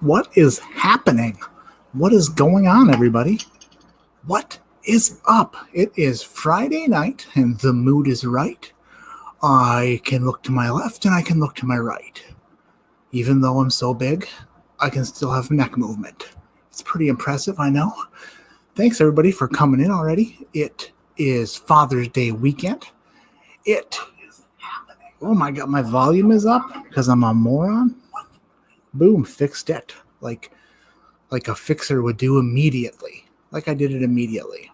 What is happening? What is going on, everybody? What is up? It is Friday night, and the mood is right. I can look to my left, and I can look to my right. Even though I'm so big, I can still have neck movement. It's pretty impressive, I know. Thanks, everybody, for coming in already. It is Father's Day weekend. It is happening. Oh, my God, my volume is up because I'm a moron. Boom, fixed it. Like a fixer would do immediately. Like I did it immediately.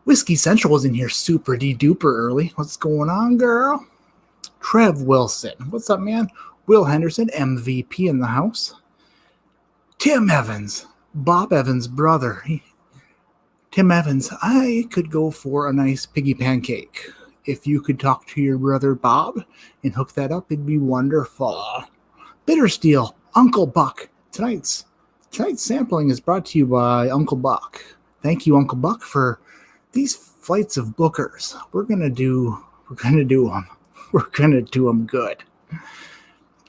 Whiskey Central was in here super duper early. What's going on, girl? Trev Wilson. What's up, man? Will Henderson, MVP in the house. Tim Evans. Bob Evans' brother. Tim Evans, I could go for a nice piggy pancake. If you could talk to your brother Bob and hook that up, it'd be wonderful. Bitter Steel, Uncle Buck. Tonight's sampling is brought to you by Uncle Buck. Thank you, Uncle Buck, for these flights of bookers. We're gonna do them. We're gonna do them good.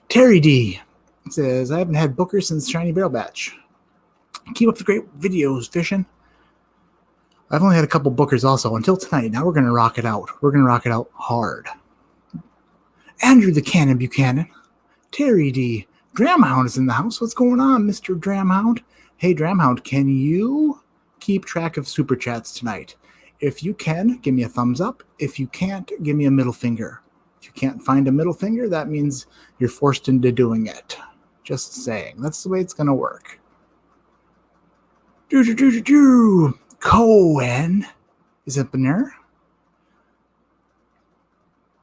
Terry D says, I haven't had bookers since Shiny Barrel Batch. Keep up the great videos, fishing. I've only had a couple bookers also until tonight. Now we're gonna rock it out. We're gonna rock it out hard. Andrew the Cannon Buchanan. Terry D. Dramhound is in the house. What's going on, Mr. Dramhound? Hey, Dramhound, can you keep track of super chats tonight? If you can, give me a thumbs up. If you can't, give me a middle finger. If you can't find a middle finger, that means you're forced into doing it. Just saying. That's the way it's going to work. Cohen is up in there.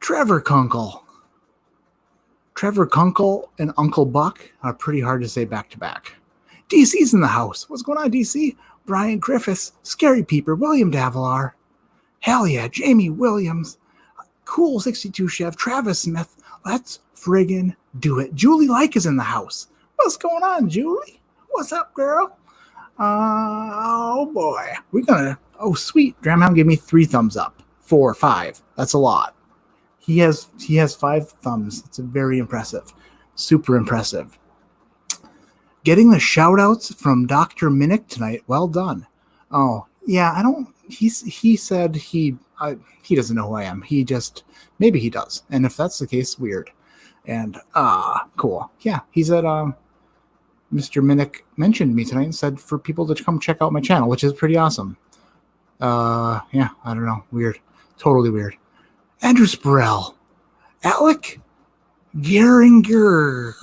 Trevor Kunkel. Trevor Kunkel and Uncle Buck are pretty hard to say back to back. DC's in the house. What's going on, DC? Brian Griffiths, Scary Peeper, William Davilar. Hell yeah, Jamie Williams, Cool 62 Chef, Travis Smith. Let's friggin' do it. Julie Like is in the house. What's going on, Julie? What's up, girl? Oh boy. Oh sweet. Dramhound gave me 3 thumbs up. 4 or 5. That's a lot. He has 5 thumbs. It's very impressive. Super impressive. Getting the shout-outs from Dr. Minnick tonight. Well done. Oh, yeah, he said he doesn't know who I am. Maybe he does. And if that's the case, weird. And, cool. Yeah, he said, Mr. Minnick mentioned me tonight and said for people to come check out my channel, which is pretty awesome. Yeah, I don't know. Weird. Totally weird. Andrew Sporell, Alec Geringer,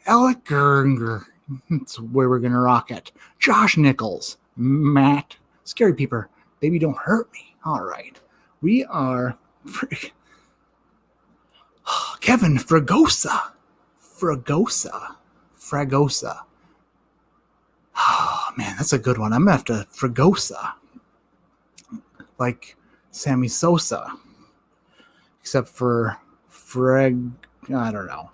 Alec Geringer. That's where we're gonna rock it. Josh Nichols, Matt, Scary Peeper, baby, don't hurt me. All right, we are Kevin Fragosa. Oh man, that's a good one. I'm gonna have to Fragosa. Like Sammy Sosa, except for Freg. I don't know.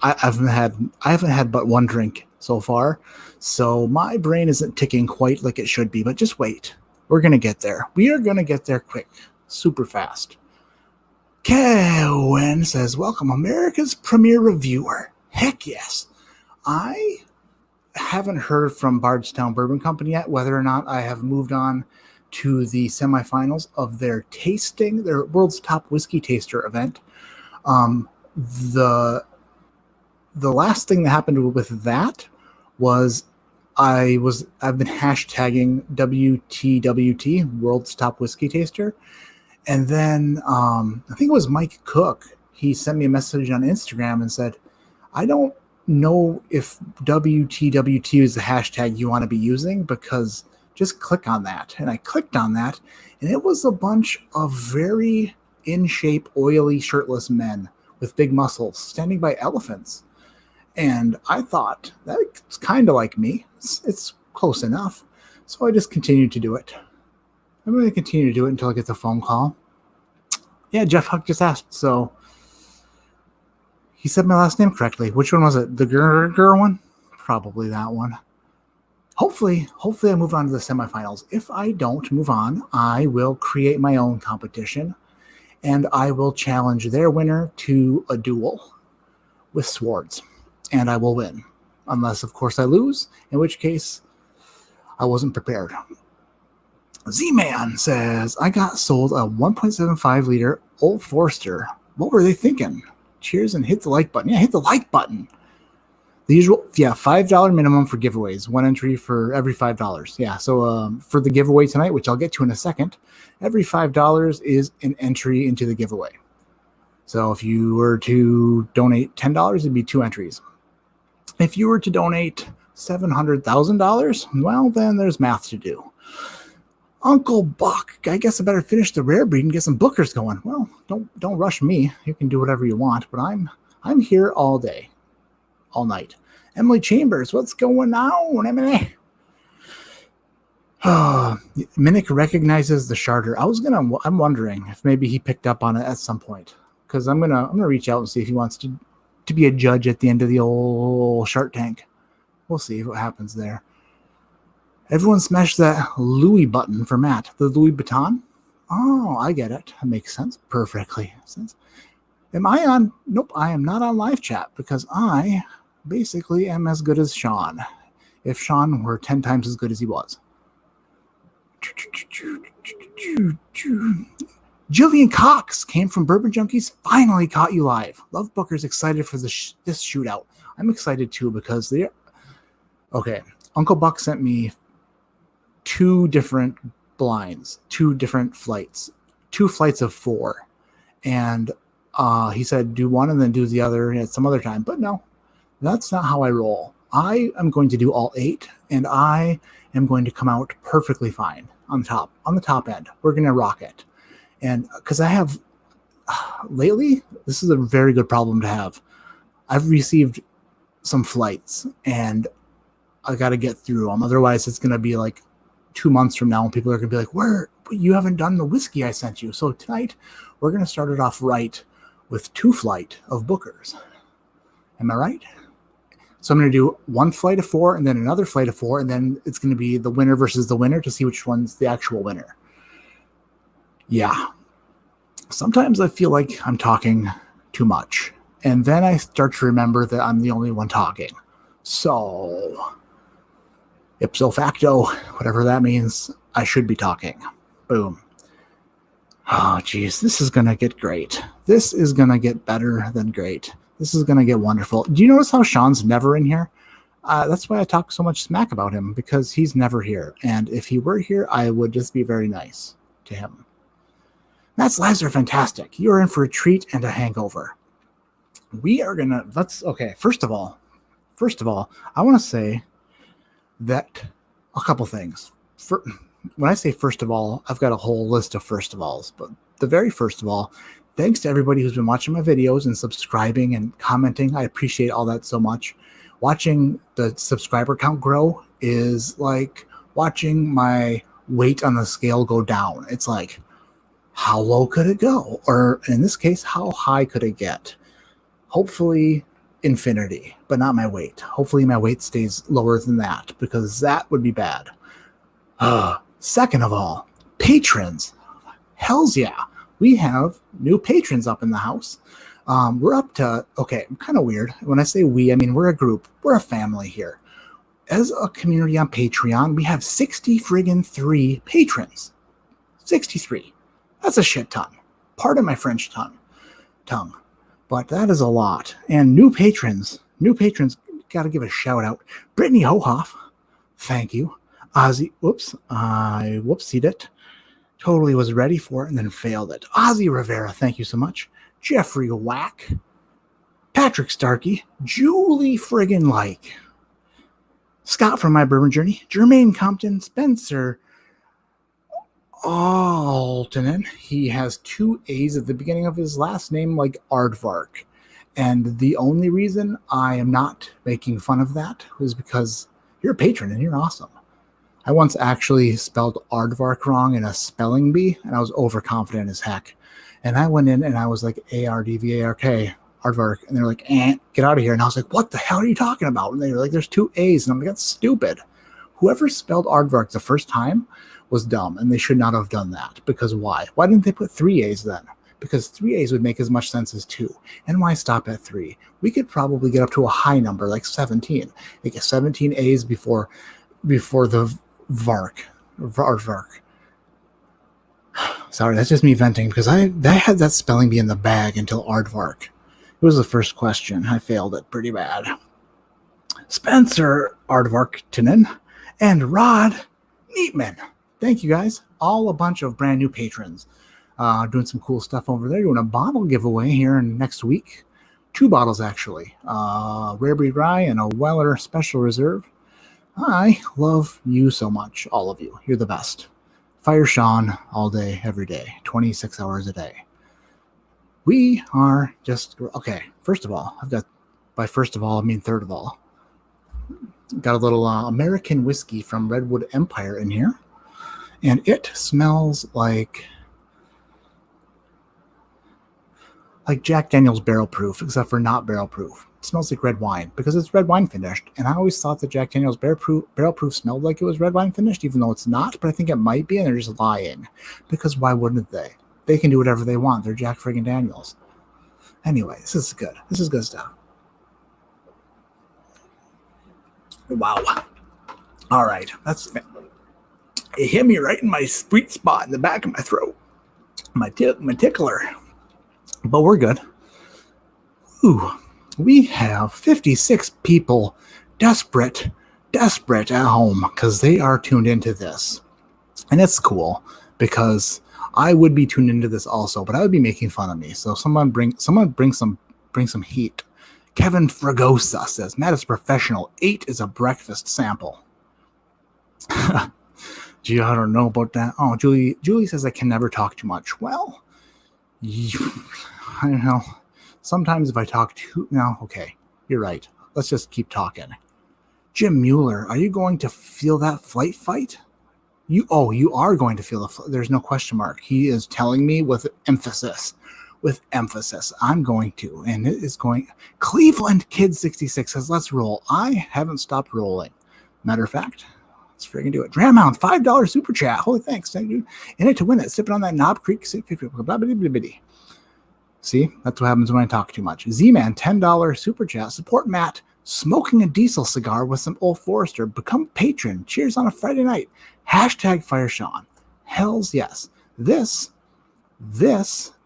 I haven't had but one drink so far, so my brain isn't ticking quite like it should be. But just wait, we're gonna get there. We are gonna get there quick, super fast. Kevin says, "Welcome, America's premier reviewer." Heck yes, I haven't heard from Bardstown Bourbon Company yet whether or not I have moved on to the semifinals of their world's top whiskey taster event. The last thing that happened with that was I've been hashtagging WTWT, world's top whiskey taster, and then I think it was Mike Cook. He sent me a message on Instagram and said, I don't know if WTWT is the hashtag you want to be using, because just click on that. And I clicked on that, and it was a bunch of very in shape, oily, shirtless men with big muscles standing by elephants. And I thought, that's kind of like me. It's close enough. So I just continued to do it. I'm going to continue to do it until I get the phone call. Yeah, Jeff Huck just asked, so he said my last name correctly. Which one was it? The girl one? Probably that one. Hopefully I move on to the semifinals. If I don't move on, I will create my own competition and I will challenge their winner to a duel with swords, and I will win. Unless, of course, I lose, in which case I wasn't prepared. Z-Man says, I got sold a 1.75 liter Old Forester. What were they thinking? Cheers and hit the like button. Yeah, hit the like button. The usual, $5 minimum for giveaways. One entry for every $5. Yeah, so for the giveaway tonight, which I'll get to in a second, every $5 is an entry into the giveaway. So if you were to donate $10, it'd be 2 entries. If you were to donate $700,000, well, then there's math to do. Uncle Buck, I guess I better finish the rare breed and get some bookers going. Well, don't rush me. You can do whatever you want, but I'm here all day, all night. Emily Chambers, what's going on, Emily? Minnick recognizes the Charter. I'm wondering if maybe he picked up on it at some point, because I'm gonna reach out and see if he wants to be a judge at the end of the old Shark Tank. We'll see what happens there. Everyone smash that Louis button for Matt. The Louis Vuitton? Oh, I get it. That makes sense. Perfectly sense. Am I on? Nope, I am not on live chat because I basically am as good as Sean. If Sean were 10 times as good as he was. Jillian Cox came from Bourbon Junkies. Finally caught you live. Love Booker's excited for this shootout. I'm excited too because they're... Okay, Uncle Buck sent me 2 different blinds, 2 different flights, 2 flights of 4. And he said, do one and then do the other at some other time. But no, that's not how I roll. I am going to do all 8, and I am going to come out perfectly fine on the top end. We're going to rock it. And because I have, lately, this is a very good problem to have. I've received some flights, and I got to get through them. Otherwise, it's going to be like 2 months from now, and people are going to be like, where? You haven't done the whiskey I sent you. So tonight, we're going to start it off right with 2 flight of Bookers. Am I right? So I'm going to do 1 flight of 4 and then another flight of 4, and then it's going to be the winner versus the winner to see which one's the actual winner. Yeah. Sometimes I feel like I'm talking too much, and then I start to remember that I'm the only one talking. So, ipso facto, whatever that means, I should be talking. Boom. Oh, geez, this is going to get great. This is going to get better than great. This is going to get wonderful. Do you notice how Sean's never in here? That's why I talk so much smack about him, because he's never here. And if he were here, I would just be very nice to him. Matt's lives are fantastic. You're in for a treat and a hangover. We are going to, okay, first of all, I want to say that a couple things. When I say first of all, I've got a whole list of first of alls, but the very first of all, thanks to everybody who's been watching my videos and subscribing and commenting. I appreciate all that so much. Watching the subscriber count grow is like watching my weight on the scale go down. It's like, how low could it go? Or in this case, how high could it get? Hopefully infinity, but not my weight. Hopefully my weight stays lower than that, because that would be bad. Second of all, patrons. Hells yeah. We have new patrons up in the house. We're up to, okay, kind of weird. When I say we, I mean we're a group. We're a family here. As a community on Patreon, we have 63 patrons. 63. That's a shit ton. Pardon my French tongue. But that is a lot. And new patrons, got to give a shout out. Brittany Hohoff, thank you. Ozzy, I whoopsied it. Totally was ready for it and then failed it. Ozzy Rivera, thank you so much. Jeffrey Whack, Patrick Starkey, Julie friggin' like, Scott from My Bourbon Journey, Jermaine Compton, Spencer Altonen. He has 2 A's at the beginning of his last name, like Aardvark. And the only reason I am not making fun of that was because you're a patron and you're awesome. I once actually spelled Aardvark wrong in a spelling bee, and I was overconfident as heck. And I went in and I was like, A-R-D-V-A-R-K, Aardvark. And they're like, get out of here. And I was like, what the hell are you talking about? And they were like, there's 2 A's. And I'm like, that's stupid. Whoever spelled Aardvark the first time was dumb, and they should not have done that. Because why? Why didn't they put 3 A's then? because 3 A's would make as much sense as 2. And why stop at 3? We could probably get up to a high number like 17. Like 17 A's before the VARC. Sorry, that's just me venting because I had that spelling bee in the bag until aardvark. It was the first question. I failed it pretty bad. Spencer Aardvarkinen and Rod Neatman. Thank you guys. All a bunch of brand new patrons. Doing some cool stuff over there. Doing a bottle giveaway here in next week. 2 bottles actually. Rare Breed Rye and a Weller Special Reserve. I love you so much, all of you. You're the best. Fire Sean all day, every day, 26 hours a day. We are just, okay, first of all, by first of all, I mean third of all. Got a little American whiskey from Redwood Empire in here. And it smells like Jack Daniel's barrel proof, except for not barrel proof. It smells like red wine because it's red wine finished. And I always thought that Jack Daniel's barrel proof smelled like it was red wine finished, even though it's not. But I think it might be, and they're just lying. Because why wouldn't they? They can do whatever they want. They're Jack friggin' Daniels. Anyway, this is good. This is good stuff. Wow. All right. It hit me right in my sweet spot in the back of my throat. My tickler. But we're good. Ooh. We have 56 people desperate at home because they are tuned into this. And it's cool because I would be tuned into this also, but I would be making fun of me. So someone bring some heat. Kevin Fragosa says, Matt is professional. 8 is a breakfast sample. Gee, I don't know about that. Oh, Julie says I can never talk too much. Well, I don't know. Sometimes if I talk too... No, okay. You're right. Let's just keep talking. Jim Mueller, are you going to feel that flight fight? You are going to feel the... There's no question mark. He is telling me with emphasis. I'm going to. And it is going... Cleveland Kid 66 says, let's roll. I haven't stopped rolling. Matter of fact, let's friggin' do it. Dramhound, $5 super chat. Holy thanks. Thank you. In it to win it. Sipping on that Knob Creek. Blah, blah, blah, blah, blah. See, that's what happens when I talk too much. Z-Man, $10 super chat. Support Matt. Smoking a diesel cigar with some Old Forester. Become patron. Cheers on a Friday night. Hashtag Fire Sean. Hells yes. This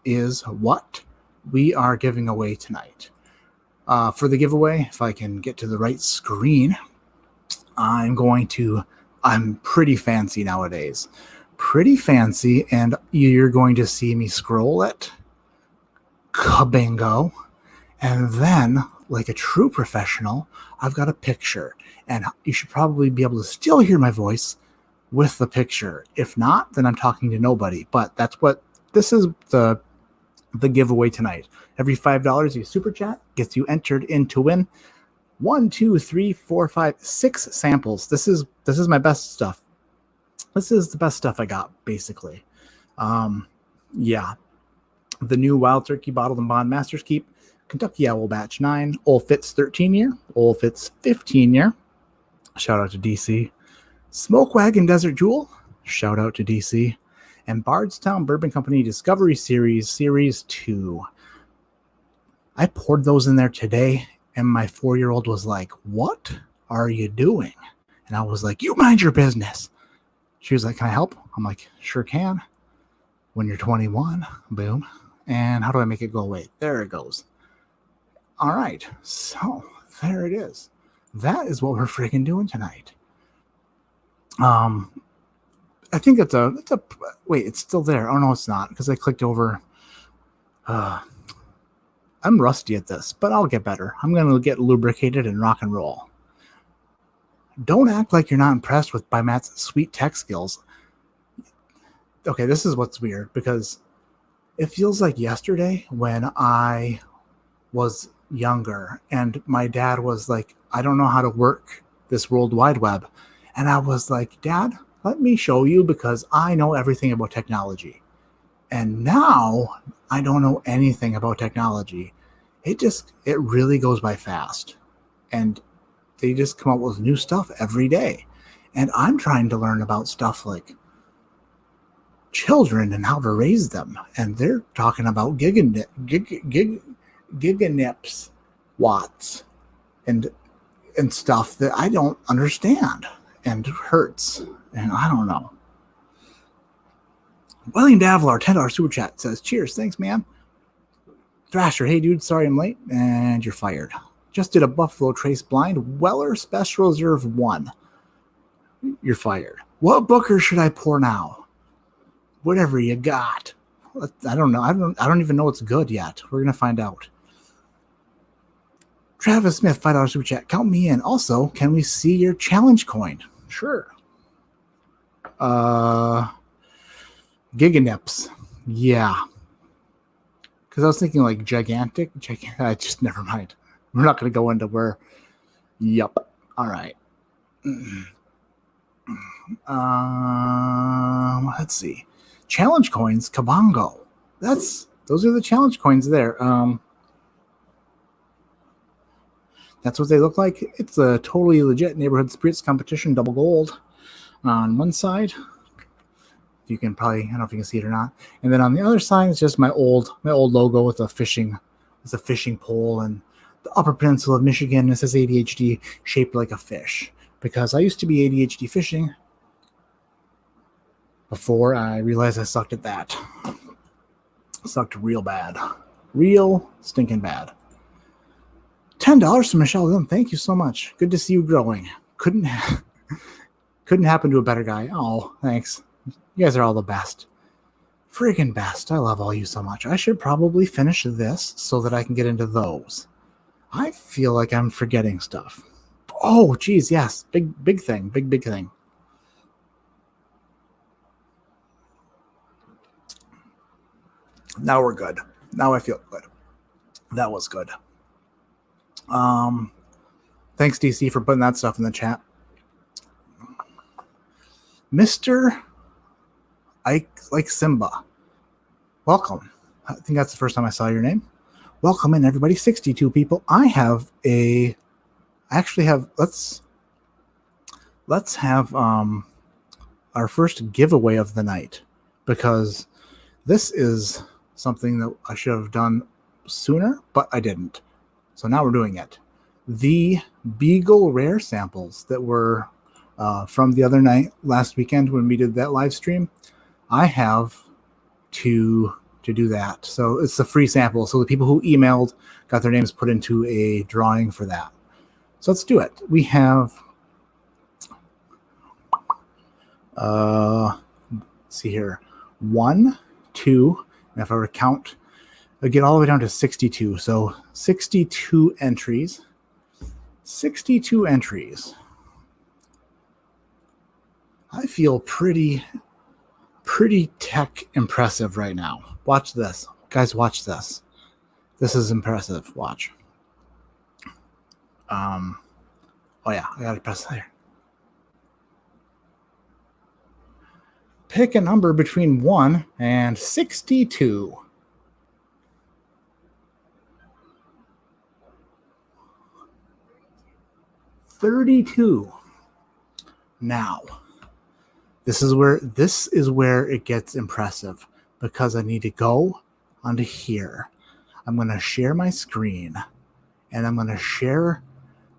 is what we are giving away tonight. For the giveaway, if I can get to the right screen, I'm pretty fancy nowadays. Pretty fancy, and you're going to see me scroll it. Kabingo. And then, like a true professional, I've got a picture. And you should probably be able to still hear my voice with the picture. If not, then I'm talking to nobody. But this is the giveaway tonight. Every $5 you super chat gets you entered in to win 1, 2, 3, 4, 5, 6 samples. This is my best stuff. This is the best stuff I got, basically. Yeah. The new Wild Turkey Bottled and Bond Master's Keep, Kentucky Owl Batch 9, Old Fitz 13 year, Old Fitz 15 year. Shout out to DC. Smoke Wagon Desert Jewel. Shout out to DC. And Bardstown Bourbon Company Discovery Series 2. I poured those in there today, and my 4-year-old was like, "What are you doing?" And I was like, "You mind your business." She was like, "Can I help?" I'm like, "Sure can." When you're 21, boom. And how do I make it go away? There it goes. All right, so there it is. That is what we're freaking doing tonight. I think it's a wait, it's still there. Oh no, it's not, because I clicked over. I'm rusty at this, but I'll get better. I'm gonna get lubricated and rock and roll. Don't act like you're not impressed by Matt's sweet tech skills. Okay, this is what's weird, because it feels like yesterday when I was younger and my dad was like, "I don't know how to work this World Wide Web." And I was like, "Dad, let me show you, because I know everything about technology." And now I don't know anything about technology. It really goes by fast. And they just come up with new stuff every day. And I'm trying to learn about stuff like children and how to raise them. And they're talking about giganips watts and stuff that I don't understand and hurts. And I don't know. William Davlar, $10 super chat says, cheers. Thanks, man. Thrasher, hey, dude, sorry I'm late. And you're fired. Just did a Buffalo Trace blind. Weller Special Reserve 1. You're fired. What Booker should I pour now? Whatever you got. I don't know. I don't even know what's good yet. We're going to find out. Travis Smith, $5 super chat. Count me in. Also, can we see your challenge coin? Sure. Giganips. Yeah. Because I was thinking like gigantic. Just never mind. We're not going to go into where. Yup. All right. Let's see. Challenge coins, Kabongo. Those are the challenge coins there. That's what they look like. It's a totally legit Neighborhood Spirits competition, double gold on one side. You can probably, I don't know if you can see it or not. And then on the other side, it's just my old logo with a fishing pole and the Upper Peninsula of Michigan. It says ADHD shaped like a fish because I used to be ADHD fishing before I realized I sucked at that. Sucked real bad. Real stinking bad. $10 from Michelle Lynn. Thank you so much. Good to see you growing. Couldn't happen to a better guy. Oh, thanks. You guys are all the best. Friggin' best. I love all you so much. I should probably finish this so that I can get into those. I feel like I'm forgetting stuff. Oh, geez, yes. Big thing. Big thing. Now we're good. Now I feel good. That was good. Thanks, DC, for putting that stuff in the chat. Mr. Ike, like Simba. Welcome. I think that's the first time I saw your name. Welcome in, everybody. 62 people. Let's have our first giveaway of the night, because this is something that I should have done sooner, but I didn't. So now we're doing it. The Beagle Rare samples that were from the other night, last weekend when we did that live stream, I have to do that. So it's a free sample. So the people who emailed got their names put into a drawing for that. So let's do it. We have, let's see here, 1, 2, and if I were to count, I get all the way down to 62. So 62 entries. 62 entries. I feel pretty tech impressive right now. Watch this. Guys, watch this. This is impressive. Watch. Oh yeah, I gotta press there. Pick a number between 1 and 62. $32. Now, this is where it gets impressive, because I need to go onto here. I'm going to share my screen, and I'm going to share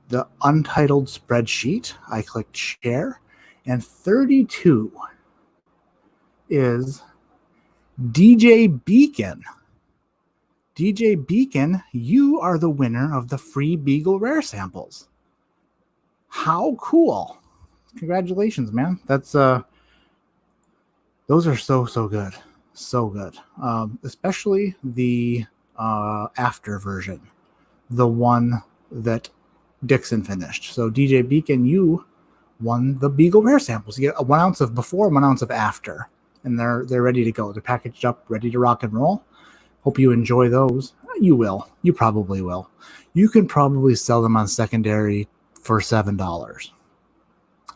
the untitled spreadsheet. I clicked share, and 32 is DJ Beacon. DJ Beacon, you are the winner of the free Beagle Rare samples. How cool. Congratulations, man. That's those are so good. So good. Especially the after version. The one that Dixon finished. So DJ Beacon, you won the Beagle Rare samples. You get 1 ounce of before, 1 ounce of after. And they're ready to go. They're packaged up, ready to rock and roll. Hope you enjoy those. You will. You probably will. You can probably sell them on secondary for $7.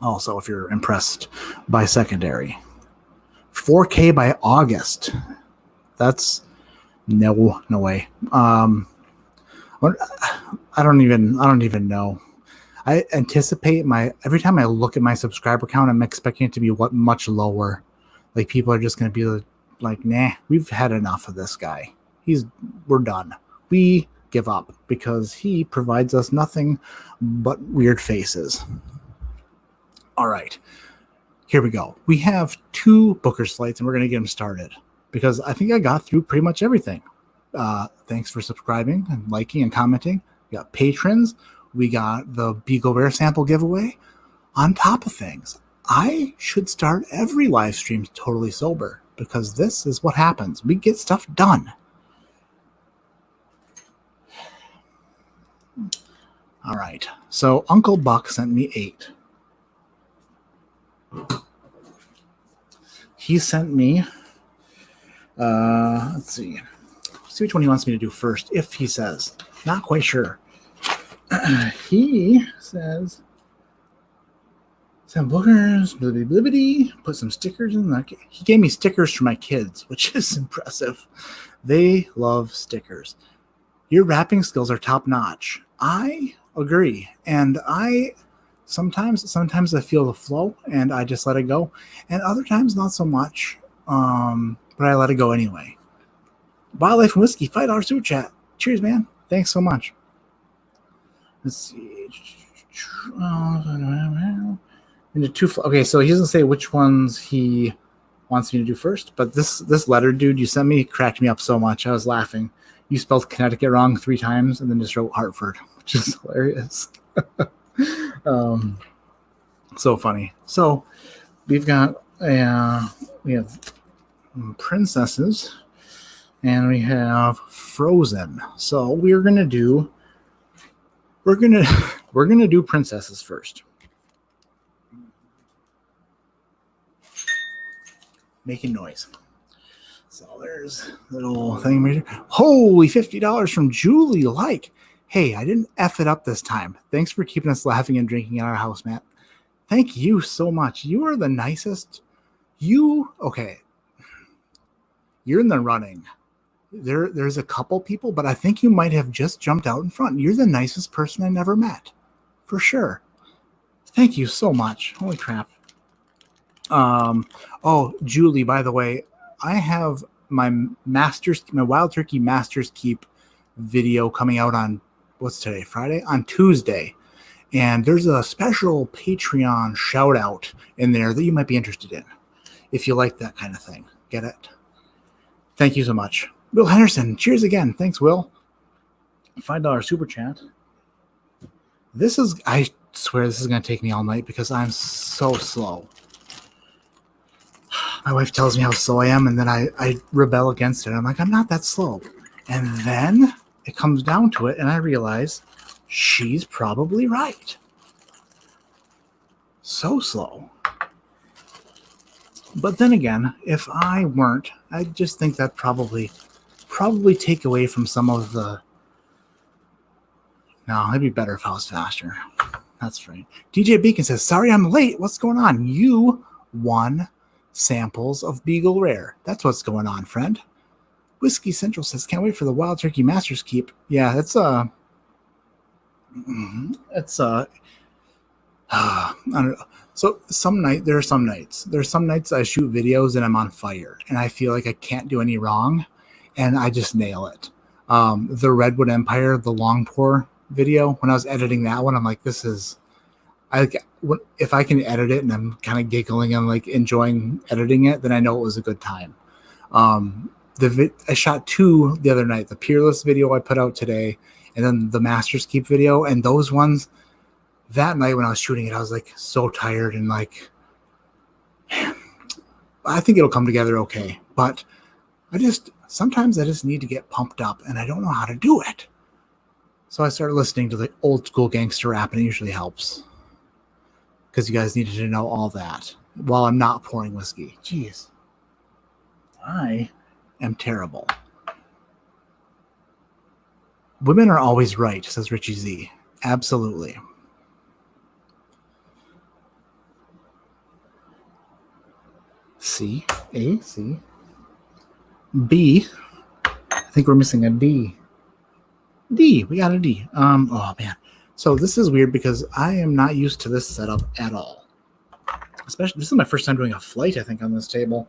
Also, if you're impressed by secondary. 4K by August. That's no way. I don't even know. I anticipate every time I look at my subscriber count, I'm expecting it to be much lower Like people are just going to be like, nah, we've had enough of this guy. We're done. We give up because he provides us nothing but weird faces. All right, here we go. We have 2 Booker slates and we're going to get them started because I think I got through pretty much everything. Thanks for subscribing and liking and commenting. We got patrons. We got the Beagle Rare sample giveaway. On top of things, I should start every live stream totally sober because this is what happens. We get stuff done. All right. So Uncle Buck sent me 8. He sent me, let's see which one he wants me to do first, if he says. Not quite sure. He says, some boogers, blibbity blibbity, put some stickers in there. He gave me stickers for my kids, which is impressive. They love stickers. Your rapping skills are top notch. I agree. And sometimes I feel the flow and I just let it go. And other times not so much. But I let it go anyway. Wildlife and Whiskey, $5 super chat. Cheers, man. Thanks so much. Let's see. Okay, so he doesn't say which ones he wants me to do first, but this letter, dude, you sent me cracked me up so much. I was laughing. You spelled Connecticut wrong 3 times and then just wrote Hartford, which is hilarious. So funny. So we have princesses and we have Frozen. So we're gonna do princesses first. Making noise. So there's a little thing right here. Holy $50 from Julie. Like, hey, I didn't F it up this time. Thanks for keeping us laughing and drinking in our house, Matt. Thank you so much. You are the nicest. Okay. You're in the running. There's a couple people, but I think you might have just jumped out in front. You're the nicest person I never met. For sure. Thank you so much. Holy crap. Oh, Julie, by the way, I have my Wild Turkey Masters Keep video coming out on, what's today, Friday? On Tuesday. And there's a special Patreon shout out in there that you might be interested in if you like that kind of thing. Get it? Thank you so much. Will Henderson, cheers again. Thanks, Will. $5 super chat. I swear this is going to take me all night because I'm so slow. My wife tells me how slow I am, and then I rebel against it. I'm like, I'm not that slow. And then it comes down to it, and I realize she's probably right. So slow. But then again, if I weren't, I just think that probably take away from some of the... No, it'd be better if I was faster. That's right. DJ Beacon says, sorry I'm late. What's going on? You won samples of Beagle Rare. That's what's going on, friend. Whiskey Central says, can't wait for the Wild Turkey Masters Keep. Yeah, I don't know. So there are some nights I shoot videos and I'm on fire and I feel like I can't do any wrong and I just nail it. The Redwood Empire, the long pour video, when I was editing that one, I'm like, if I can edit it and I'm kind of giggling and like enjoying editing it, then I know it was a good time. I shot 2 the other night, the Peerless video I put out today, and then the Masters Keep video. And those ones, that night when I was shooting it, I was like so tired and like, man, I think it'll come together okay. But sometimes I just need to get pumped up and I don't know how to do it. So I started listening to the old school gangster rap and it usually helps. Because you guys needed to know all that while I'm not pouring whiskey. Jeez. I am terrible. Women are always right, says Richie Z. Absolutely. C, A, C, B. I think we're missing a D. D, we got a D. Oh man. So this is weird because I am not used to this setup at all. Especially, this is my first time doing a flight, I think, on this table.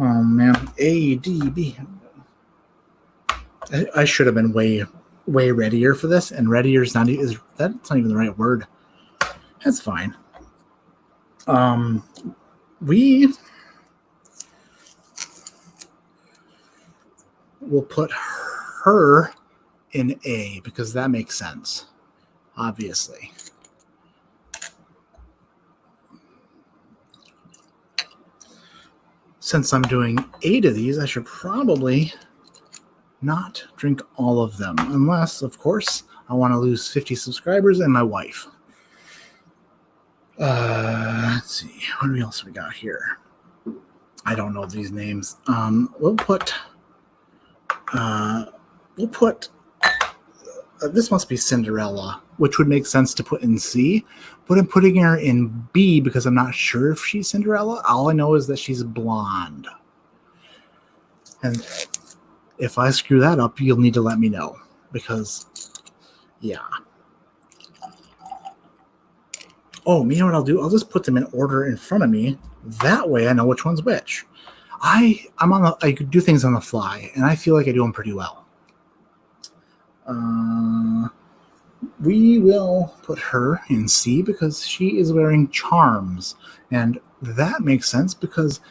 Oh man, A, D, B. I should have been way readier for this, and readier is that's not even the right word. That's fine. We will put her in A because that makes sense, obviously. Since I'm doing 8 of these, I should probably not drink all of them, unless, of course, I want to lose 50 subscribers and my wife. Let's see. What else we got here? I don't know these names. We'll put. This must be Cinderella, which would make sense to put in C, but I'm putting her in B because I'm not sure if she's Cinderella. All I know is that she's blonde. And if I screw that up, you'll need to let me know because, yeah. Oh, you know what I'll do? I'll just put them in order in front of me. That way I know which one's which. I could do things on the fly, and I feel like I do them pretty well. We will put her in C because she is wearing charms, and that makes sense because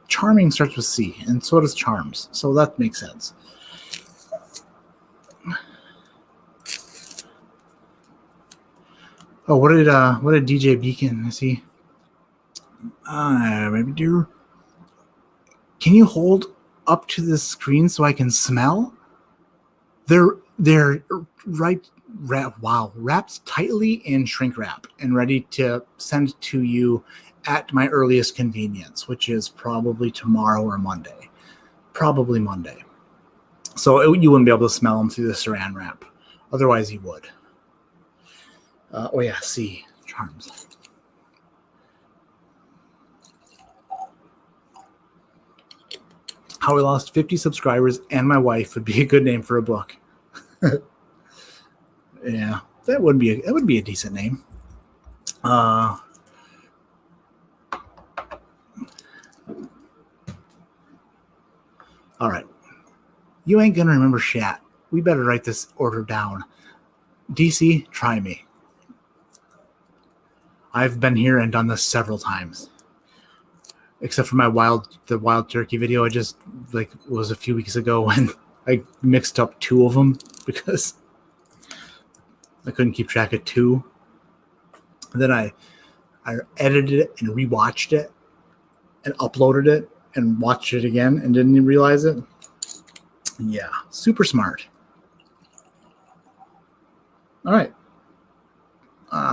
charming starts with C, and so does charms, so that makes sense. Oh, what did DJ Beacon see? Maybe do. Can you hold up to the screen so I can smell? They're wrapped tightly in shrink wrap and ready to send to you at my earliest convenience, which is probably tomorrow or Monday. Probably Monday. So you wouldn't be able to smell them through the saran wrap. Otherwise, you would. C, charms. How I Lost 50 Subscribers and My Wife would be a good name for a book. Yeah, that would be a decent name. All right. You ain't gonna remember shat. We better write this order down. DC, try me. I've been here and done this several times. Except for the wild turkey video I just was a few weeks ago when I mixed up 2 of them because I couldn't keep track of 2. And then I edited it and rewatched it and uploaded it and watched it again and didn't even realize it. Yeah, super smart. All right.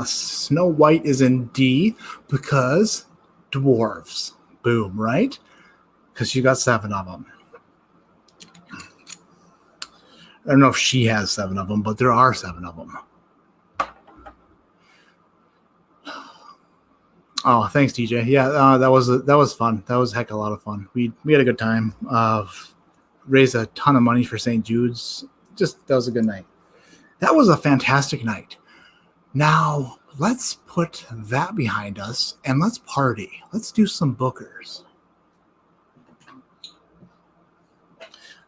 Snow White is in D because dwarves. Boom, right? Because you got 7 of them. I don't know if she has 7 of them, but there are 7 of them. Oh, thanks, DJ. Yeah, that was fun. That was a heck of a lot of fun. We had a good time. Raised a ton of money for St. Jude's. That was a good night. That was a fantastic night. Now, let's put that behind us and let's party. Let's do some bookers.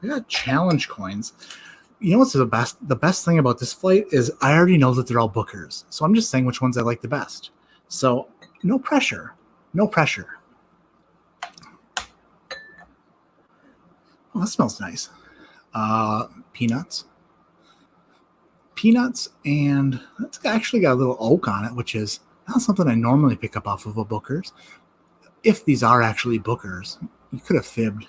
I got challenge coins. You know what's the best thing about this flight is I already know that they're all bookers. So I'm just saying which ones I like the best. So no pressure. No pressure. Oh, that smells nice. Peanuts, and it's actually got a little oak on it, which is not something I normally pick up off of a Booker's. If these are actually Booker's, you could have fibbed.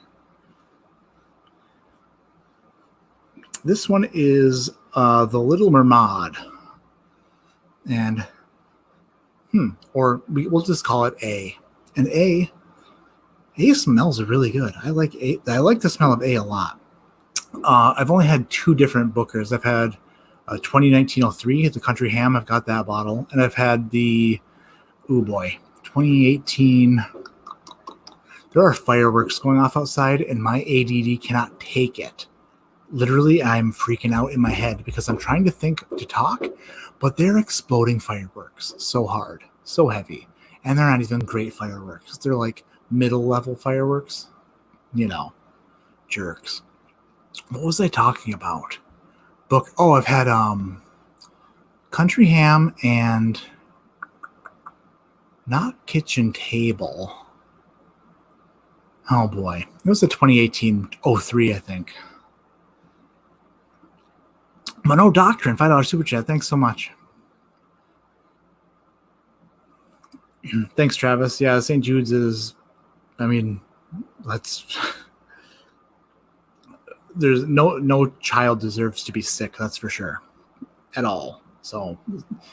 This one is the Little Mermaid, and we'll just call it A. And A smells really good. I like the smell of A lot. I've only had 2 different Bookers. I've had 2019-03, the Country Ham. I've got that bottle, and I've had the 2018. There are fireworks going off outside, and my ADD cannot take it. Literally, I'm freaking out in my head because I'm trying to think to talk, but they're exploding fireworks so hard, so heavy, and they're not even great fireworks. They're like middle level fireworks. You know, jerks. What was I talking about? Book. Oh, I've had country ham and not kitchen table. Oh boy, it was the 2018-03, I think. Mono Doctrine, $5 super chat. Thanks so much. Thanks, Travis. Yeah, St. Jude's is. I mean, there's no child deserves to be sick. That's for sure, at all. So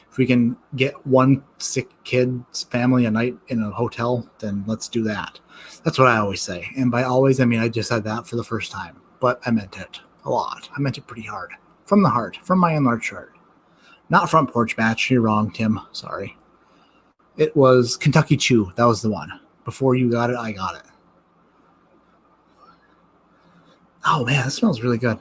if we can get one sick kid's family a night in a hotel, then let's do that. That's what I always say. And by always, I mean I just said that for the first time, but I meant it a lot. I meant it pretty hard. From the heart, from my enlarged heart. Not front porch match. You're wrong, Tim. Sorry. It was Kentucky Chew. That was the one. Before you got it, I got it. Oh, man, that smells really good.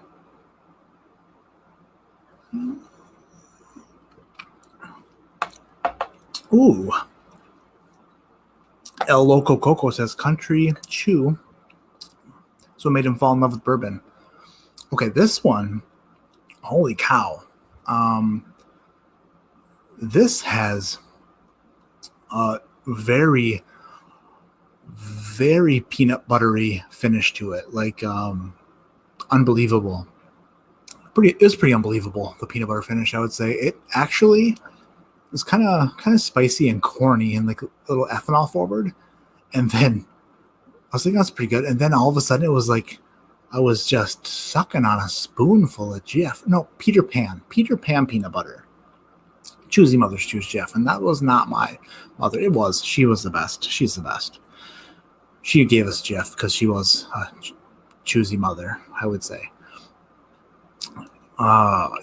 Ooh. El Loco Coco says Country Chew. So it made him fall in love with bourbon. Okay, this one, holy cow. This has a very, very peanut buttery finish to it. Like, unbelievable. It was pretty unbelievable, the peanut butter finish, I would say. It actually was kind of spicy and corny and like a little ethanol forward. And then I was thinking that's pretty good. And then all of a sudden it was like I was just sucking on a spoonful of Peter Pan peanut butter. Choosy mothers choose Jeff. And that was not my mother. It was. She was the best. She's the best. She gave us Jeff because she was a choosy mother, I would say.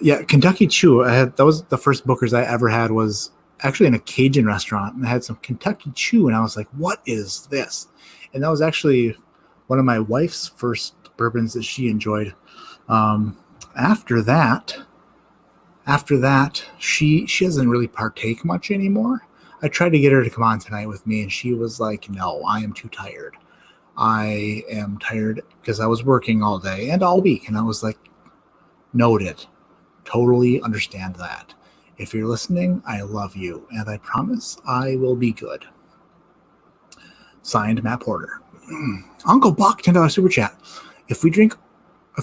Yeah, Kentucky Chew. That was the first Booker's I ever had, was actually in a Cajun restaurant, and I had some Kentucky Chew, and I was like, "What is this?" And that was actually one of my wife's first bourbons that she enjoyed. After that, she doesn't really partake much anymore. I tried to get her to come on tonight with me, and she was like, "No, I am too tired. I am tired because I was working all day and all week," and I was like, noted. Totally understand that. If you're listening, I love you, and I promise I will be good. Signed, Matt Porter. Uncle Buck, $10 super chat. If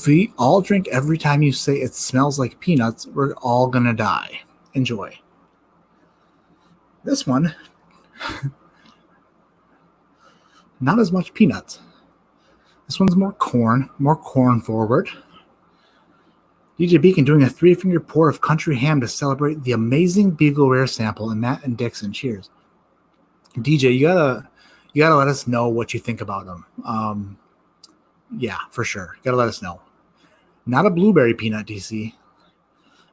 we all drink every time you say it smells like peanuts, we're all gonna die. Enjoy. This one, not as much peanuts. This one's more corn forward. DJ Beacon doing a 3-finger pour of country ham to celebrate the amazing Beagle Rare sample, and Matt and Dixon. Cheers. DJ, you gotta let us know what you think about them. Yeah, for sure. You gotta let us know. Not a blueberry peanut, DC.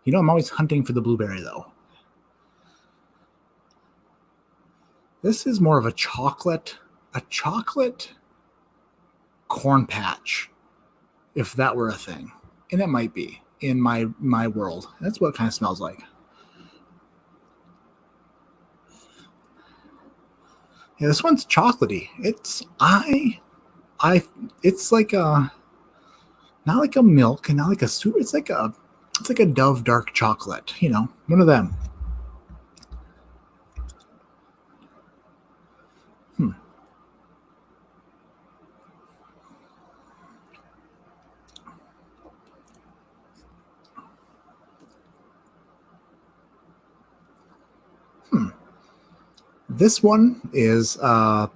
You know I'm always hunting for the blueberry, though. This is more of a chocolate corn patch, if that were a thing. And it might be in my world. That's what it kind of smells like. Yeah, this one's chocolatey. It's like a, not like a milk and not like a soup. It's like a Dove dark chocolate. You know, one of them. This one is the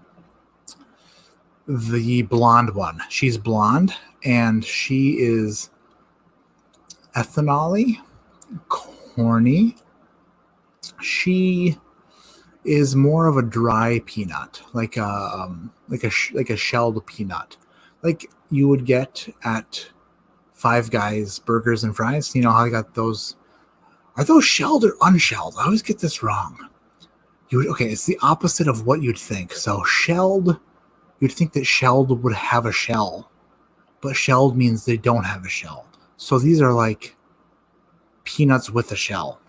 blonde one. She's blonde, and she is ethanol-y, corny. She is more of a dry peanut, like a shelled peanut, like you would get at Five Guys burgers and fries. You know how I got those? Are those shelled or unshelled? I always get this wrong. It's the opposite of what you'd think. So shelled, you'd think that shelled would have a shell, but shelled means they don't have a shell. So these are like peanuts with a shell.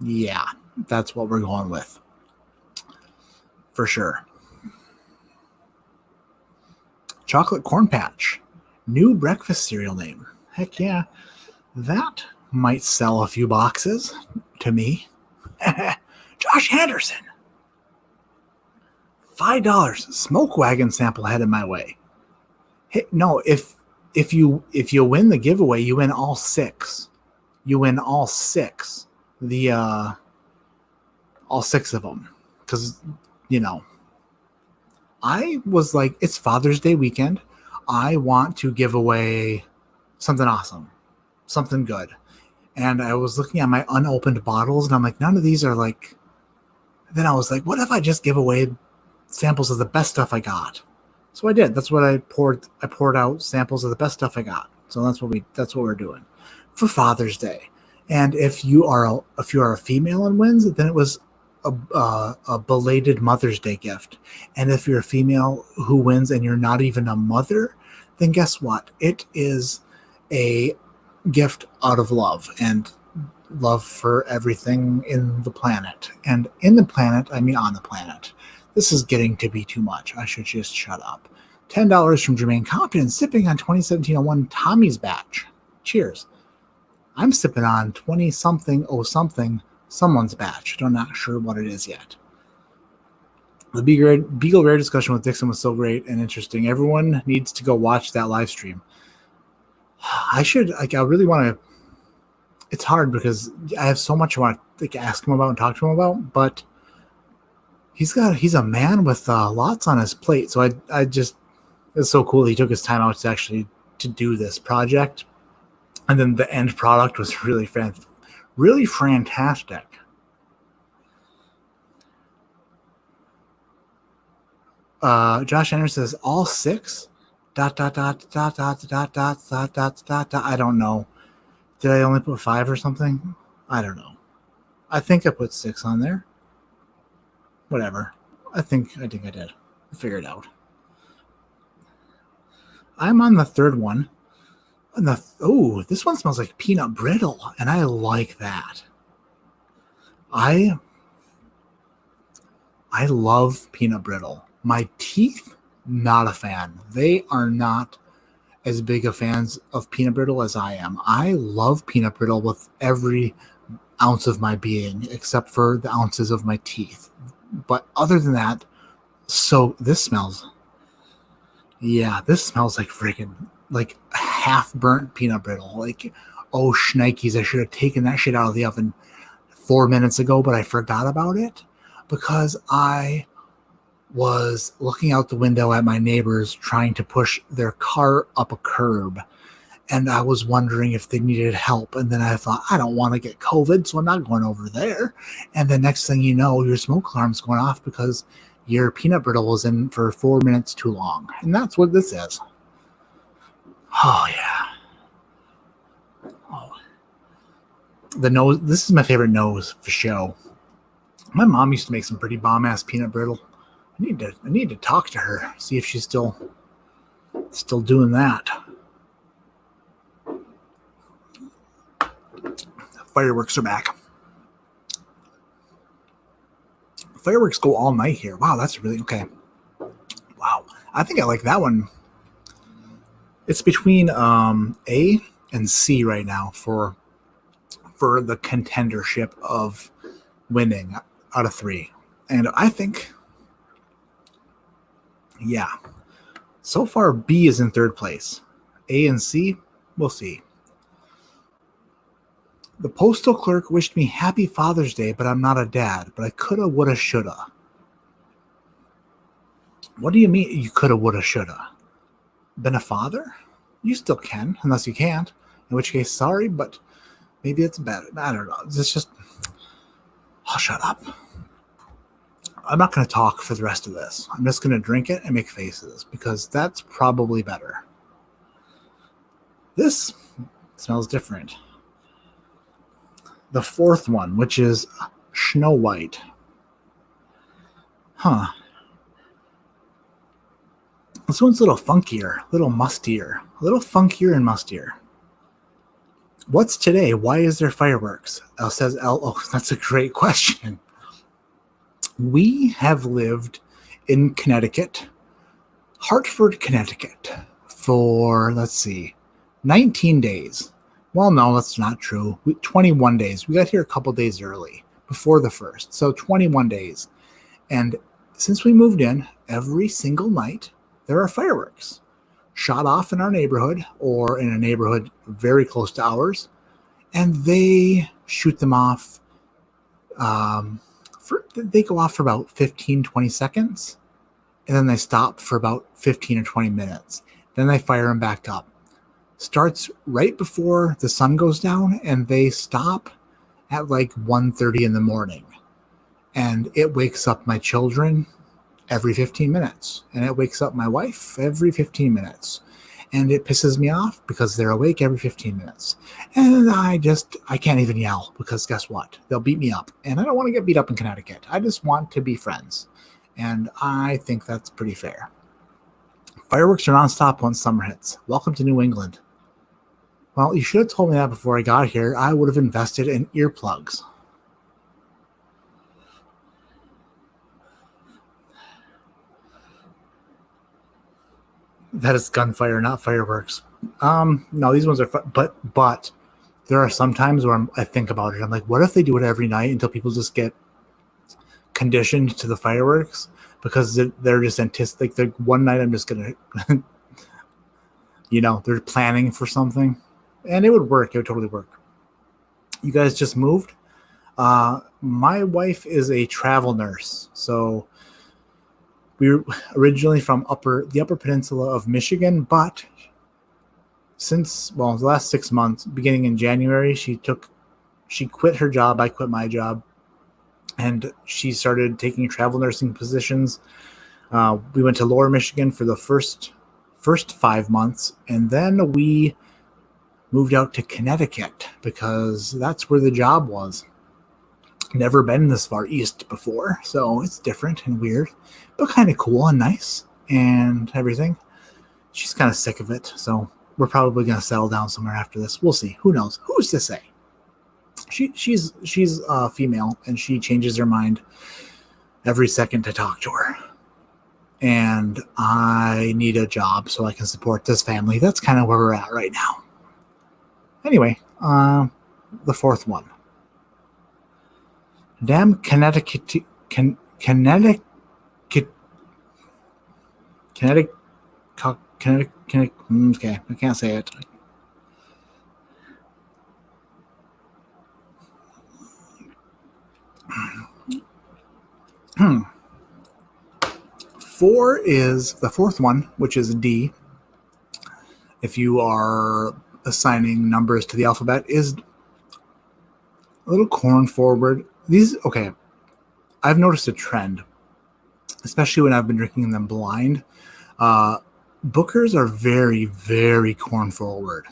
Yeah, that's what we're going with. For sure. Chocolate Corn Patch. New breakfast cereal name. Heck yeah. That might sell a few boxes to me. Josh Henderson. $5. Smoke wagon sample headed my way. Hey, no, if you win the giveaway, you win all 6. You win all 6. All 6 of them. Because, I was like, it's Father's Day weekend. I want to give away something awesome, something good. And I was looking at my unopened bottles, and I'm like, none of these are like. Then I was like, what if I just give away samples of the best stuff I got? So I did. That's what I poured. I poured out samples of the best stuff I got. So that's what we're doing for Father's Day. And if you are a female and wins, then it was a belated Mother's Day gift. And if you're a female who wins and you're not even a mother, then guess what? It is a gift out of love and love for everything in the planet. And in the planet, I mean on the planet. This is getting to be too much. I should just shut up. $10 from Jermaine Compton, sipping on 2017-01 Tommy's batch. Cheers. I'm sipping on 20-something, someone's batch. I'm not sure what it is yet. The Beagle Rare discussion with Dixon was so great and interesting. Everyone needs to go watch that live stream. I really want to. It's hard because I have so much I want to ask him about and talk to him about, but he's a man with lots on his plate. So it's so cool. He took his time out to do this project. And then the end product was really fantastic. Josh Anderson says all 6. ... I don't know. Did I only put 5 or something? I don't know. I think I put 6 on there. Whatever. I think I did. I'll figure it out. I'm on the 3rd one. This one smells like peanut brittle, and I like that. I love peanut brittle. My teeth, not a fan. They are not as big of fans of peanut brittle as I am. I love peanut brittle with every ounce of my being, except for the ounces of my teeth. But other than that, this smells like freaking like half burnt peanut brittle. Like, oh shnikes, I should have taken that shit out of the oven 4 minutes ago, but I forgot about it because I was looking out the window at my neighbors trying to push their car up a curb. And I was wondering if they needed help. And then I thought, I don't want to get COVID, so I'm not going over there. And the next thing you know, your smoke alarm's going off because your peanut brittle was in for 4 minutes too long. And that's what this is. Oh, yeah. Oh. The nose. This is my favorite nose for show. My mom used to make some pretty bomb-ass peanut brittle. I need to talk to her, see if she's still doing that. Fireworks are back. Fireworks go all night here. Wow, that's really okay. Wow, I think I like that one. It's between A and C right now for the contendership of winning out of 3, and I think. Yeah. So far, B is in 3rd place. A and C, we'll see. The postal clerk wished me happy Father's Day, but I'm not a dad. But I coulda, woulda, shoulda. What do you mean you coulda, woulda, shoulda? Been a father? You still can, unless you can't. In which case, sorry, but maybe it's better. I don't know. It's just... I'll shut up. I'm not going to talk for the rest of this. I'm just going to drink it and make faces because that's probably better. This smells different. The 4th one, which is Snow White. Huh. This one's a little funkier, a little mustier. A little funkier and mustier. What's today? Why is there fireworks? Elle says, oh, that's a great question. We have lived in Connecticut Hartford, Connecticut for, let's see, 19 days. Well, no, that's not true. 21 days. We got here a couple days early before the 1st. So 21 days. And since we moved in, every single night, there are fireworks shot off in our neighborhood or in a neighborhood very close to ours. And they shoot them off. They go off for about 15, 20 seconds. And then they stop for about 15 or 20 minutes. Then they fire them back up. Starts right before the sun goes down, and they stop at like 1:30 in the morning. And it wakes up my children every 15 minutes. And it wakes up my wife every 15 minutes. And it pisses me off because they're awake every 15 minutes. And I can't even yell because guess what? They'll beat me up. And I don't want to get beat up in Connecticut. I just want to be friends. And I think that's pretty fair. Fireworks are nonstop once summer hits. Welcome to New England. Well, you should have told me that before I got here. I would have invested in earplugs. That is gunfire, not fireworks. No, these ones are fun, but there are some times where I think about it. I'm like, what if they do it every night until people just get conditioned to the fireworks because they're just like one night I'm just gonna they're planning for something, and it would work. It would totally work. You guys just moved. My wife is a travel nurse, so we're originally from the upper peninsula of Michigan, but since the last 6 months, beginning in January, she quit her job. I quit my job. And she started taking travel nursing positions. We went to Lower Michigan for the first 5 months, and then we moved out to Connecticut because that's where the job was. Never been this far east before, so it's different and weird, but kind of cool and nice and everything. She's kind of sick of it, so we're probably going to settle down somewhere after this. We'll see. Who knows? Who's to say? She's female, and she changes her mind every second to talk to her. And I need a job so I can support this family. That's kind of where we're at right now. Anyway, the fourth one. Damn Connecticut. Okay, I can't say it. Four is the fourth one, which is D. If you are assigning numbers to the alphabet, is a little corn forward. I've noticed a trend, especially when I've been drinking them blind. Bookers are very, very corn forward.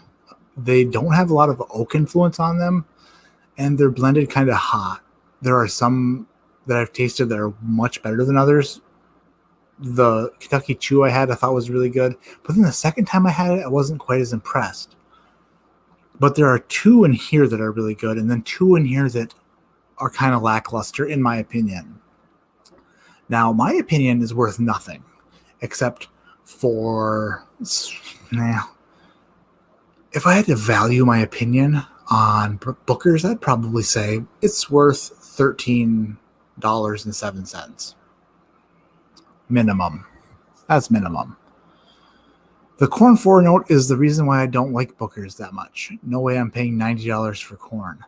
They don't have a lot of oak influence on them, and they're blended kind of hot. There are some that I've tasted that are much better than others. The Kentucky Chew I thought was really good. But then the second time I had it, I wasn't quite as impressed. But there are two in here that are really good, and then two in here that are kind of lackluster, in my opinion. Now, my opinion is worth nothing, except for... If I had to value my opinion on Booker's, I'd probably say it's worth $13.07. Minimum. That's minimum. The corn 4 note is the reason why I don't like Booker's that much. No way I'm paying $90 for corn.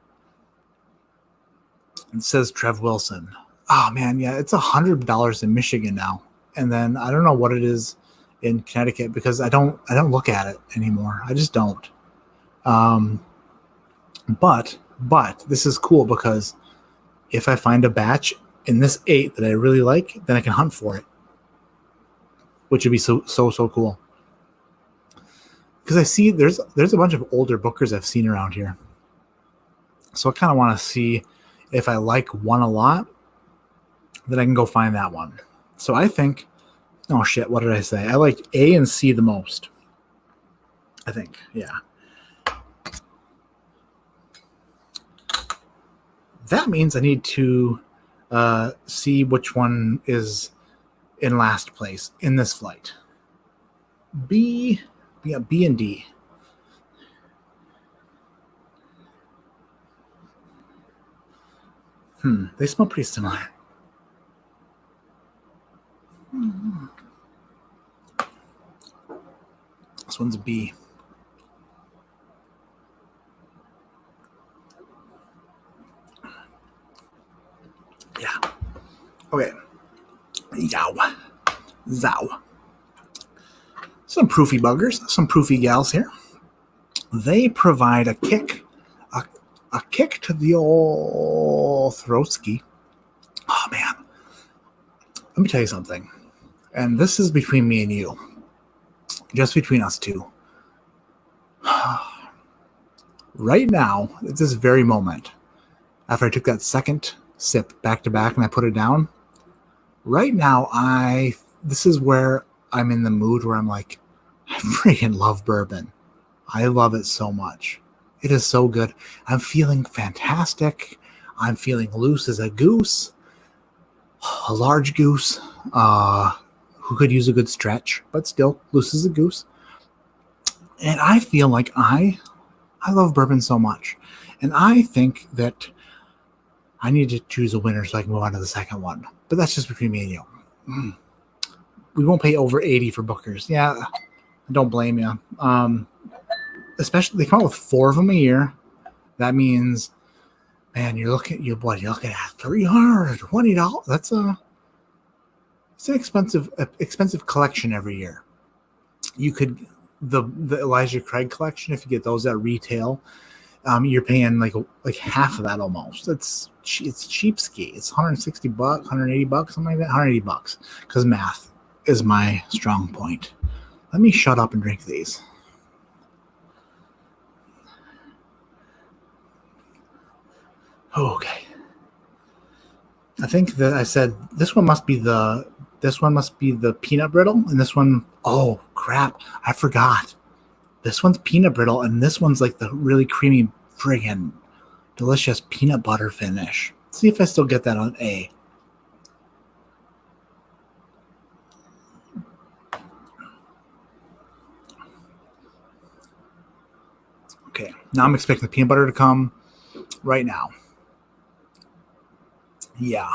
It says Trev Wilson. Oh man, yeah, it's $100 in Michigan now. And then I don't know what it is in Connecticut because I don't look at it anymore. I just don't. But this is cool because if I find a batch in this 8 that I really like, then I can hunt for it, which would be so cool. Because I see there's a bunch of older Bookers I've seen around here, so I kind of want to see if I like one a lot, then I can go find that one. So I think, oh shit, what did I say? I like A and C the most. I think, yeah. That means I need to see which one is in last place in this flight. B, yeah, B and D. They smell pretty similar. This one's a B. Yeah. Okay. Yow. Zow. Some proofy buggers, some proofy gals here. They provide a kick to the old throatski. Oh, man. Let me tell you something. And this is between me and you. Just between us two. Right now, at this very moment, after I took that second sip back to back and I put it down, right now, this is where I'm in the mood where I'm like, I freaking love bourbon. I love it so much. It is so good. I'm feeling fantastic. I'm feeling loose as a goose. A large goose who could use a good stretch, but still loose as a goose. And I feel like I love bourbon so much. And I think that I need to choose a winner so I can move on to the second one. But that's just between me and you. We won't pay over 80 for Bookers. Yeah, I don't blame you. Especially, they come out with 4 of them a year. That means, man, you're looking at $320. That's it's an expensive collection every year. You could the Elijah Craig collection, if you get those at retail, you're paying like half of that almost. It's cheapskate. It's $160, $180, something like that. $180 because math is my strong point. Let me shut up and drink these. Okay. I think that I said this one must be the peanut brittle, and this one, oh crap, I forgot. This one's peanut brittle, and this one's like the really creamy, friggin' delicious peanut butter finish. Let's see if I still get that on A. Okay, now I'm expecting the peanut butter to come right now. Yeah,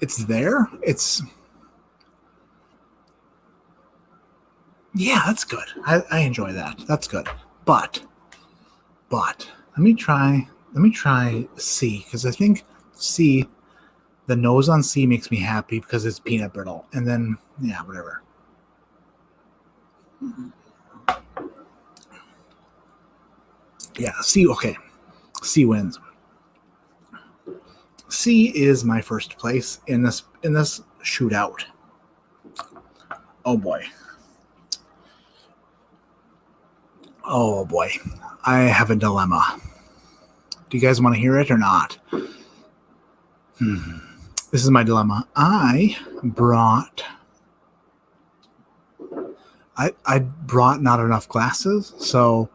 it's there. Yeah, that's good. I enjoy that. That's good. But let me try C, because I think C, the nose on C makes me happy because it's peanut brittle. And then, yeah, whatever. Yeah, C, okay. C wins. C is my first place in this shootout. Oh boy. Oh boy. I have a dilemma. Do you guys want to hear it or not? This is my dilemma. I brought not enough glasses, so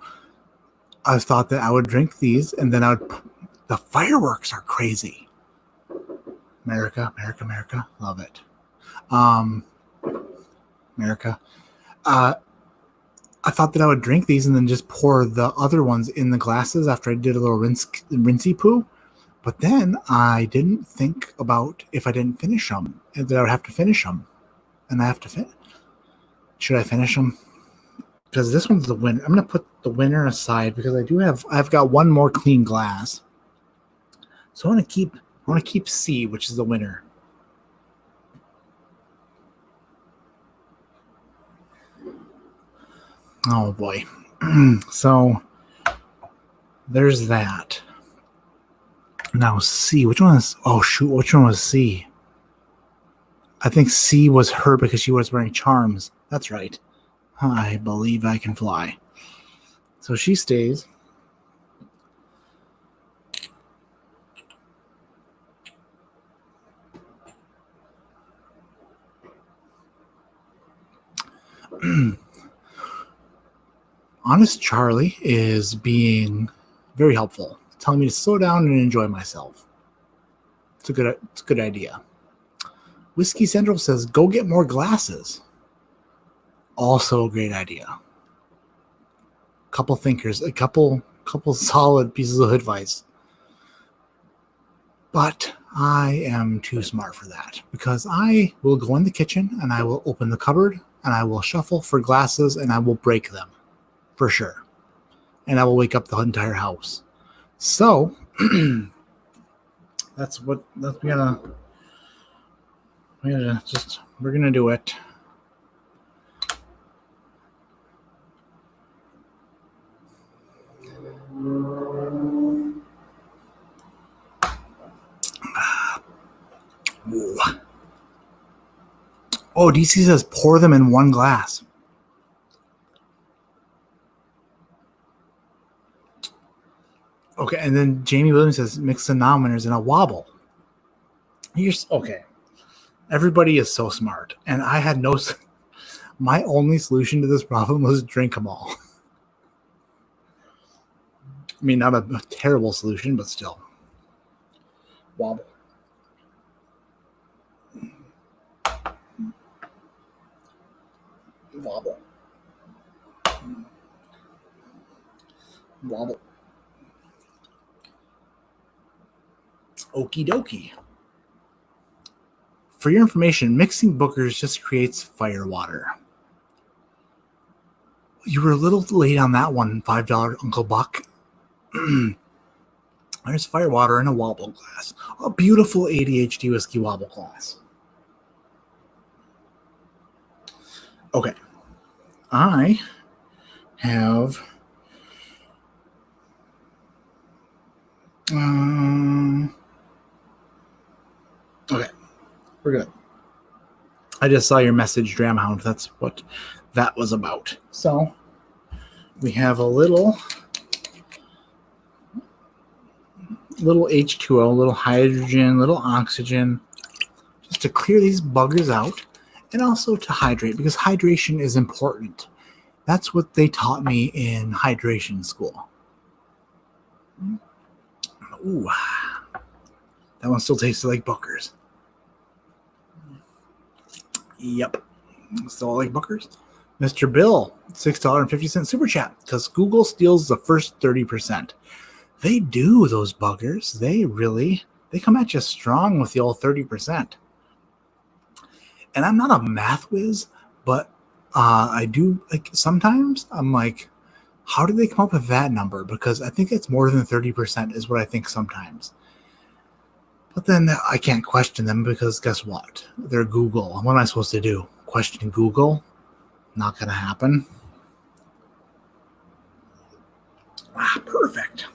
I thought that I would drink these, and then the fireworks are crazy. America, America, America, love it. America. I thought that I would drink these and then just pour the other ones in the glasses after I did a little rinsey poo. But then I didn't think about if I didn't finish them, and that I would have to finish them. And I have to finish. Should I finish them? Because this one's the winner. I'm going to put the winner aside because I've got one more clean glass. So I want to keep C, which is the winner. Oh boy. So there's that. Now C, which one is, oh shoot, which one was C? I think C was her because she was wearing charms. That's right. I believe I can fly. So she stays. Honest Charlie is being very helpful, telling me to slow down and enjoy myself. It's a good idea. Whiskey Central says, go get more glasses. Also a great idea. Couple thinkers, a couple solid pieces of advice. But I am too smart for that because I will go in the kitchen and I will open the cupboard and I will shuffle for glasses and I will break them for sure. And I will wake up the entire house. So we're gonna do it. Oh, DC says pour them in one glass. Okay, and then Jamie Williams says mix the nominators in a wobble. Okay. Everybody is so smart, and I had no. My only solution to this problem was drink them all. I mean, not a terrible solution, but still. Wobble. Wobble. Wobble. Okie dokie. For your information, mixing boogers just creates fire water. You were a little late on that one, $5 Uncle Buck. There's fire water in a wobble glass. A beautiful ADHD whiskey wobble glass. Okay. I have... okay. We're good. I just saw your message, Dramhound. That's what that was about. So we have a little H2O, little hydrogen, little oxygen, just to clear these buggers out and also to hydrate, because hydration is important. That's what they taught me in hydration school. Ooh, that one still tasted like boogers. Yep. Still like boogers. Mr. Bill, $6.50 super chat, because Google steals the first 30%. They do, those buggers. They come at you strong with the old 30%. And I'm not a math whiz, but I do, like, sometimes I'm like, how did they come up with that number? Because I think it's more than 30% is what I think sometimes. But then I can't question them because guess what? They're Google. What am I supposed to do? Question Google? Not going to happen. Perfect.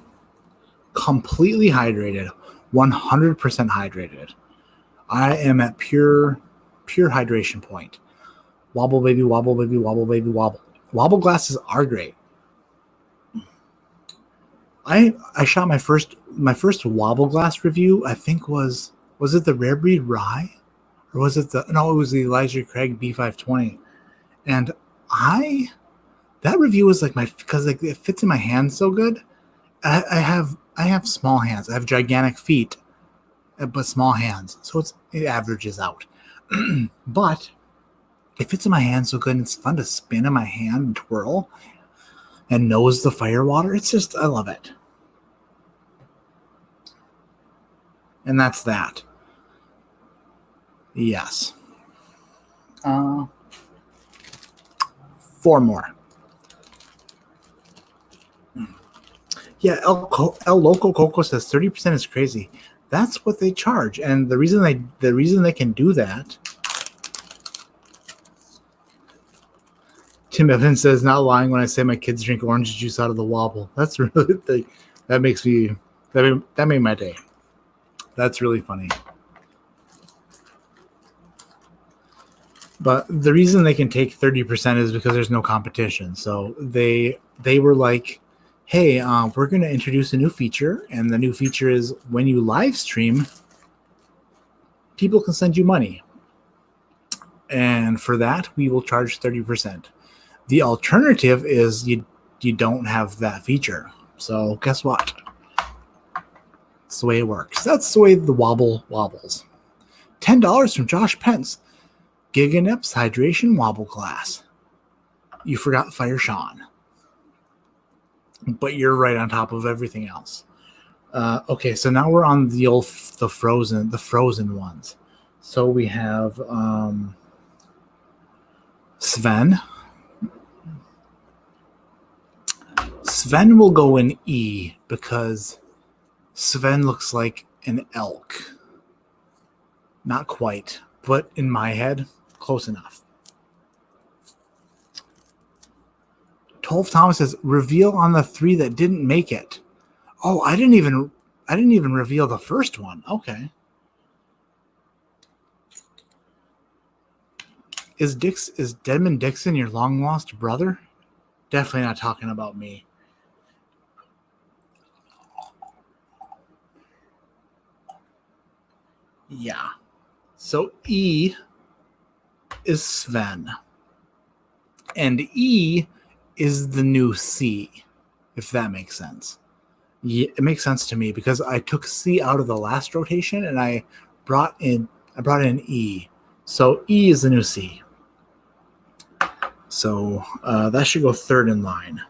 Completely hydrated. 100% hydrated. I am at pure hydration point. Wobble, baby, wobble, baby, wobble, baby, wobble. Wobble glasses are great. I shot my first wobble glass review. I think was it the Rare Breed Rye, or was it it was the Elijah Craig B520, and that review was like because like it fits in my hand so good. I have small hands. I have gigantic feet, but small hands, so it averages out. But it fits in my hand so good, and it's fun to spin in my hand and twirl and nose the fire water. It's just, I love it. And that's that. Yes. 4 more. Yeah, El Loco Coco says 30% is crazy. That's what they charge, and the reason they can do that. Tim Evans says, not lying when I say my kids drink orange juice out of the wobble. That's really that made my day. That's really funny. But the reason they can take 30% is because there's no competition. So they were like, hey, we're going to introduce a new feature, and the new feature is when you live stream, people can send you money. And for that, we will charge 30%. The alternative is you don't have that feature. So guess what? That's the way it works. That's the way the wobble wobbles. $10 from Josh Pence. Giganips Hydration Wobble Glass. You forgot Fire Sean. But you're right on top of everything else. Okay, so now we're on the frozen ones. So we have Sven. Sven will go in E because Sven looks like an elk. Not quite, but in my head, close enough. 12 Thomas says, reveal on the 3 that didn't make it. Oh, I didn't even reveal the first one. Okay. Is Dedmon Dixon your long lost brother? Definitely not talking about me. Yeah. So E is Sven. And E is the new C, if that makes sense. Yeah, it makes sense to me because I took C out of the last rotation and I brought in E. So E is the new C. So that should go third in line.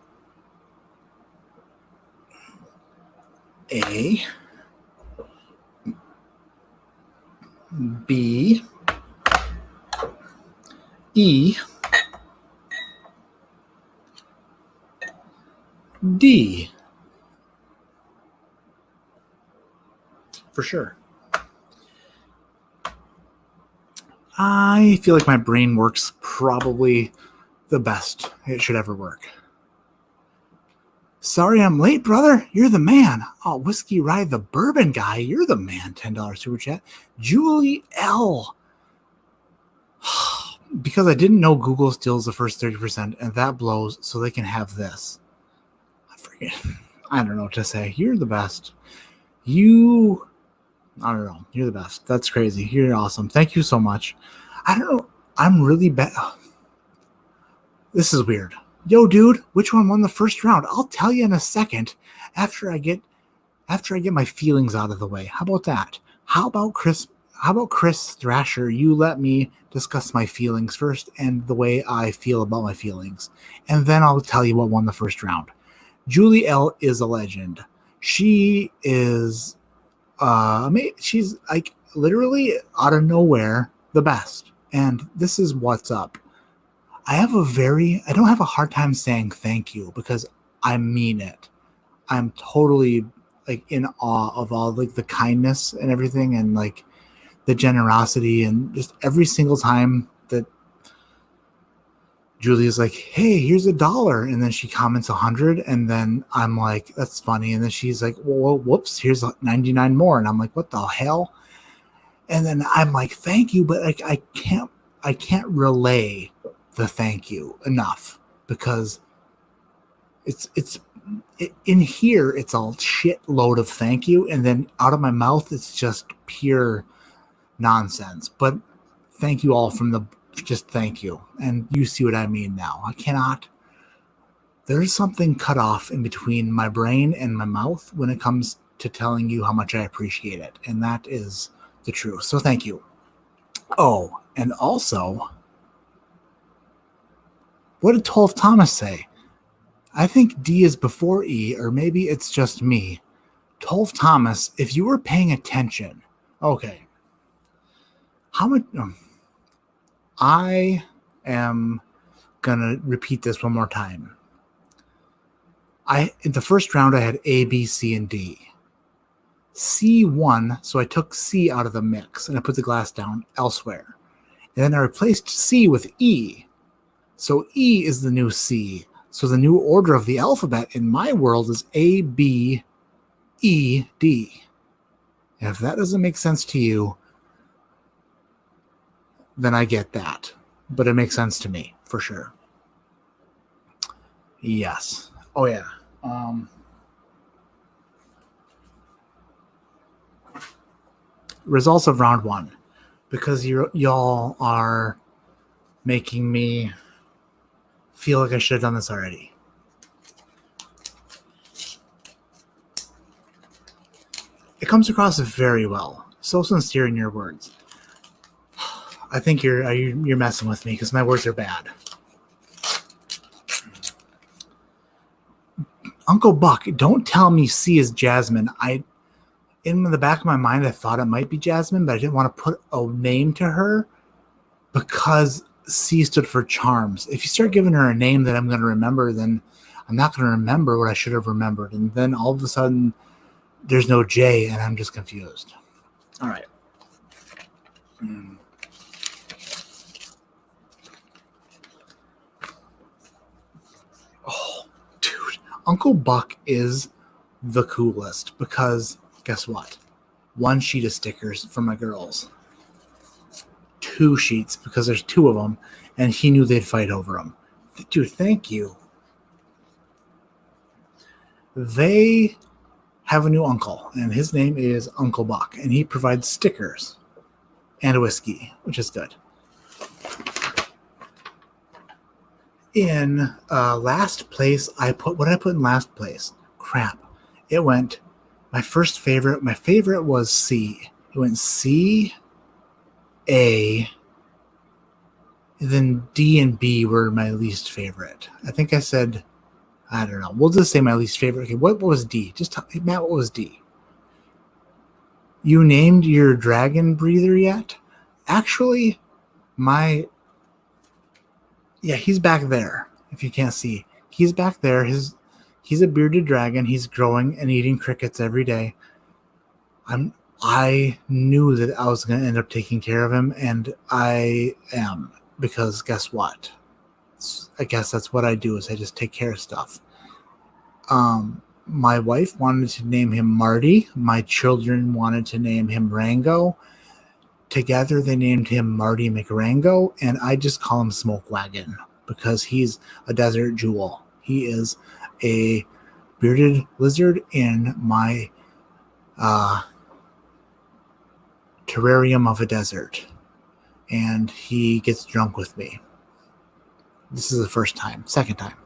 A, B, E, D. For sure. I feel like my brain works probably the best it should ever work. Sorry I'm late, brother. You're the man. Oh, Whiskey Ride the Bourbon Guy. You're the man. $10 super chat. Julie L. Because I didn't know Google steals the first 30%, and that blows, so they can have this. I don't know what to say. You're the best. I don't know. You're the best. That's crazy. You're awesome. Thank you so much. I don't know. I'm really bad. This is weird. Yo, dude, which one won the first round? I'll tell you in a second after I get my feelings out of the way. How about that? How about Chris Thrasher? You let me discuss my feelings first and the way I feel about my feelings. And then I'll tell you what won the first round. Julie L is a legend. She is she's like literally out of nowhere the best. And this is what's up. I don't have a hard time saying thank you because I mean it. I'm totally like in awe of all like the kindness and everything and like the generosity and just every single time that Julia's like, hey, here's $1. And then she comments 100. And then I'm like, that's funny. And then she's like, well, whoops, here's 99 more. And I'm like, what the hell? And then I'm like, thank you. But like, I can't relay the thank you enough because it's in here. It's a shitload of thank you. And then out of my mouth, it's just pure nonsense. But thank you all just thank you. And you see what I mean now. There's something cut off in between my brain and my mouth when it comes to telling you how much I appreciate it. And that is the truth. So thank you. Oh, and also, what did 12 Thomas say? I think D is before E, or maybe it's just me. 12 Thomas, if you were paying attention, okay. How much? I am gonna repeat this one more time. In the first round I had A, B, C, and D. C won, so I took C out of the mix and I put the glass down elsewhere. And then I replaced C with E. So E is the new C. So the new order of the alphabet in my world is A, B, E, D. And if that doesn't make sense to you, then I get that. But it makes sense to me, for sure. Yes. Oh, yeah. Results of round 1. Because y'all are making me feel like I should have done this already. It comes across very well. So sincere in your words. I think you're messing with me because my words are bad. Uncle Buck, don't tell me C is Jasmine. In the back of my mind, I thought it might be Jasmine, but I didn't want to put a name to her because C stood for charms. If you start giving her a name that I'm going to remember, then I'm not going to remember what I should have remembered. And then all of a sudden, there's no J, and I'm just confused. All right. Oh, dude. Uncle Buck is the coolest because guess what? 1 sheet of stickers for my girls. 2 sheets because there's 2 of them, and he knew they'd fight over them. Dude, thank you. They have a new uncle, and his name is Uncle Buck, and he provides stickers and a whiskey, which is good. In last place, what did I put in last place? Crap. It went, my favorite was C. It went C, A, and then D and B were my least favorite. I think I said, I don't know. We'll just say my least favorite. Okay, what was D? Just tell me, Matt, what was D? You named your dragon breather yet? Actually, he's back there. If you can't see, he's back there. He's a bearded dragon. He's growing and eating crickets every day. I knew that I was going to end up taking care of him, and I am, because guess what? I guess that's what I do, is I just take care of stuff. My wife wanted to name him Marty. My children wanted to name him Rango. Together, they named him Marty McRango, and I just call him Smoke Wagon because he's a desert jewel. He is a bearded lizard in my terrarium of a desert, and he gets drunk with me. This is the first time. Second time.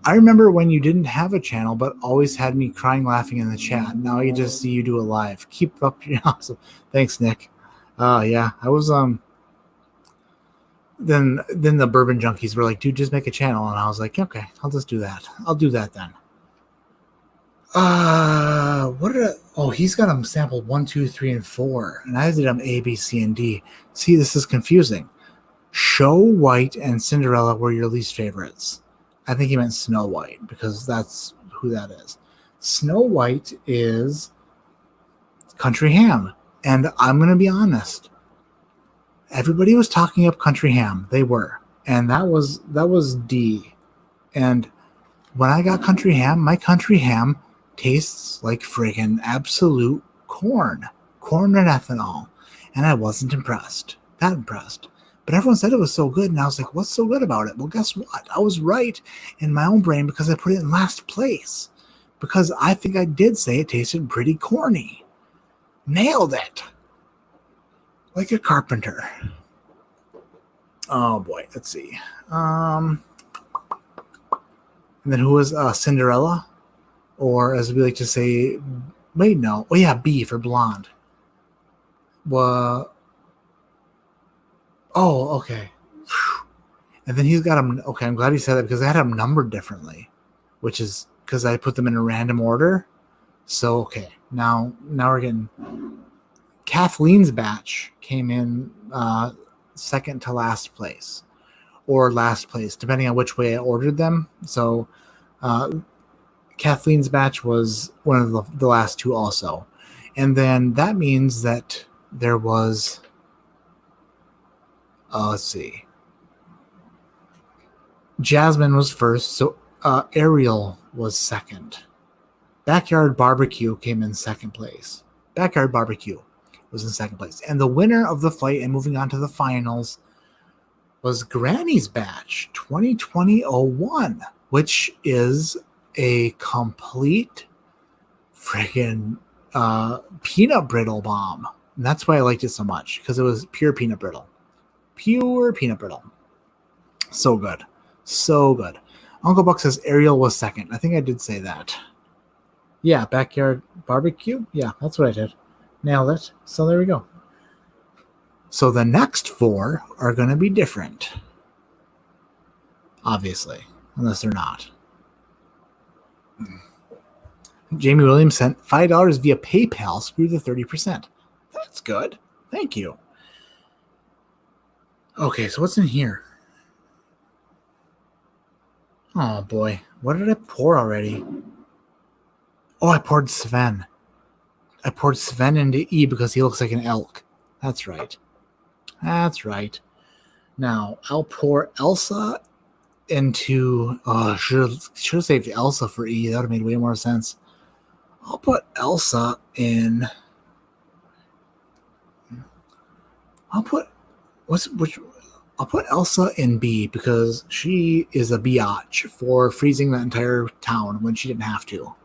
I remember when you didn't have a channel, but always had me crying, laughing in the chat. Now you just see you do it live. Keep up your awesome. Thanks, Nick. Yeah, I was Then the Bourbon Junkies were like, dude, just make a channel, and I was like, okay, I'll just do that. I'll do that then. What did he's got them sampled 1, 2, 3, and 4, and I did them A, B, C, and D. See, this is confusing. Show White and Cinderella were your least favorites. I think he meant Snow White because that's who that is. Snow White is Country Ham. And I'm going to be honest. Everybody was talking up Country Ham. They were. And that was D. And when I got Country Ham, my Country Ham tastes like friggin' absolute corn. Corn and ethanol. And I wasn't impressed. That impressed. But everyone said it was so good, and I was like, what's so good about it? Well, guess what? I was right in my own brain because I put it in last place. Because I think I did say it tasted pretty corny. Nailed it. Like a carpenter. Oh, boy. Let's see. And then who was Cinderella? Or, as we like to say, wait, no. Oh, yeah, B for blonde. Well... Oh, okay. And then he's got them. Okay, I'm glad he said that because I had them numbered differently, which is because I put them in a random order. So, okay. Now we're getting... Kathleen's batch came in second to last place, or last place, depending on which way I ordered them. So, Kathleen's batch was one of the last 2 also. And then that means that there was... let's see. Jasmine was first, so Ariel was second. Backyard Barbecue came in second place. Backyard Barbecue was in second place. And the winner of the fight and moving on to the finals was Granny's Batch 2020-01, which is a complete friggin' peanut brittle bomb. And that's why I liked it so much, because it was pure peanut brittle. Pure peanut brittle. So good. So good. Uncle Buck says Ariel was second. I think I did say that. Yeah, Backyard Barbecue. Yeah, that's what I did. Nailed it. So there we go. So the next 4 are going to be different. Obviously. unless they're not. Jamie Williams sent $5 via PayPal. Screw the 30%. That's good. Thank you. Okay, so what's in here? Oh boy, what did I pour already? Oh, I poured Sven. I poured Sven into E because he looks like an elk. That's right. That's right. Now, I'll pour Elsa into... should have saved Elsa for E. That would have made way more sense. I'll put Elsa in... I'll put Elsa in B because she is a biatch for freezing the entire town when she didn't have to.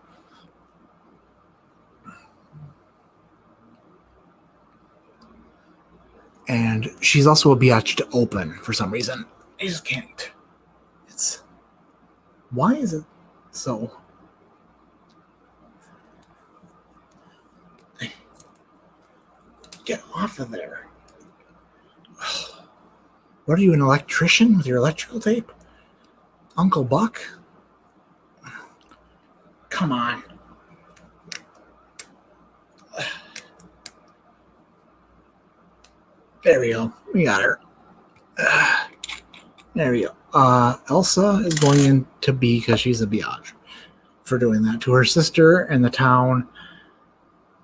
And she's also a biatch to open for some reason. I just can't. Why is it so? Get off of there. What are you, an electrician with your electrical tape? Uncle Buck? Come on. There we go. We got her. There we go. Elsa is going into B because she's a biatch for doing that to her sister and the town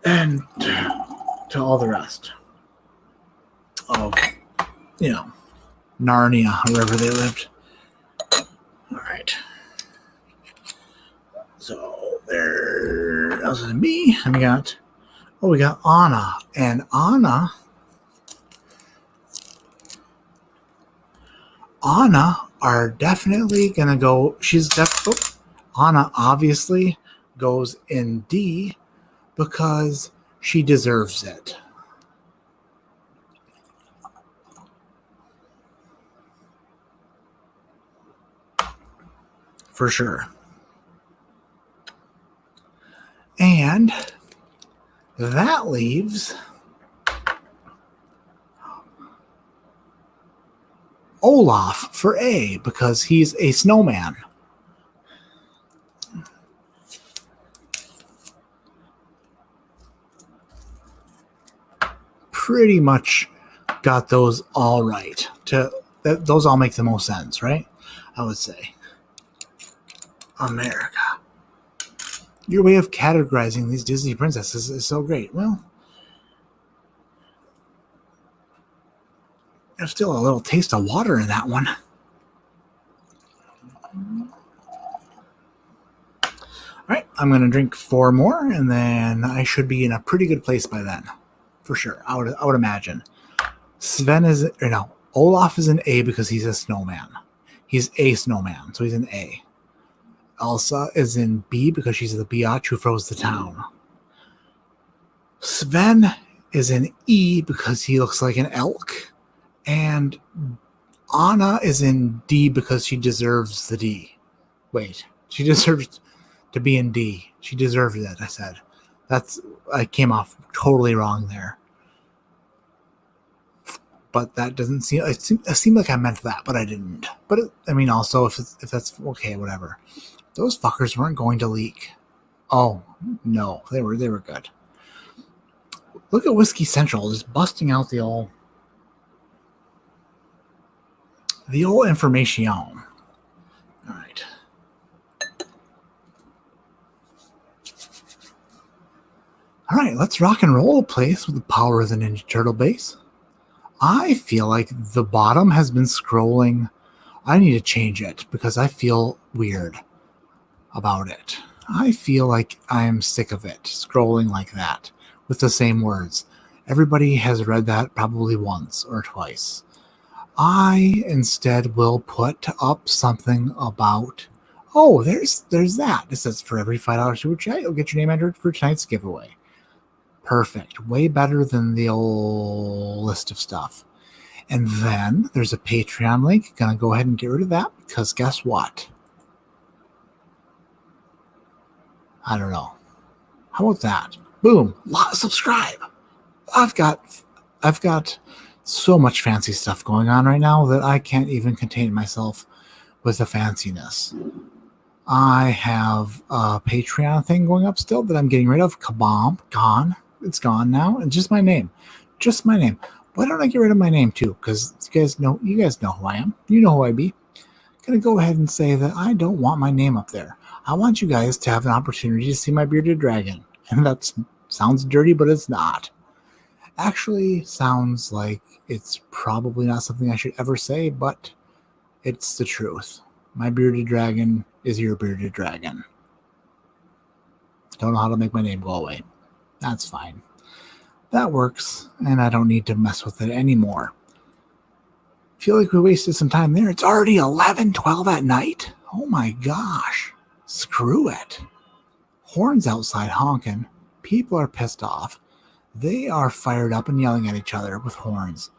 and to all the rest of, Narnia, wherever they lived. All right. So there, Elsa and B, and we got Anna, and Anna are definitely gonna go. Anna obviously goes in D because she deserves it. For sure. And that leaves Olaf for A because he's a snowman. Pretty much got those all right. Those all make the most sense, right? I would say. America. Your way of categorizing these Disney princesses is so great. Well, there's still a little taste of water in that one. All right, I'm going to drink 4 more, and then I should be in a pretty good place by then. For sure, I would imagine. Olaf is an A because he's a snowman. He's a snowman, so he's an A. Elsa is in B because she's the biatch who froze the town. Sven is in E because he looks like an elk. And Anna is in D because she deserves the D. Wait, she deserves to be in D. She deserves it, I said. I came off totally wrong there. But that doesn't seem... It seemed like I meant that, but I didn't. But, also, if that's okay, whatever. Those fuckers weren't going to leak. Oh, no. They were good. Look at Whiskey Central just busting out the old information. All right. All right, let's rock and roll a place with the power of the Ninja Turtle base. I feel like the bottom has been scrolling. I need to change it because I feel weird about it. I feel like I'm sick of it scrolling like that with the same words. Everybody has read that probably once or twice. I instead will put up something about, there's that. It says for every $5 super chat, you'll get your name entered for tonight's giveaway. Perfect. Way better than the old list of stuff. And then there's a Patreon link. Gonna go ahead and get rid of that because guess what? I don't know. How about that? Boom. Subscribe. I've got so much fancy stuff going on right now that I can't even contain myself with the fanciness. I have a Patreon thing going up still that I'm getting rid of. Kabam, gone. It's gone now. And just my name. Just my name. Why don't I get rid of my name too? Because you guys know who I am. You know who I be. Gonna go ahead and say that I don't want my name up there. I want you guys to have an opportunity to see my bearded dragon. And that sounds dirty, but it's not. Actually sounds like it's probably not something I should ever say, but it's the truth. My bearded dragon is your bearded dragon. Don't know how to make my name go away. That's fine. That works, and I don't need to mess with it anymore. Feel like we wasted some time there. It's already 11:12 at night. Oh my gosh. Screw it. Horns outside honking. People are pissed off. They are fired up and yelling at each other with horns.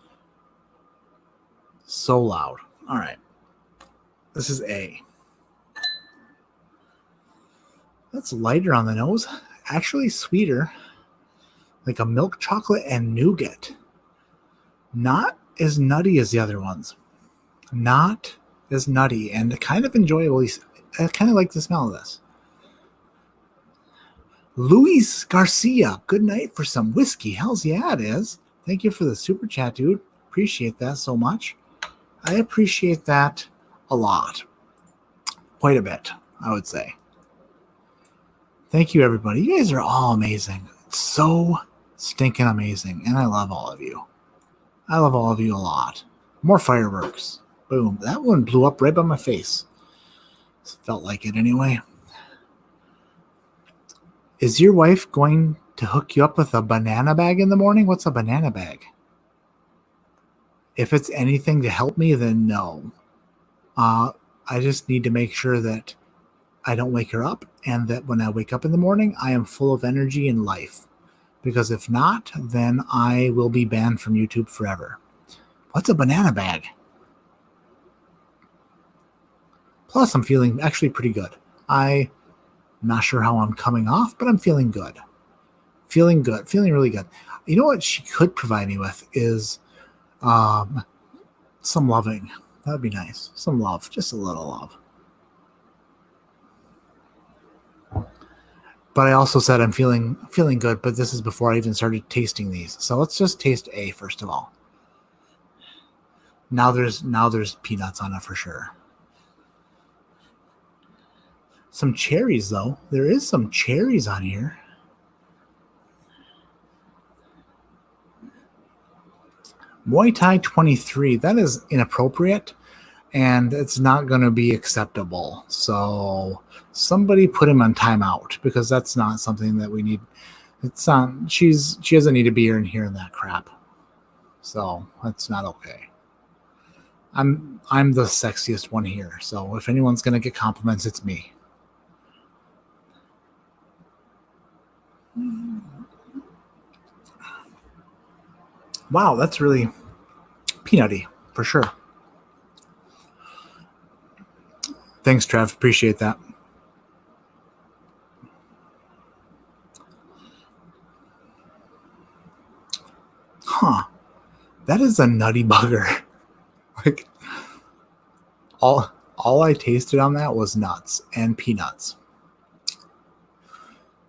So loud. All right. This is A. That's lighter on the nose. Actually sweeter. Like a milk chocolate and nougat. Not as nutty as the other ones. Not as nutty and kind of enjoyable. I kind of like the smell of this. Luis Garcia, good night for some whiskey. Hells yeah, it is. Thank you for the super chat, dude. Appreciate that so much. I appreciate that a lot. Quite a bit, I would say. Thank you, everybody. You guys are all amazing. It's so stinking amazing. And I love all of you. I love all of you a lot. More fireworks. Boom. That one blew up right by my face. Felt like it anyway. Is your wife going to hook you up with a banana bag in the morning? What's a banana bag? If it's anything to help me, then no. I just need to make sure that I don't wake her up and that when I wake up in the morning, I am full of energy and life. Because if not, then I will be banned from YouTube forever. What's a banana bag? Plus, I'm feeling actually pretty good. I'm not sure how I'm coming off, but I'm feeling good. Feeling good. Feeling really good. You know what she could provide me with is some loving. That would be nice. Some love. Just a little love. But I also said I'm feeling good, but this is before I even started tasting these. So let's just taste A first of all. Now there's peanuts on it for sure. Some cherries, though. There is some cherries on here. Muay Thai 23. That is inappropriate, and it's not going to be acceptable. So somebody put him on timeout because that's not something that we need. It's not. She doesn't need to be in here in that crap. So that's not okay. I'm the sexiest one here. So if anyone's going to get compliments, it's me. Wow, that's really peanutty for sure. Thanks, Trev. Appreciate that. Huh. That is a nutty bugger. Like all I tasted on that was nuts and peanuts.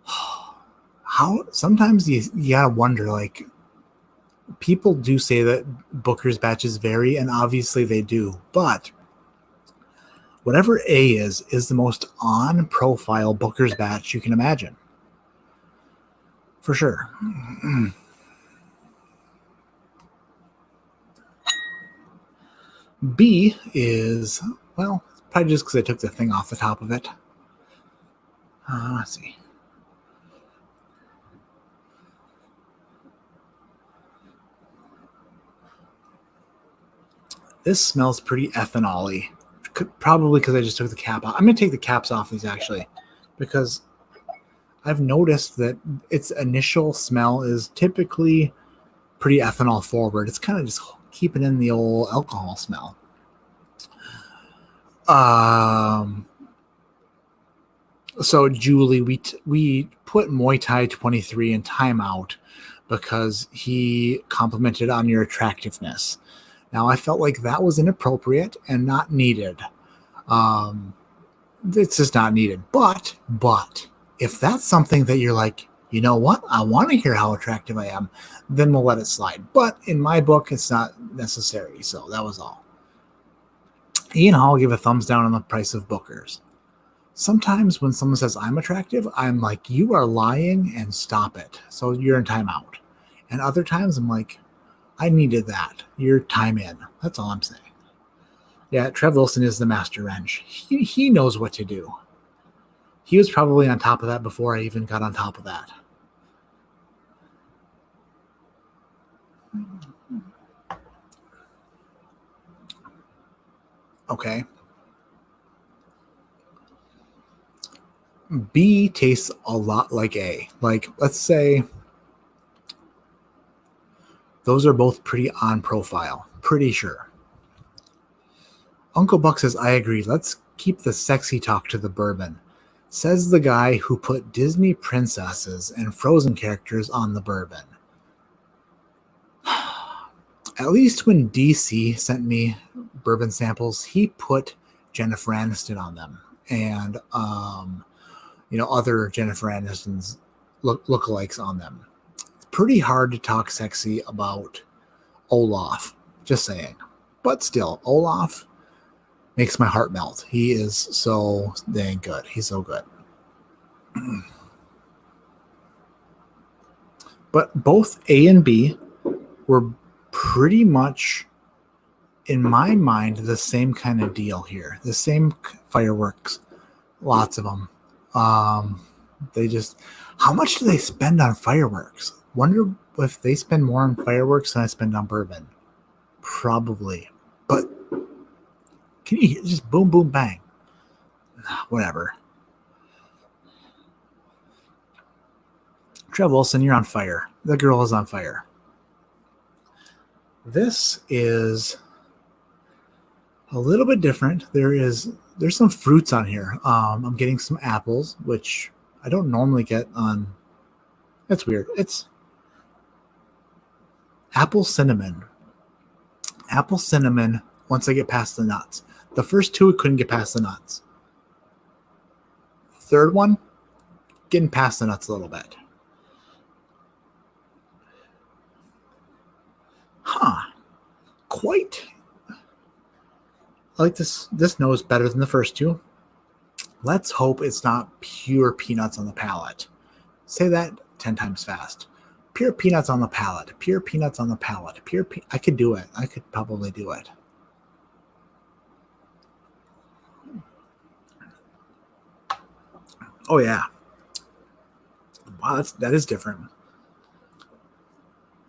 How sometimes you gotta wonder, like, people do say that Booker's batches vary, and obviously they do, but whatever A is the most on-profile Booker's batch you can imagine. For sure. B is, well, probably just because I took the thing off the top of it. Let's see. This smells pretty ethanol-y. Probably because I just took the cap off. I'm going to take the caps off these, actually, because I've noticed that its initial smell is typically pretty ethanol forward. It's kind of just keeping in the old alcohol smell. So Julie, we put Muay Thai 23 in timeout because he complimented on your attractiveness. Now I felt like that was inappropriate and not needed. It's just not needed. But if that's something that you're like, you know what, I want to hear how attractive I am, then we'll let it slide. But in my book, it's not necessary. So that was all. Ian Hall gave a thumbs down on the price of bookers. Sometimes when someone says I'm attractive, I'm like, you are lying and stop it. So you're in timeout. And other times I'm like, I needed that. You're time in. That's all I'm saying. Yeah, Trev Wilson is the master wrench. He knows what to do. He was probably on top of that before I even got on top of that. Okay. B tastes a lot like A. Like, let's say those are both pretty on profile. Pretty sure. Uncle Buck says, I agree. Let's keep the sexy talk to the bourbon. Says the guy who put Disney princesses and Frozen characters on the bourbon. At least when DC sent me bourbon samples, he put Jennifer Aniston on them. And, other Jennifer Aniston's lookalikes on them. It's pretty hard to talk sexy about Olaf. Just saying. But still, Olaf makes my heart melt. He is so dang good. He's so good. But both A and B were pretty much, in my mind, the same kind of deal here. The same fireworks. Lots of them. They just... How much do they spend on fireworks? Wonder if they spend more on fireworks than I spend on bourbon. Probably. But can you hear just boom, boom, bang? Whatever. Trev Wilson, you're on fire. The girl is on fire. This is a little bit different. There's some fruits on here. I'm getting some apples, which I don't normally get on. That's weird. It's apple cinnamon. Apple cinnamon once I get past the nuts. The first two, I couldn't get past the nuts. Third one, getting past the nuts a little bit. Quite. I like this nose better than the first two. Let's hope it's not pure peanuts on the palate. Say that 10 times fast. Pure peanuts on the palate. Pure peanuts on the palate. I could do it. I could probably do it. Oh, yeah. Wow, that is different.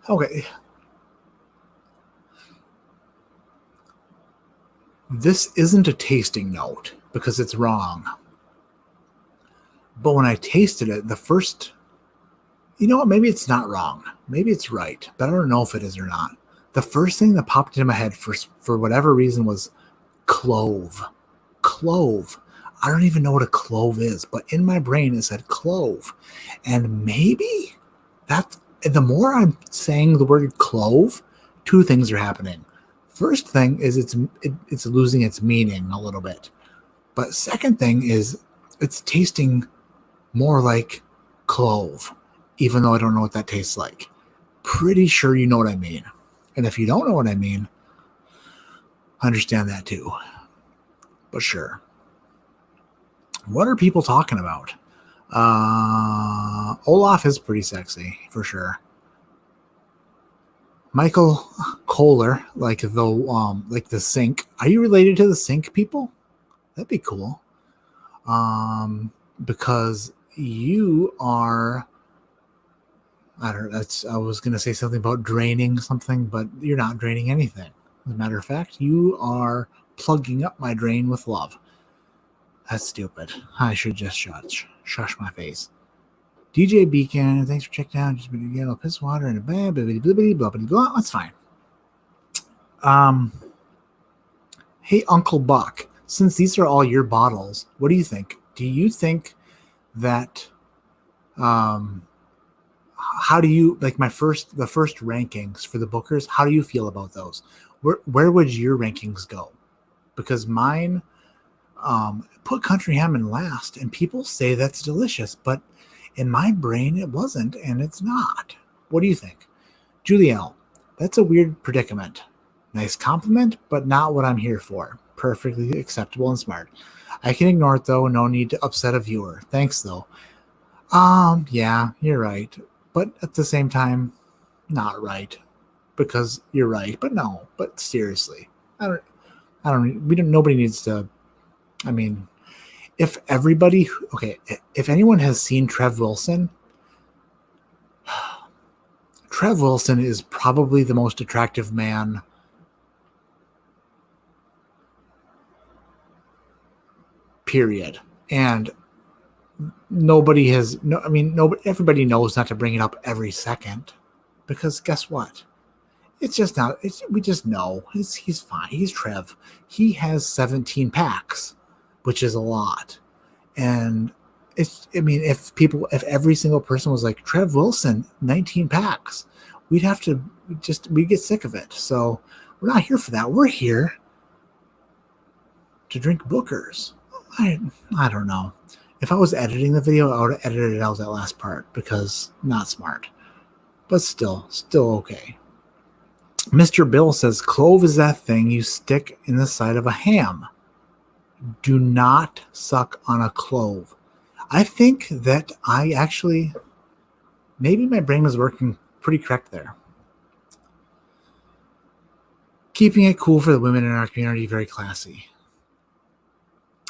Okay. This isn't a tasting note because it's wrong. But when I tasted it, the first... You know what? Maybe it's not wrong. Maybe it's right. But I don't know if it is or not. The first thing that popped into my head for whatever reason was clove. Clove. I don't even know what a clove is, but in my brain it said clove. And maybe the more I'm saying the word clove, two things are happening. First thing is it's losing its meaning a little bit. But second thing is it's tasting more like clove, even though I don't know what that tastes like. Pretty sure you know what I mean. And if you don't know what I mean, I understand that too. But sure. What are people talking about? Olaf is pretty sexy, for sure. Michael Kohler, like the Sink. Are you related to the Sink people? That'd be cool. Because you are... I don't know. I was going to say something about draining something, but you're not draining anything. As a matter of fact, you are plugging up my drain with love. That's stupid. I should just shush my face. DJ Beacon, thanks for checking out. Just been yellow piss water and a blah blah blah blah blah blah. That's fine. Hey, Uncle Buck, since these are all your bottles, what do you think? Do you think that how do you like the first rankings for the bookers? How do you feel about those? Where would your rankings go? Because mine Put country ham in last, and people say that's delicious, but in my brain it wasn't, and it's not. What do you think? Julielle, that's a weird predicament. Nice compliment, but not what I'm here for. Perfectly acceptable and smart. I can ignore it though, no need to upset a viewer. Thanks though. Yeah, you're right. But at the same time, not right. Because you're right. But no, but seriously. Nobody needs to, I mean, if everybody, okay, if anyone has seen Trev Wilson, Trev Wilson is probably the most attractive man period. And nobody has, no, I mean, nobody, everybody knows not to bring it up every second because guess what? It's just not, we just know he's fine. He's Trev. He has 17 packs, which is a lot. And if every single person was like Trev Wilson, 19 packs, we'd get sick of it. So we're not here for that. We're here to drink Bookers. I don't know. If I was editing the video, I would have edited out that last part because not smart, but still okay. Mr. Bill says, clove is that thing you stick in the side of a ham. Do not suck on a clove. I think that maybe my brain was working pretty correct there. Keeping it cool for the women in our community, very classy.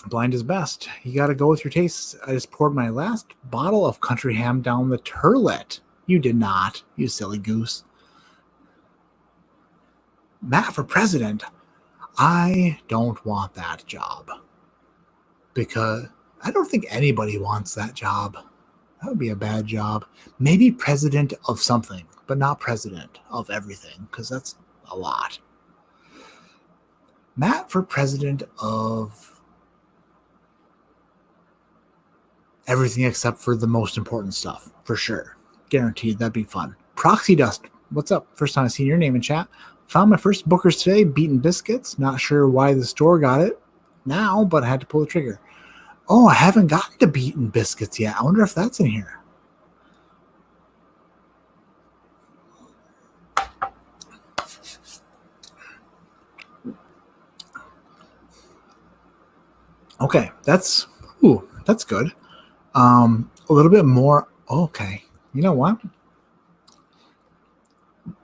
Blind is best. You got to go with your tastes. I just poured my last bottle of country ham down the turlet. You did not, you silly goose. Matt for president. I don't want that job because I don't think anybody wants that job. That would be a bad job. Maybe president of something, but not president of everything because that's a lot. Matt for president of everything except for the most important stuff, for sure. Guaranteed, that'd be fun. Proxy Dust, what's up? First time I've seen your name in chat. Found my first Bookers today, Beaten Biscuits. Not sure why the store got it now, but I had to pull the trigger. Oh, I haven't gotten to Beaten Biscuits yet. I wonder if that's in here. Okay, that's good. A little bit more. Okay, you know what?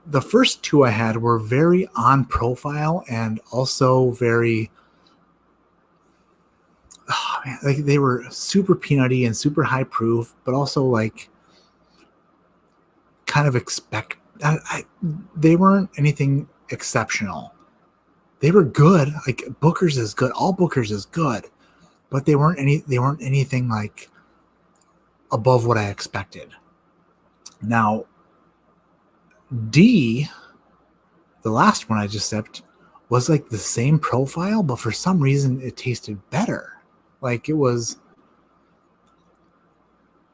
The first two I had were very on profile and also very, like they were super peanutty and super high proof, but also like kind of they weren't anything exceptional. They were good. Like Booker's is good. All Booker's is good, but they weren't anything like above what I expected. Now, D, the last one I just sipped, was like the same profile, but for some reason it tasted better. Like it was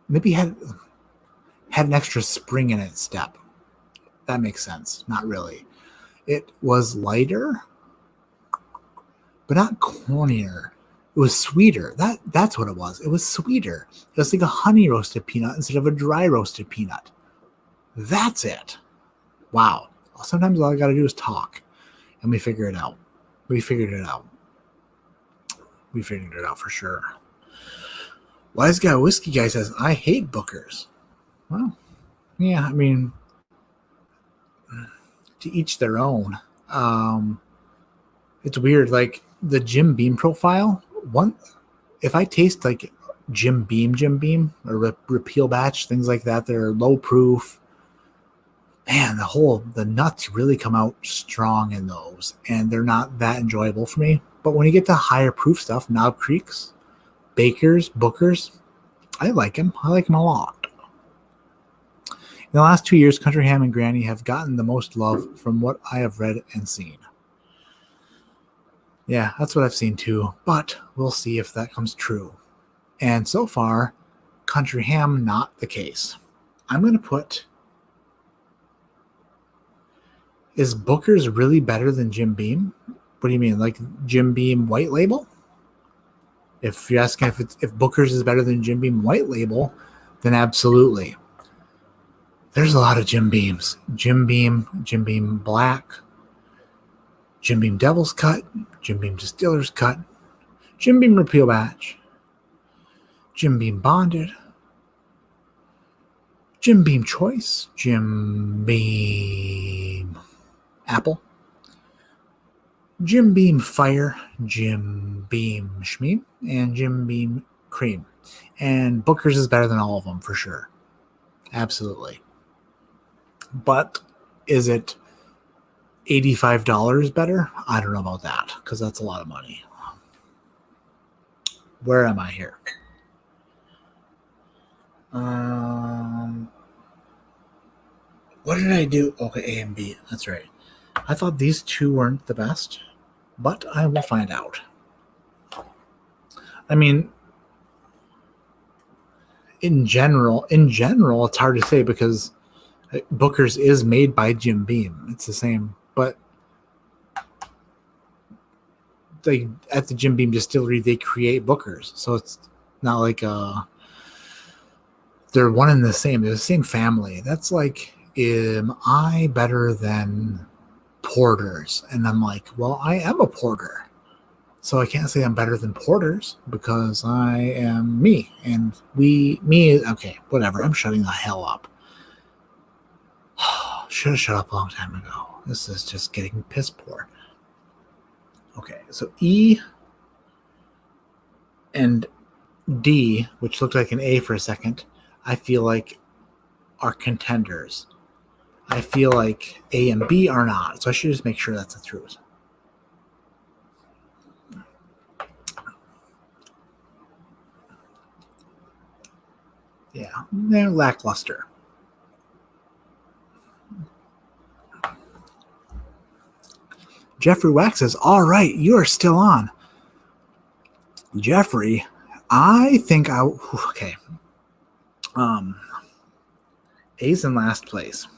maybe had an extra spring in its step. That makes sense. Not really. It was lighter, but not cornier. It was sweeter. That's what it was. It was sweeter. It was like a honey roasted peanut instead of a dry roasted peanut. That's it. Wow. Sometimes all I got to do is talk, and we figure it out. We figured it out. We figured it out for sure. Wise Guy Whiskey Guy says, I hate Bookers. Well, yeah, I mean, to each their own. It's weird. Like the Jim Beam profile, if I taste like Jim Beam, or Repeal Batch, things like that, they're low proof. Man, the nuts really come out strong in those, and they're not that enjoyable for me. But when you get to higher proof stuff, Knob Creeks, Bakers, Bookers, I like them. I like them a lot. In the last 2 years, Country Ham and Granny have gotten the most love from what I have read and seen. Yeah, that's what I've seen too, but we'll see if that comes true. And so far, Country Ham, not the case. I'm going to put... Is Booker's really better than Jim Beam? What do you mean? Like Jim Beam white label? If you're asking if Booker's is better than Jim Beam White Label, then absolutely. There's a lot of Jim Beams. Jim Beam Black, Jim Beam Devil's Cut, Jim Beam Distiller's Cut, Jim Beam Repeal Batch, Jim Beam Bonded, Jim Beam Choice, Jim Beam Apple, Jim Beam Fire, Jim Beam Schmeem, and Jim Beam Cream. And Booker's is better than all of them for sure. Absolutely. But is it $85 better? I don't know about that because that's a lot of money. Where am I here? What did I do? Okay, A and B. That's right. I thought these two weren't the best, but I will find out. I mean, in general, it's hard to say because Booker's is made by Jim Beam. It's the same, but they at the Jim Beam distillery they create Booker's, so it's not like they're one and the same. They're the same family. That's like, am I better than porters? And I'm like, well, I am a porter, so I can't say I'm better than porters because I am me, and me. Okay, whatever. I'm shutting the hell up. Should have shut up a long time ago. This is just getting piss poor. Okay, so E and D, which looked like an A for a second, I feel like are contenders. I feel like A and B are not, so I should just make sure that's the truth. Yeah, they're lackluster. Jeffrey Wax says, all right, you are still on. Jeffrey, I think okay. A's in last place.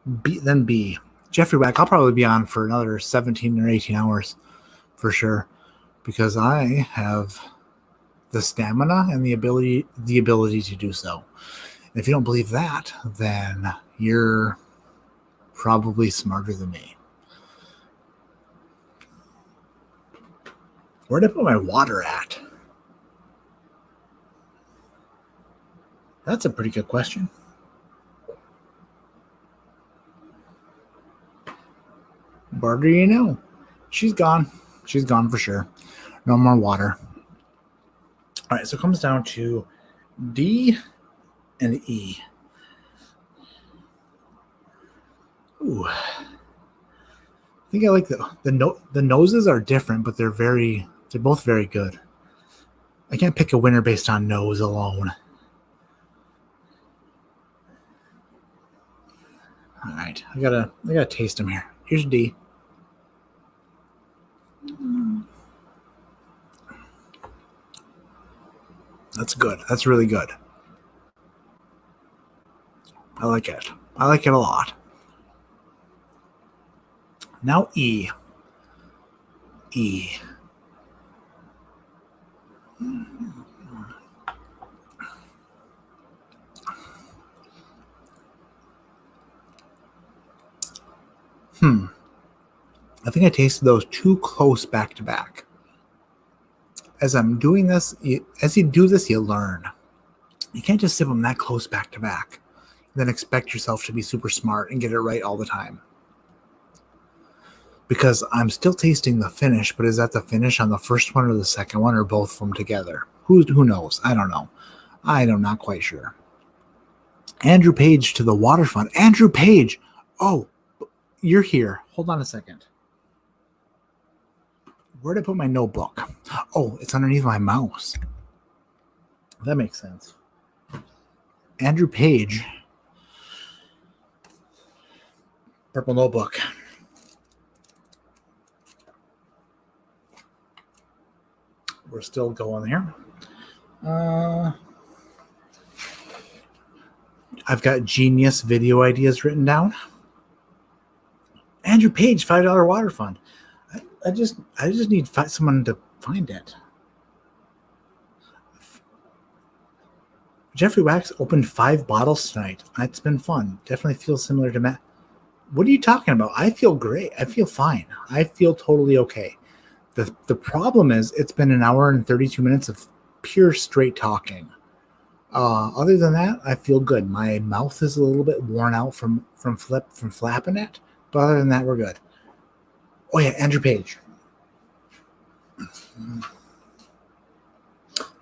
Then B. Jeffrey Wax, I'll probably be on for another 17 or 18 hours for sure because I have the stamina and the ability to do so. And if you don't believe that, then you're probably smarter than me. Where did I put my water at? That's a pretty good question. Barter, you know. She's gone. She's gone for sure. No more water. All right, so it comes down to D and E. Ooh. I think I like the noses are different, but they're both very good. I can't pick a winner based on nose alone. All right, I gotta taste them here. Here's D. That's good. That's really good. I like it. I like it a lot. Now E. E. I think I tasted those too close back to back. As I'm doing this, as you do this, you learn. You can't just sip them that close back to back and then expect yourself to be super smart and get it right all the time. Because I'm still tasting the finish, but is that the finish on the first one or the second one or both of them together? Who knows? I don't know. I'm not quite sure. Andrew Page to the waterfront. Andrew Page! Oh, you're here. Hold on a second. Where'd I put my notebook? Oh, it's underneath my mouse. That makes sense. Andrew Page. Purple notebook. We're still going here. I've got genius video ideas written down. Andrew Page, $5 water fund. I just need someone to find it. Jeffrey Wax opened 5 bottles tonight. It's been fun. Definitely feels similar to Matt. What are you talking about? I feel great. I feel fine. I feel totally okay. The problem is it's been an hour and 32 minutes of pure straight talking. Other than that, I feel good. My mouth is a little bit worn out from flapping it, but other than that, we're good. Oh yeah, Andrew Page.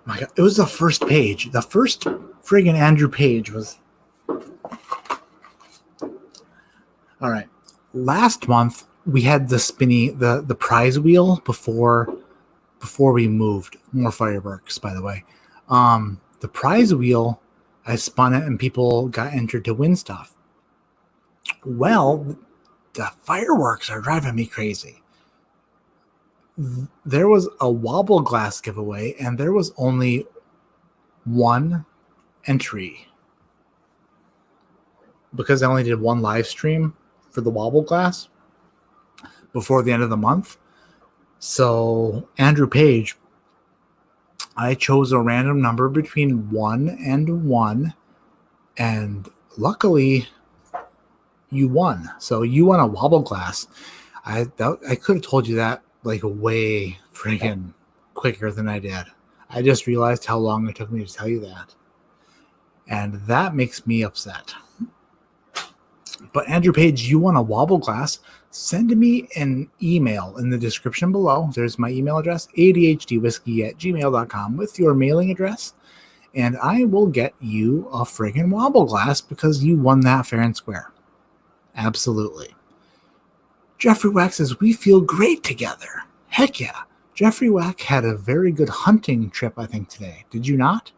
My God, it was the first page. The first friggin' Andrew Page was. All right. Last month we had the prize wheel before we moved. More fireworks, by the way. The prize wheel, I spun it and people got entered to win stuff. Well, the fireworks are driving me crazy. There was a wobble glass giveaway and there was only one entry because I only did one live stream for the wobble glass before the end of the month. So Andrew Page, I chose a random number between 1 and 1, and luckily you won. So you won a wobble glass. I could have told you that like way freaking quicker than I did. I just realized how long it took me to tell you that. And that makes me upset. But Andrew Page, you won a wobble glass. Send me an email in the description below. There's my email address, adhdwhiskey@gmail.com, with your mailing address. And I will get you a friggin' wobble glass because you won that fair and square. Absolutely. Jeffrey Wax says, we feel great together. Heck yeah. Jeffrey Wax had a very good hunting trip, I think, today. Did you not?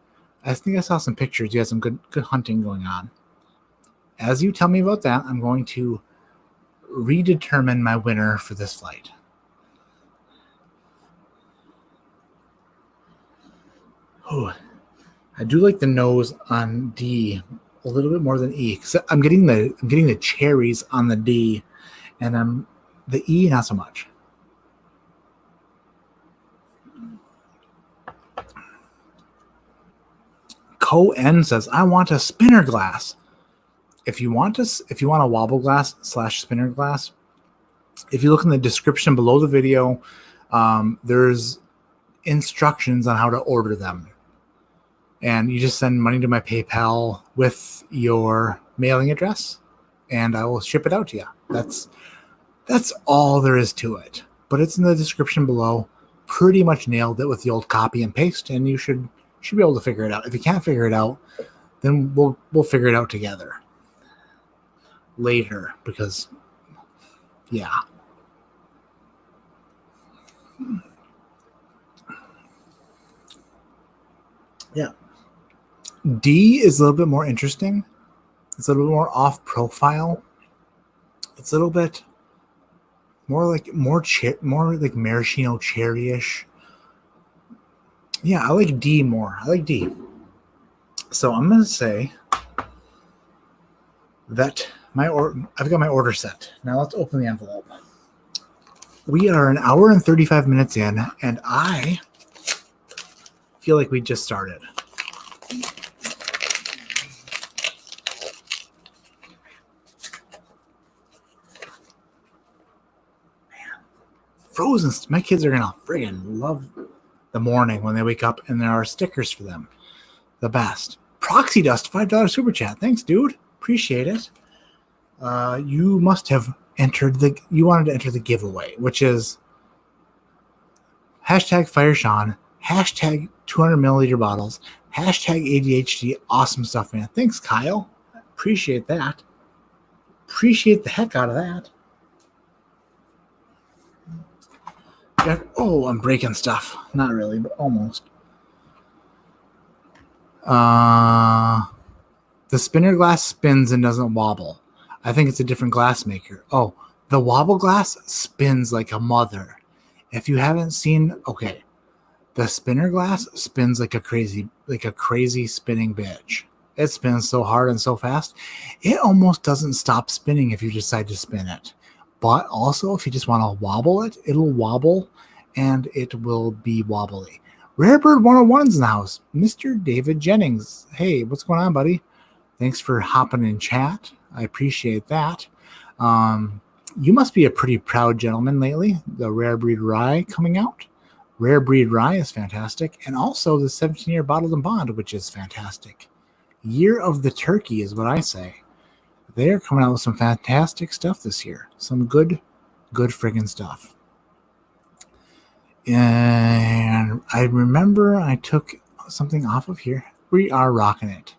I think I saw some pictures. You had some good hunting going on. As you tell me about that, I'm going to redetermine my winner for this flight. Oh, I do like the nose on D a little bit more than E. Cause I'm getting the cherries on the D, and the E not so much. Co N says, I want a spinner glass. If you want a wobble glass / spinner glass, if you look in the description below the video, there's instructions on how to order them. And you just send money to my PayPal with your mailing address, and I will ship it out to you. That's all there is to it. But it's in the description below. Pretty much nailed it with the old copy and paste, and you should be able to figure it out. If you can't figure it out, then we'll figure it out together later, because yeah. Yeah. D is a little bit more interesting. It's a little bit more off profile. It's a little bit more like maraschino cherry-ish. Yeah, I like D more. I like D. So I'm gonna say that I've got my order set. Now let's open the envelope. We are an hour and 35 minutes in, and I feel like we just started. Man, Frozen. My kids are gonna friggin' love the morning when they wake up and there are stickers for them. The best. Proxy Dust, $5 super chat. Thanks, dude. Appreciate it. You must have you wanted to enter the giveaway, which is #FireSean, #200ml bottles, #ADHD. Awesome stuff, man. Thanks, Kyle. Appreciate that. Appreciate the heck out of that. Oh, I'm breaking stuff. Not really, but almost. The spinner glass spins and doesn't wobble. I think it's a different glass maker. Oh, the wobble glass spins like a mother. If you haven't seen, okay, the spinner glass spins like a crazy spinning bitch. It spins so hard and so fast, it almost doesn't stop spinning if you decide to spin it. But also, if you just want to wobble it, it'll wobble and it will be wobbly. Rarebird 101's in the house. Mr. David Jennings. Hey, what's going on, buddy? Thanks for hopping in chat. I appreciate that. You must be a pretty proud gentleman lately. The Rare Breed Rye coming out. Rare Breed Rye is fantastic. And also the 17-year Bottled and Bond, which is fantastic. Year of the Turkey is what I say. They're coming out with some fantastic stuff this year. Some good friggin' stuff. And I remember I took something off of here. We are rocking it.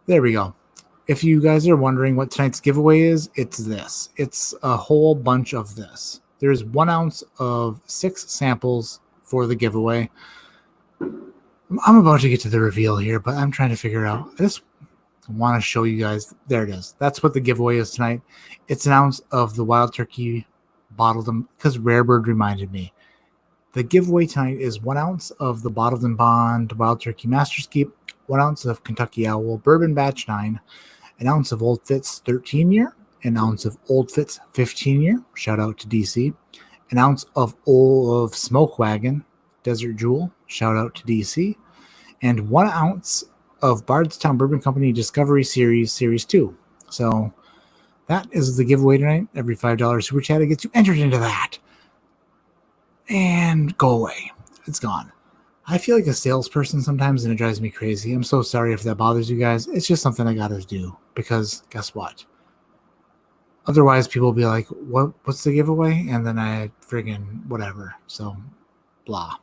There we go. If you guys are wondering what tonight's giveaway is, it's this. It's a whole bunch of this. There's 1 ounce of 6 samples for the giveaway. I'm about to get to the reveal here, but I'm trying to figure out. I just want to show you guys. There it is. That's what the giveaway is tonight. It's 1 ounce of the Wild Turkey bottled them because Rarebird reminded me. The giveaway tonight is 1 ounce of the Bottled and Bond Wild Turkey Master's Keep, 1 ounce of Kentucky Owl Bourbon Batch 9, 1 ounce of Old Fitz 13-year, 1 ounce of Old Fitz 15-year, shout out to DC, 1 ounce of Smoke Wagon Desert Jewel, shout out to DC, and 1 ounce of Bardstown Bourbon Company Discovery Series 2. So that is the giveaway tonight. Every $5 super chat gets you entered into that. And go away. It's gone. I feel like a salesperson sometimes, and it drives me crazy. I'm so sorry if that bothers you guys. It's just something I gotta do because guess what? Otherwise, people will be like, what's the giveaway? And then I friggin' whatever. So, blah.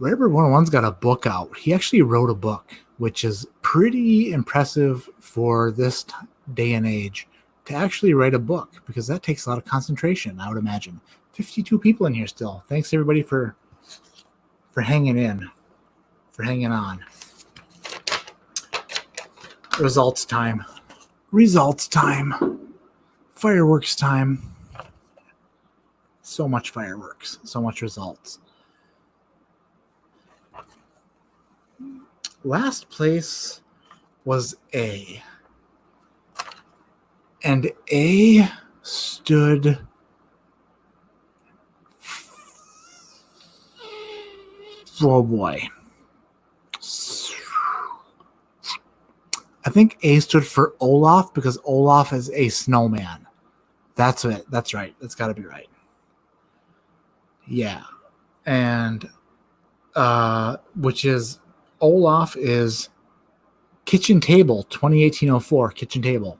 Rarebird 101's got a book out. He actually wrote a book, which is pretty impressive for this day and age to actually write a book because that takes a lot of concentration, I would imagine. 52 people in here still. Thanks everybody for hanging in, for hanging on. Results time. Fireworks time. So much fireworks. So much results. Last place was A. And A stood oh boy. I think A stood for Olaf because Olaf is a snowman. That's it. That's right. That's got to be right. Yeah. And which is Olaf is Kitchen Table 2018-04 Kitchen Table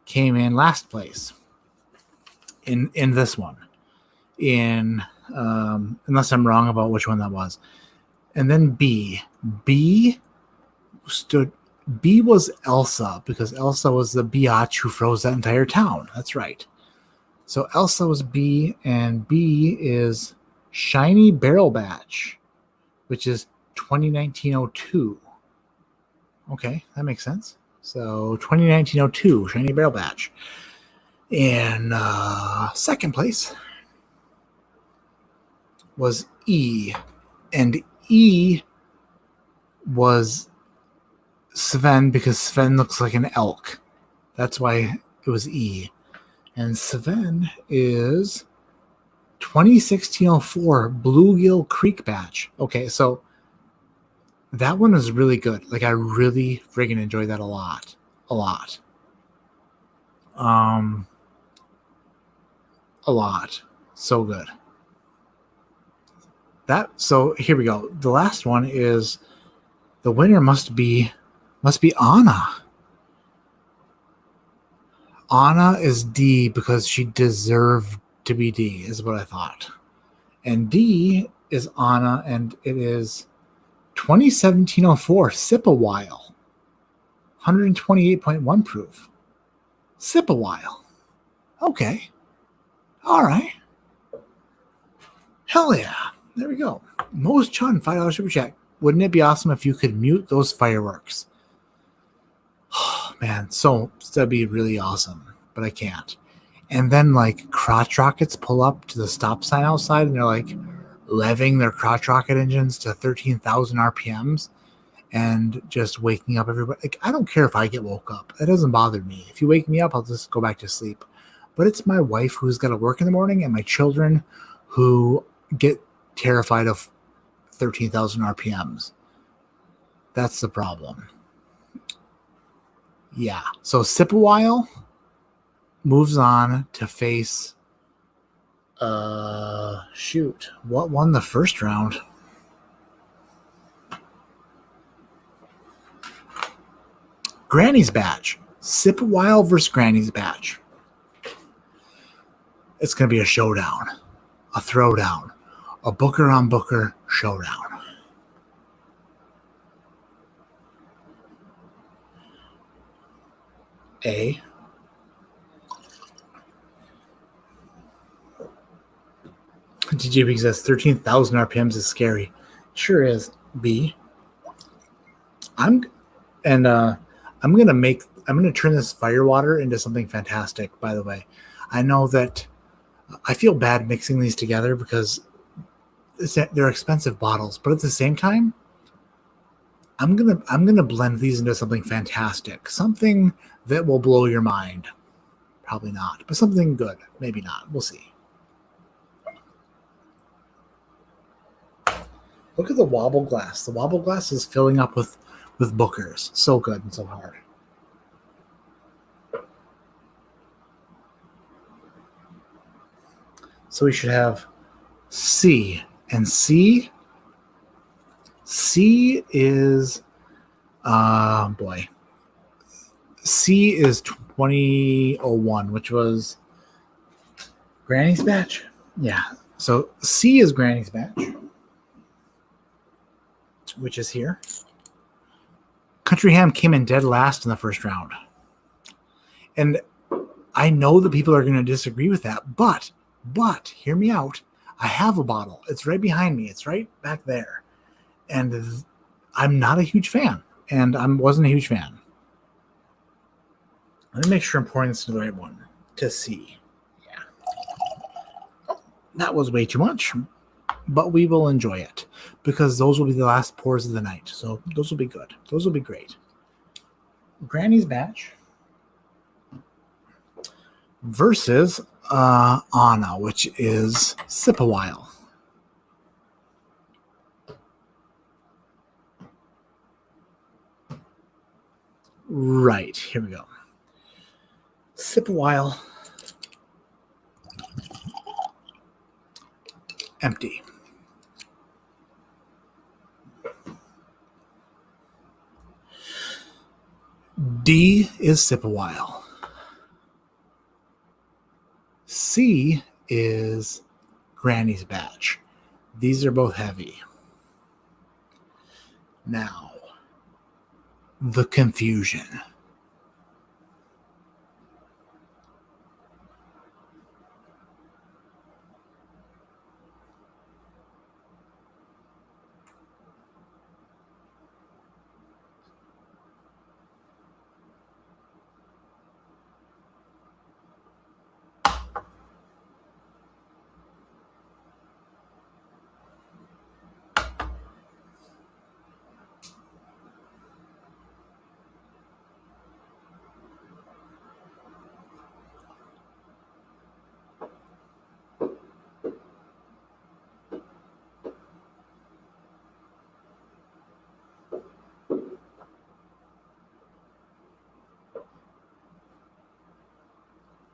came in last place in this one in unless I'm wrong about which one that was. And then B was Elsa because Elsa was the biatch who froze that entire town. That's right. So Elsa was B, and B is Shiny Barrel Batch, which is 2019-02. Okay, that makes sense. So 2019-02 Shiny Barrel Batch. And second place was E, and E was Sven because Sven looks like an elk. That's why it was E. And Sven is 2016-04 Bluegill Creek Batch. Okay, so that one is really good. Like I really friggin' enjoyed that a lot. A lot. So good. So here we go. The last one is the winner must be Anna. Anna is D because she deserved to be D, is what I thought. And D is Anna, and it is 2017-04 Sip a While. 128.1 proof. Sip a While. Okay. All right. Hell yeah. There we go. Most Chun, $5 super chat. Wouldn't it be awesome if you could mute those fireworks? Oh, man, so that'd be really awesome, but I can't. And then, like, crotch rockets pull up to the stop sign outside, and they're, like, revving their crotch rocket engines to 13,000 RPMs, and just waking up everybody. Like, I don't care if I get woke up. It doesn't bother me. If you wake me up, I'll just go back to sleep. But it's my wife who's got to work in the morning and my children who get terrified of 13,000 RPMs. That's the problem. Yeah. So Sip a While moves on to face shoot. What won the first round? Granny's Batch. Sip a While versus Granny's Batch. It's going to be a showdown, a throwdown, a Booker on Booker showdown. A. DJB says 13,000 RPMs is scary. Sure is. B. I'm gonna turn this firewater into something fantastic. By the way, I know that I feel bad mixing these together because they're expensive bottles, but at the same time, I'm gonna blend these into something fantastic, something that will blow your mind. Probably not, but something good. Maybe not. We'll see. Look at the wobble glass. The wobble glass is filling up with Bookers. So good and so hard. So we should have C. And C is, C is 2001, which was Granny's Batch. Yeah. So C is Granny's Batch, which is here. Country Ham came in dead last in the first round. And I know that people are going to disagree with that, but hear me out. I have a bottle. It's right behind me. It's right back there. And I'm not a huge fan. And I wasn't a huge fan. Let me make sure I'm pouring this into the right one. To C. Yeah. Oh, that was way too much. But we will enjoy it. Because those will be the last pours of the night. So those will be good. Those will be great. Granny's Batch versus Anna, which is Sip a While. Right, here we go. Sip a While. Empty. D is Sip a While. C is Granny's Batch. These are both heavy. Now, the confusion.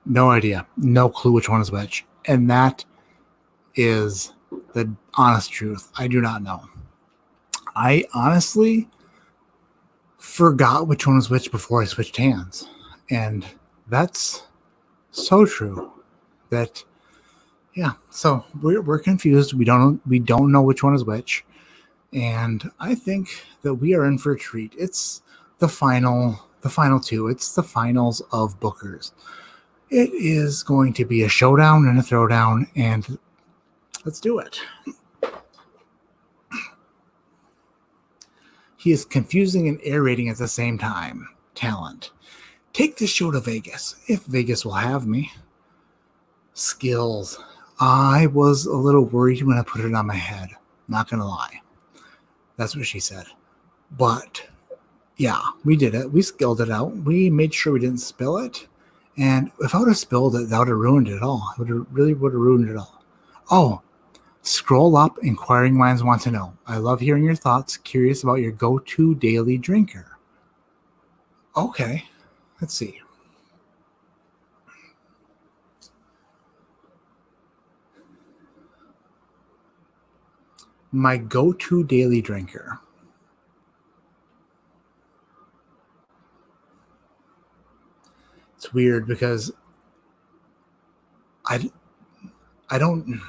No idea. No clue which one is which. And that is the honest truth. I do not know. I honestly forgot which one was which before I switched hands. And that's so true. That, yeah. So we're confused. We don't know which one is which. And I think that we are in for a treat. It's the final two. It's the finals of Bookers. It is going to be a showdown and a throwdown, and let's do it. He is confusing and aerating at the same time. Talent. Take this show to Vegas, if Vegas will have me. Skills. I was a little worried when I put it on my head. Not going to lie. That's what she said. But yeah, we did it. We skilled it out. We made sure we didn't spill it. And if I would have spilled it, that would have ruined it all. It would have ruined it all. Oh, scroll up. Inquiring minds want to know. I love hearing your thoughts. Curious about your go-to daily drinker. Okay, let's see. My go-to daily drinker. It's weird because I don't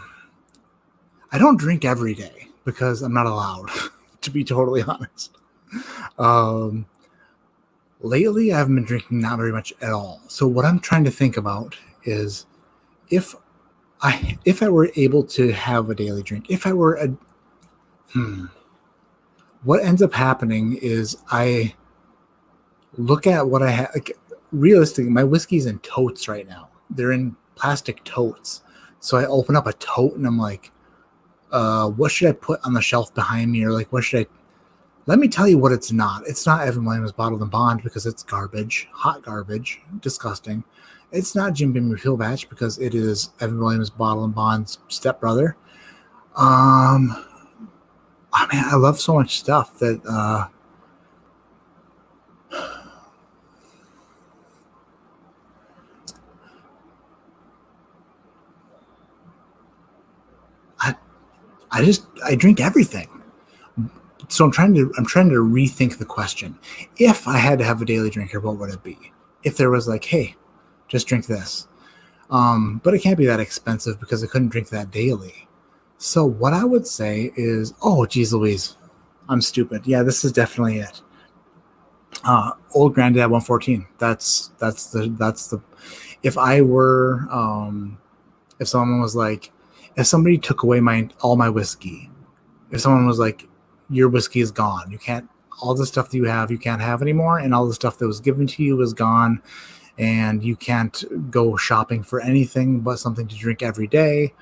drink every day because I'm not allowed, to be totally honest. Lately, I haven't been drinking not very much at all. So what I'm trying to think about is if I were able to have a daily drink, what ends up happening is I look at what I have. Like, realistically, my whiskey's in totes right now. They're in plastic totes. So I open up a tote and I'm like, what should I put on the shelf behind me? Or like, what should I... Let me tell you what it's not. It's not Evan Williams Bottled and Bond because it's garbage, hot garbage, disgusting. It's not Jim Beam Refill Batch because it is Evan Williams Bottled and Bond's stepbrother. Oh man, I love so much stuff that I drink everything. So I'm trying to rethink the question. If I had to have a daily drinker, what would it be? If there was like, hey, just drink this. But it can't be that expensive because I couldn't drink that daily. So what I would say is, oh, geez Louise, I'm stupid. Yeah, this is definitely it. Old Granddad 114. That's the. If I were, if someone was like, if somebody took away all my whiskey, if someone was like, your whiskey is gone, you can't, all the stuff that you can't have anymore, and all the stuff that was given to you is gone, and you can't go shopping for anything but something to drink every day,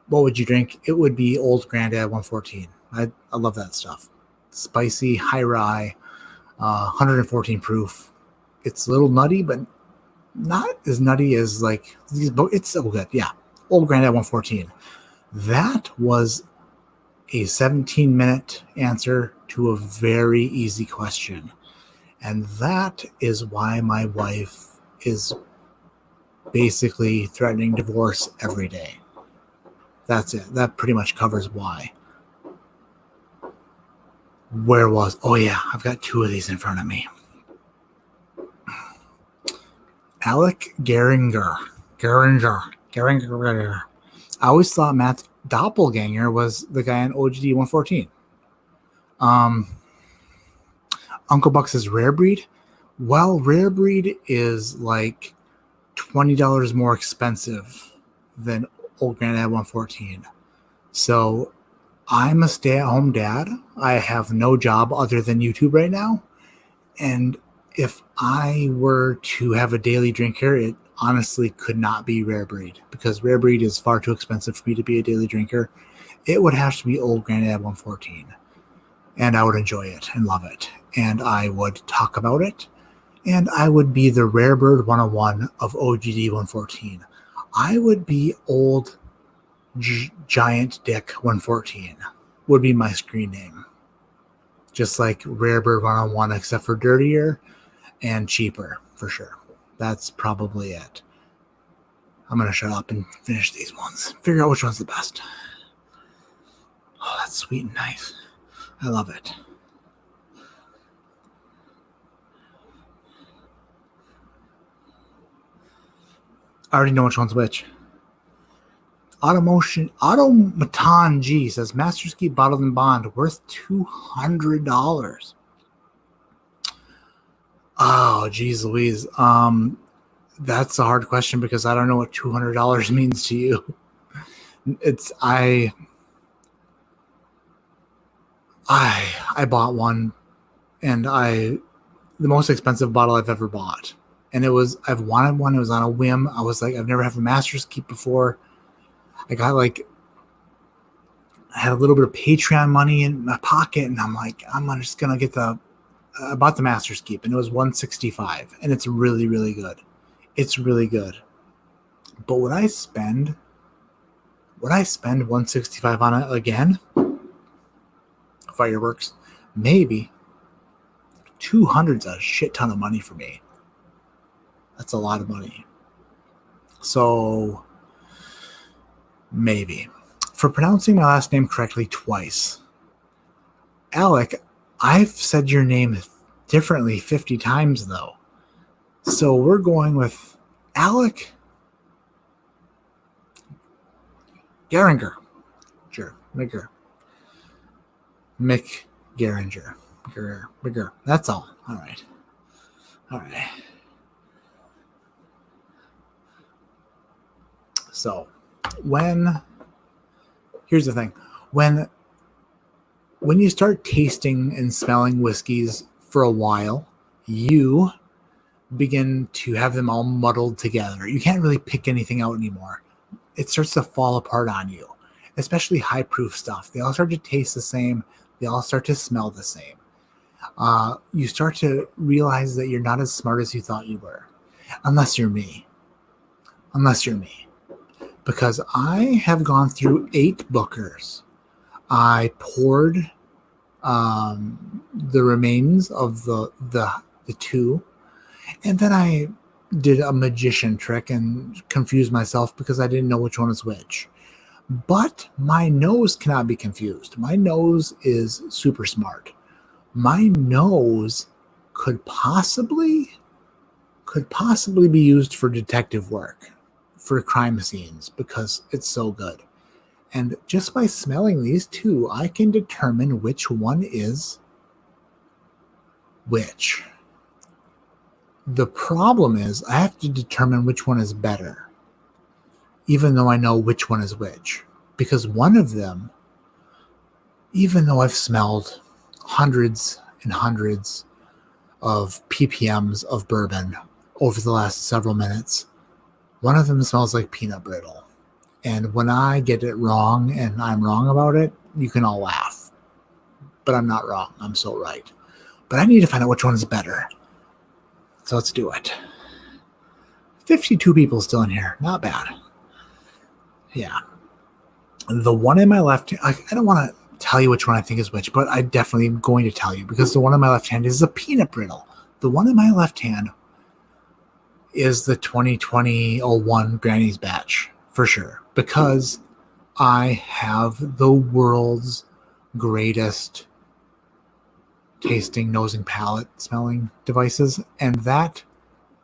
what would you drink? It would be Old Granddad 114. I love that stuff. Spicy, high rye, 114 proof. It's a little nutty, but not as nutty as like these. It's so good. Yeah, Old Granddad 114. That was a 17-minute answer to a very easy question. And that is why my wife is basically threatening divorce every day. That's it. That pretty much covers why. Oh yeah, I've got two of these in front of me. Alec Geringer. I always thought Matt's doppelganger was the guy on OGD 114. Uncle Buck says Rare Breed. Well, Rare Breed is like $20 more expensive than Old Granddad 114. So I'm a stay-at-home dad. I have no job other than YouTube right now. And if I were to have a daily drinker, it honestly could not be Rare Breed because Rare Breed is far too expensive for me to be a daily drinker. It would have to be Old Granddad 114. And I would enjoy it and love it. And I would talk about it. And I would be the Rare Bird 101 of OGD 114. I would be Old Giant Dick 114 would be my screen name. Just like Rare Bird 101, except for dirtier and cheaper, for sure. That's probably it. I'm going to shut up and finish these ones. Figure out which one's the best. Oh, that's sweet and nice. I love it. I already know which one's which. Automaton G says Master's Keep Bottled and Bond worth $200. Oh, geez Louise. That's a hard question because I don't know what $200 means to you. I bought one, and the most expensive bottle I've ever bought. And I've wanted one. It was on a whim. I was like, I've never had a Master's Keep before. I had a little bit of Patreon money in my pocket, and I'm like, I'm just going to get the I bought the Master's Keep, and it was $165, and it's really, really good. It's really good. But would I spend $165 on it again? Fireworks, maybe. 200's a shit ton of money for me. That's a lot of money. So maybe. For pronouncing my last name correctly twice, Alec, I've said your name differently 50 times though. So we're going with Alec Geringer. Sure. Mick Geringer. Bigger. That's all. All right. So here's the thing. When you start tasting and smelling whiskeys for a while, you begin to have them all muddled together. You can't really pick anything out anymore. It starts to fall apart on you, especially high proof stuff. They all start to taste the same. They all start to smell the same. You start to realize that you're not as smart as you thought you were, unless you're me. Because I have gone through 8 Bookers. I poured the remains of the 2, and then I did a magician trick and confused myself because I didn't know which one was which. But my nose cannot be confused. My nose is super smart. My nose could possibly be used for detective work, for crime scenes, because it's so good. And just by smelling these 2, I can determine which one is which. The problem is I have to determine which one is better, even though I know which one is which. Because one of them, even though I've smelled hundreds and hundreds of ppms of bourbon over the last several minutes, one of them smells like peanut brittle. And when I get it wrong and I'm wrong about it, you can all laugh. But I'm not wrong. I'm so right. But I need to find out which one is better. So let's do it. 52 people still in here. Not bad. Yeah. The one in my left, I don't want to tell you which one I think is which, but I definitely am going to tell you, because the one in my left hand is a peanut brittle. The one in my left hand is the 2020-01 Granny's Batch, for sure, because I have the world's greatest tasting, nosing, palate smelling devices, and that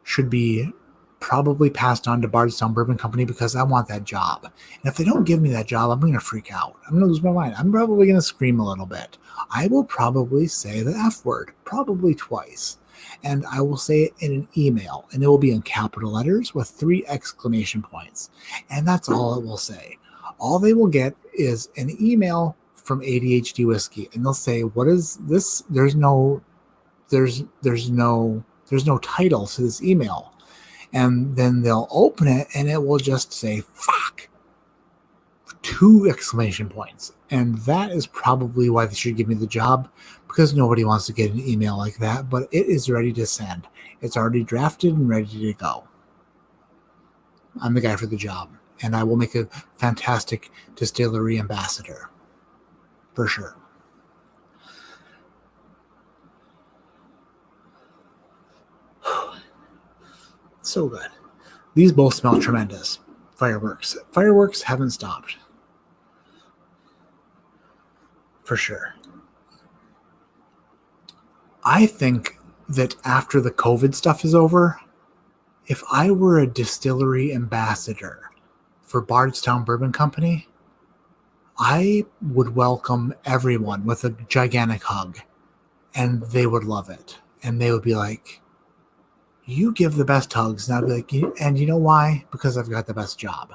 should be probably passed on to Bardstown Bourbon Company, because I want that job. And if they don't give me that job, I'm going to freak out. I'm going to lose my mind. I'm probably going to scream a little bit. I will probably say the F word, probably twice. And I will say it in an email, and it will be in capital letters with 3 exclamation points. And that's all it will say. All they will get is an email from ADHD Whiskey, and they'll say, "What is this?" There's no title to this email. And then they'll open it, and it will just say, "Fuck." 2 exclamation points. And that is probably why they should give me the job, because nobody wants to get an email like that, but it is ready to send. It's already drafted and ready to go. I'm the guy for the job, and I will make a fantastic distillery ambassador. For sure. So good. These both smell tremendous. Fireworks haven't stopped. For sure. I think that after the COVID stuff is over, if I were a distillery ambassador for Bardstown Bourbon Company, I would welcome everyone with a gigantic hug, and they would love it. And they would be like, "You give the best hugs." And I'd be like, "And you know why? Because I've got the best job.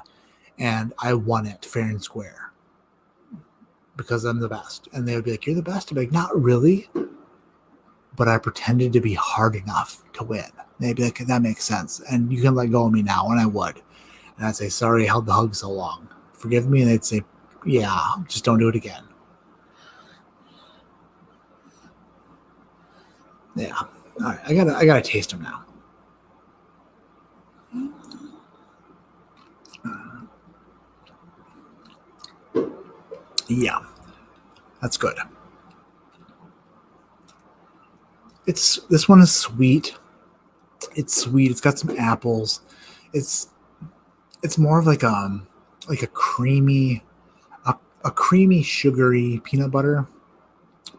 And I won it fair and square. Because I'm the best." And they would be like, "You're the best?" I'd be like, "Not really. But I pretended to be hard enough to win." And they'd be like, "That makes sense. And you can let go of me now." And I would. And I'd say, "Sorry I held the hug so long. Forgive me." And they'd say, "Yeah, just don't do it again." Yeah. All right. I gotta taste them now. Yeah, that's good. This one is sweet. It's sweet. It's got some apples. It's it's more of like a creamy sugary peanut butter,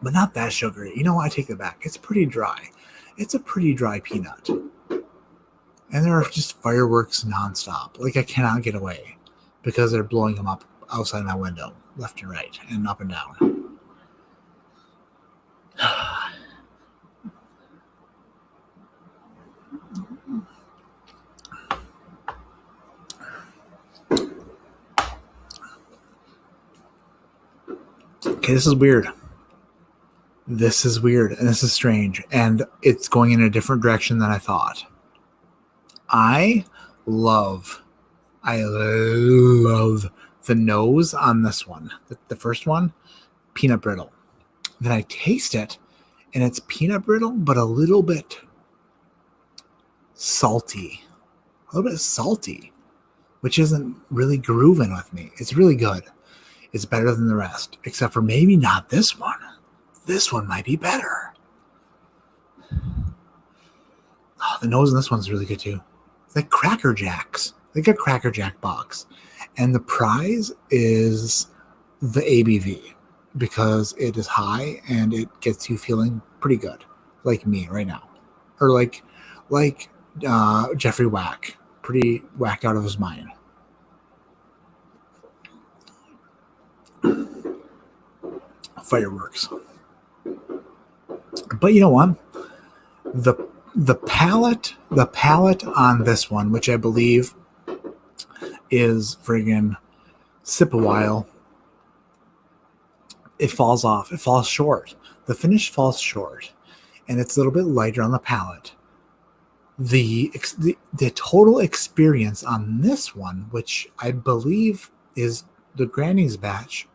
but not that sugary. You know what? I take it back. It's pretty dry. It's a pretty dry peanut. And there are just fireworks nonstop. Like I cannot get away because they're blowing them up outside my window, left and right, and up and down. Okay, this is weird. This is weird and this is strange. And it's going in a different direction than I thought. I love the nose on this one. The first one, peanut brittle. Then I taste it and it's peanut brittle, but a little bit salty. Which isn't really grooving with me. It's really good. It's better than the rest, except for maybe not this one. This one might be better. Oh, the nose on this one's really good too. It's like Cracker Jacks, like a Cracker Jack box. And the prize is the ABV because it is high and it gets you feeling pretty good, like me right now. Or like Jeffrey Whack, pretty whacked out of his mind. Fireworks. But you know what? The palette on this one, which I believe is friggin' sip a while, it falls off. It falls short. The finish falls short, and it's a little bit lighter on the palate. The total experience on this one, which I believe is the Granny's batch,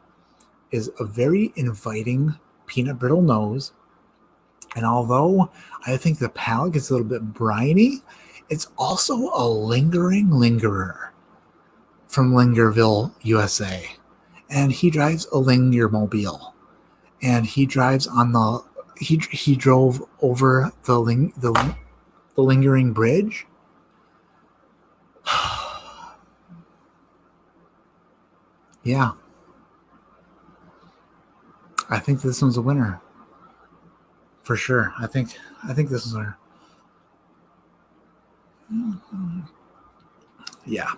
is a very inviting peanut brittle nose. And although I think the palate gets a little bit briny, it's also a lingering lingerer from Lingerville, USA. And he drives a Lingermobile. And he drives on the he drove over the lingering bridge. Yeah. I think this one's a winner. For sure. I think this is our. Yeah.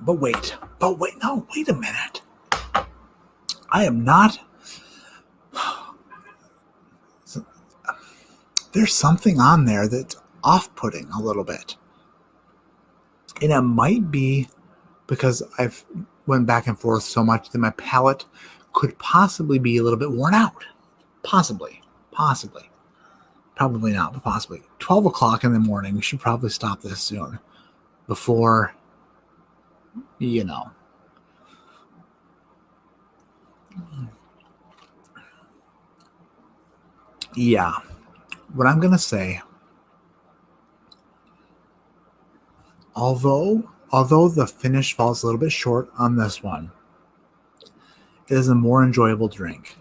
But wait, no, wait a minute. I am not. There's something on there that's off-putting a little bit. And it might be because I've went back and forth so much that my palate could possibly be a little bit worn out. Possibly. Probably not, but possibly. 12 o'clock in the morning. We should probably stop this soon. Before, you know. Yeah. What I'm going to say, although the finish falls a little bit short on this one, it is a more enjoyable drink.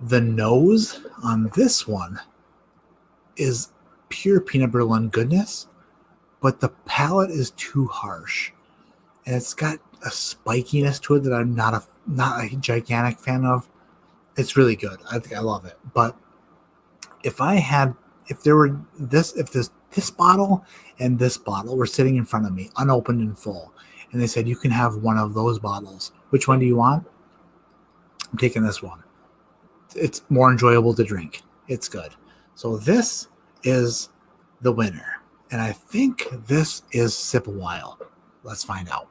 The nose on this one is pure peanut brittle and goodness, but the palate is too harsh. And it's got a spikiness to it that I'm not a gigantic fan of. It's really good. I think I love it. But if this bottle and this bottle were sitting in front of me, unopened and full, and they said, you can have one of those bottles. Which one do you want? I'm taking this one. It's more enjoyable to drink. It's good. So this is the winner. And I think this is Sip a While. Let's find out.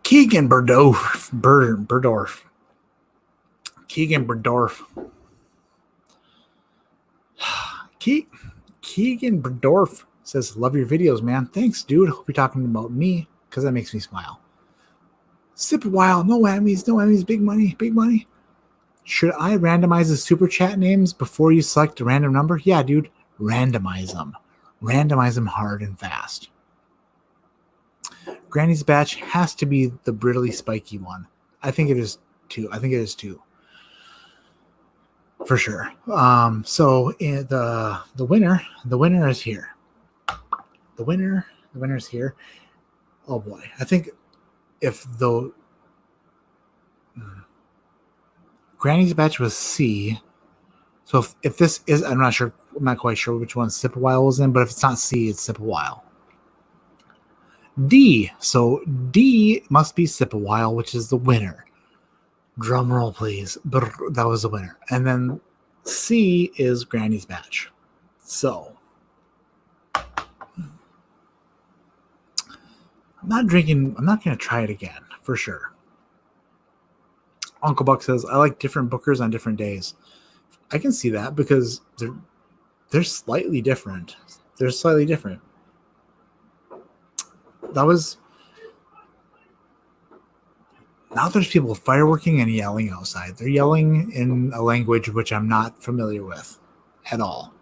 Keegan Berdorf. Keegan Berdorf says, love your videos, man. Thanks, dude. Hope you're talking about me because that makes me smile. Sip a while. No whammies. No whammies. Big money. Big money. Should I randomize the super chat names before you select a random number? Yeah, dude. Randomize them. Randomize them hard and fast. Granny's batch has to be the brittly spiky one. I think it is two. For sure. So the winner is here. The winner's here. Oh boy. I think if the Granny's batch was C, so if this is, I'm not quite sure which one Sip a While was in, but if it's not C, it's Sip a While. D, so D must be Sip a While, which is the winner. Drum roll, please. Brr, that was the winner. And then C is Granny's batch. So I'm not going to try it again, for sure. Uncle Buck says, I like different bookers on different days. I can see that because they're slightly different. Now there's people fireworking and yelling outside. They're yelling in a language which I'm not familiar with at all.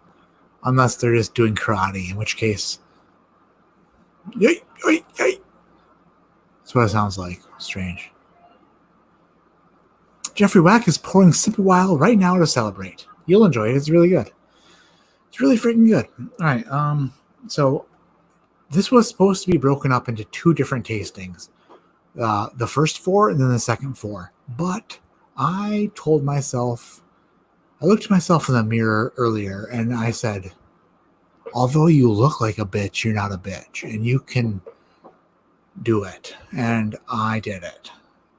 Unless they're just doing karate, in which case, yay, yay, yay. That's what it sounds like. Strange. Jeffrey Wack is pouring Sip a While right now to celebrate. You'll enjoy it. It's really good. It's really freaking good. All right. So this was supposed to be broken up into two different tastings. The first 4 and then the second 4. But I looked at myself in the mirror earlier and I said, although you look like a bitch, you're not a bitch. And you can do it. And I did it.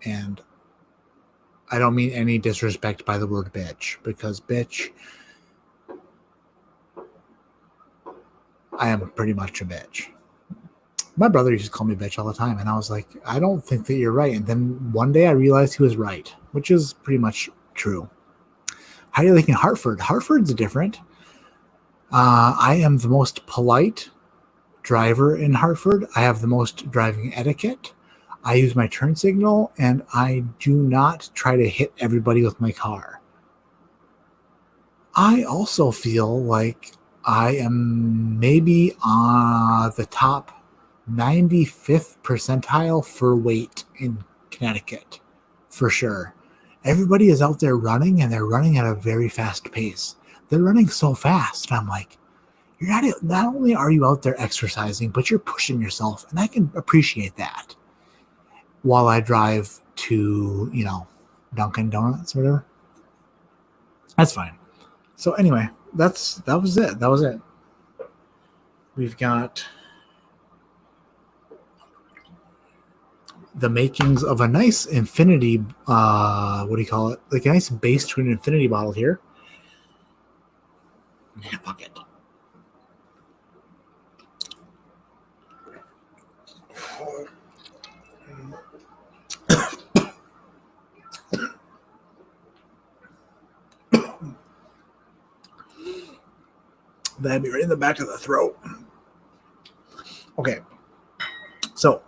And I don't mean any disrespect by the word bitch, because bitch, I am pretty much a bitch. My brother used to call me bitch all the time, and I was like, I don't think that you're right. And then one day I realized he was right, which is pretty much true. How do you like in Hartford? Hartford's different. I am the most polite driver in Hartford. I have the most driving etiquette. I use my turn signal, and I do not try to hit everybody with my car. I also feel like I am maybe on the top 95th percentile for weight in Connecticut, for sure. Everybody is out there running, and they're running at a very fast pace. They're running so fast, and I'm like, not only are you out there exercising, but you're pushing yourself, and I can appreciate that. While I drive to, Dunkin' Donuts or whatever. That's fine. So anyway, that was it. We've got the makings of a nice infinity, what do you call it? Like a nice base to an infinity bottle here. Yeah, fuck it. That'd be right in the back of the throat. Okay. So,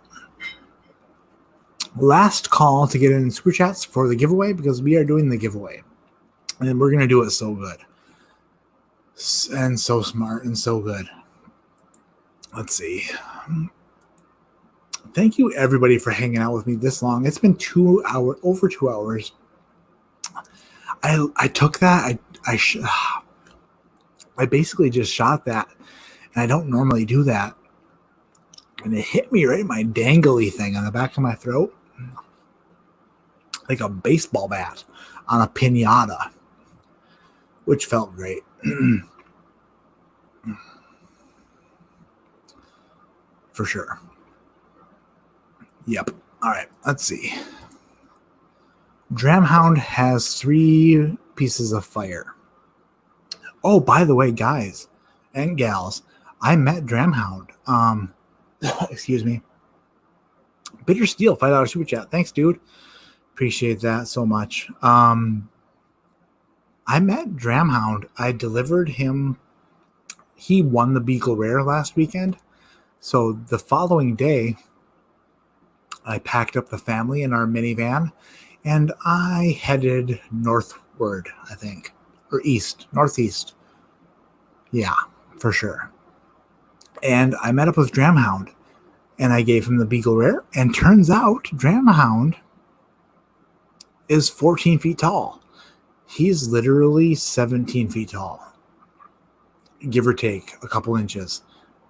last call to get in super chats for the giveaway, because we are doing the giveaway. And we're going to do it so good. And so smart and so good. Let's see. Thank you, everybody, for hanging out with me this long. It's been over 2 hours. I took that. I basically just shot that, and I don't normally do that. And it hit me right in my dangly thing on the back of my throat, like a baseball bat on a piñata, which felt great. For sure. Yep. All right. Let's see. Dramhound has 3 pieces of fire. Oh, by the way, guys and gals, I met Dramhound. Excuse me. Bitter Steel, $5 super chat. Thanks, dude. Appreciate that so much. I met Dramhound. I delivered him. He won the Beagle Rare last weekend. So the following day, I packed up the family in our minivan, and I headed northward, I think, or northeast. Yeah, for sure. And I met up with Dramhound, and I gave him the Beagle Rare, and turns out Dramhound is 14 feet tall. He's literally 17 feet tall, give or take a couple inches.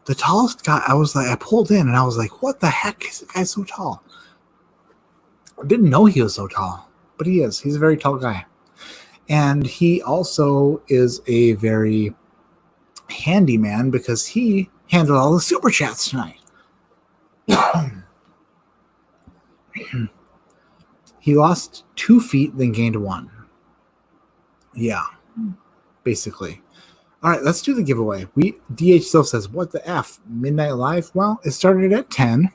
The tallest guy, I pulled in and I was like, what the heck is the guy so tall? I didn't know he was so tall, but he is. He's a very tall guy. And he also is a very handy man because he handled all the super chats tonight. He lost 2 feet, then gained 1. Yeah, basically. All right, let's do the giveaway. DH still says, what the F? Midnight Live? Well, it started at 10.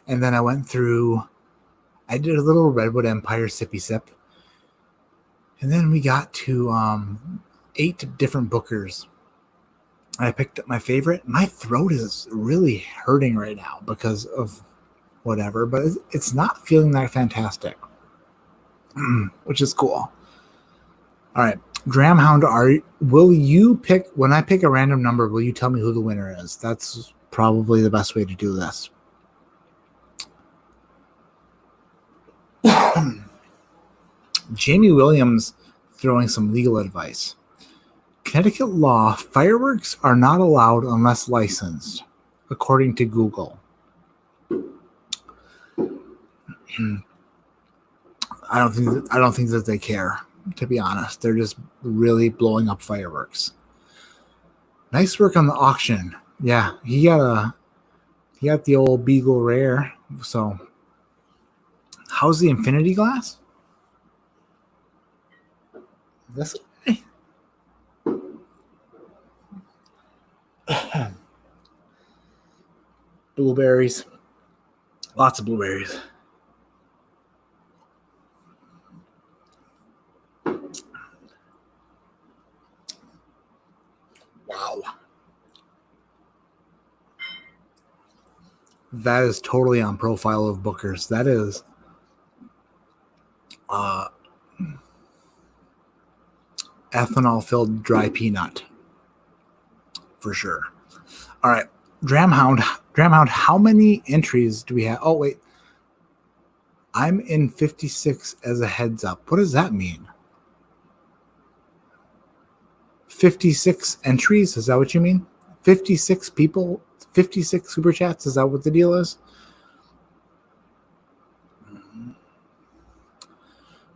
And then I went through, I did a little Redwood Empire sippy sip. And then we got to 8 different bookers. I picked up my favorite. My throat is really hurting right now because of whatever, but it's not feeling that fantastic, which is cool. All right. Dramhound, will you pick, when I pick a random number, will you tell me who the winner is? That's probably the best way to do this. Jamie Williams throwing some legal advice. Connecticut law, fireworks are not allowed unless licensed, according to Google. I don't think that they care, to be honest. They're just really blowing up fireworks. Nice work on the auction. Yeah, he got the old Beagle Rare. So, how's the infinity glass? This way. Blueberries. Lots of blueberries. Wow. That is totally on profile of Booker's. That is ethanol-filled dry peanut. For sure. All right. Dramhound, how many entries do we have? Oh, wait. I'm in 56 as a heads up. What does that mean? 56 entries? Is that what you mean? 56 people? 56 super chats? Is that what the deal is?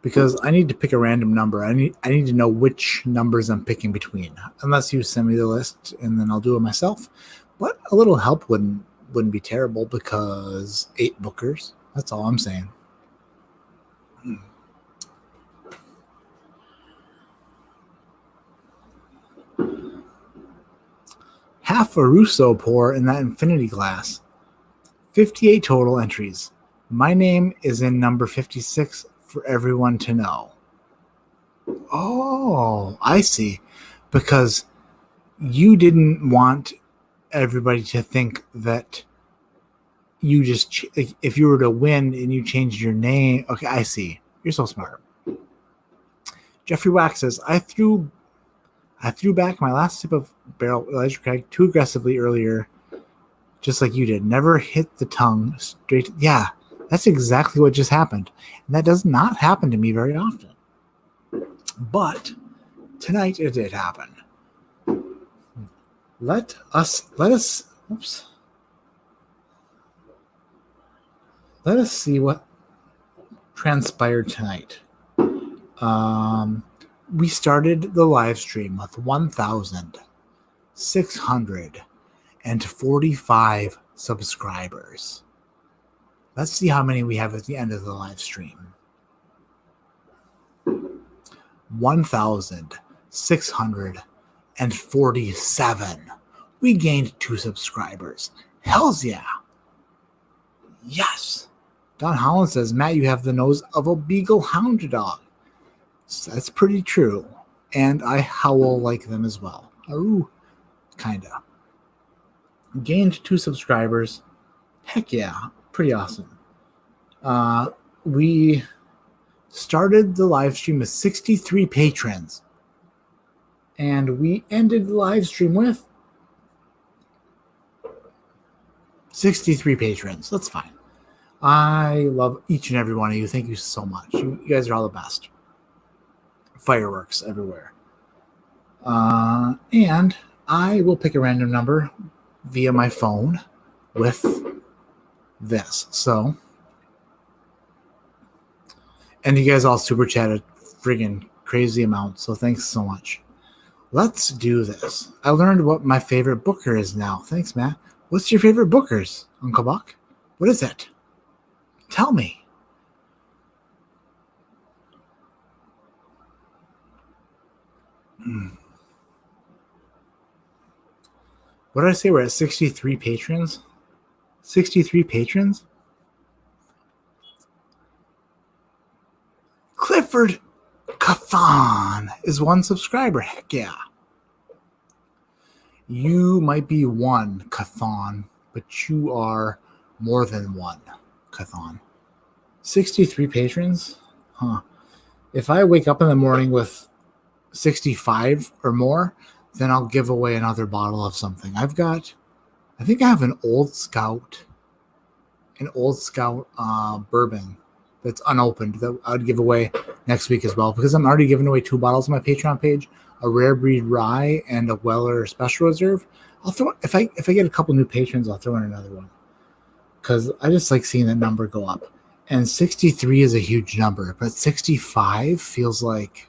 Because I need to pick a random number. I need to know which numbers I'm picking between. Unless you send me the list and then I'll do it myself. But a little help wouldn't be terrible because 8 bookers. That's all I'm saying. Half a Russo pour in that infinity glass. 58 total entries. My name is in number 56 for everyone to know. Oh, I see. Because you didn't want everybody to think that you just, if you were to win and you changed your name. Okay, I see. You're so smart. Jeffrey Wax says, I threw back my last sip of barrel Elijah Craig too aggressively earlier, just like you did. Never hit the tongue straight. Yeah, that's exactly what just happened. And that does not happen to me very often. But tonight it did happen. Let us see what transpired tonight. We started the live stream with 1,645 subscribers. Let's see how many we have at the end of the live stream. 1,647. We gained 2 subscribers. Hells yeah. Yes. Don Holland says, Matt, you have the nose of a beagle hound dog. So that's pretty true. And I howl like them as well. Ooh, kinda. Gained 2 subscribers. Heck yeah, pretty awesome. We started the live stream with 63 patrons, and we ended the live stream with 63 patrons. That's fine. I love each and every one of you. Thank you so much. You guys are all the best. Fireworks everywhere. And I will pick a random number via my phone with this. So, and you guys all super chatted friggin' crazy amounts. So thanks so much. Let's do this. I learned what my favorite booker is now. Thanks, Matt. What's your favorite bookers, Uncle Buck? What is it? Tell me. What did I say? We're at 63 patrons? 63 patrons? Clifford Cathan is one subscriber. Heck yeah. You might be one Cathan, but you are more than one Cathan. 63 patrons? Huh. If I wake up in the morning with 65 or more, then I'll give away another bottle of something. I think I have an Old Scout bourbon that's unopened that I would give away next week as well, because I'm already giving away 2 bottles on my Patreon page, a Rare Breed Rye and a Weller Special Reserve. I'll throw, if I get a couple new patrons, I'll throw in another one, because I just like seeing that number go up. And 63 is a huge number, but 65 feels like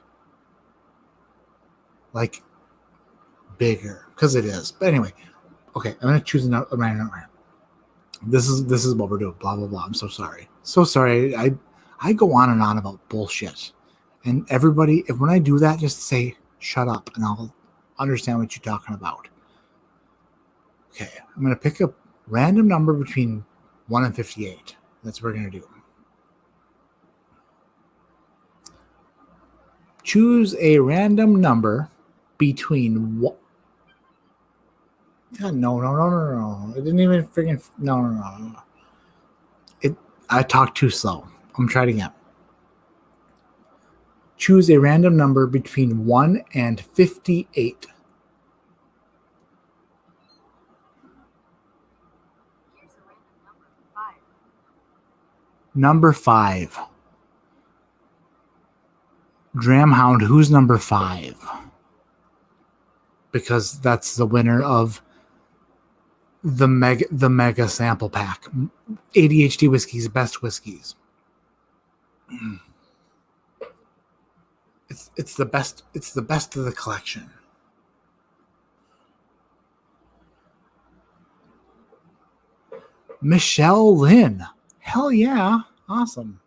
bigger, because it is. But anyway, okay, I'm gonna choose a random number. This is what we're doing. Blah blah blah. I'm so sorry. So sorry. I go on and on about bullshit, and everybody, when I do that, just say shut up, and I'll understand what you're talking about. Okay, I'm gonna pick a random number between 1 and 58. That's what we're gonna do. Choose a random number between what? God, no. It didn't even freaking no. I talked too slow. I'm trying again. Choose a random number between 1 and 58. Number 5. Dramhound, who's number 5? Because that's the winner of the mega sample pack. ADHD Whiskey's best whiskeys. It's the best. It's the best of the collection. Michelle Lynn. Hell yeah. Awesome.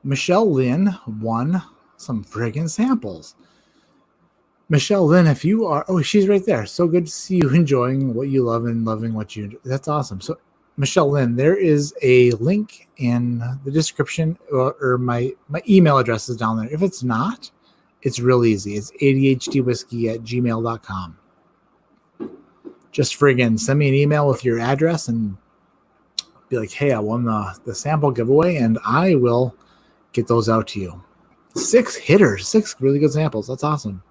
Michelle Lynn won some friggin' samples. Michelle Lynn, if you are, she's right there. So good to see you enjoying what you love and loving what you do. That's awesome. So, Michelle Lynn, there is a link in the description, or my email address is down there. If it's not, it's real easy. It's adhdwhiskey@gmail.com. Just friggin' send me an email with your address and be like, hey, I won the sample giveaway, and I will get those out to you. 6 hitters, 6 really good samples. That's awesome.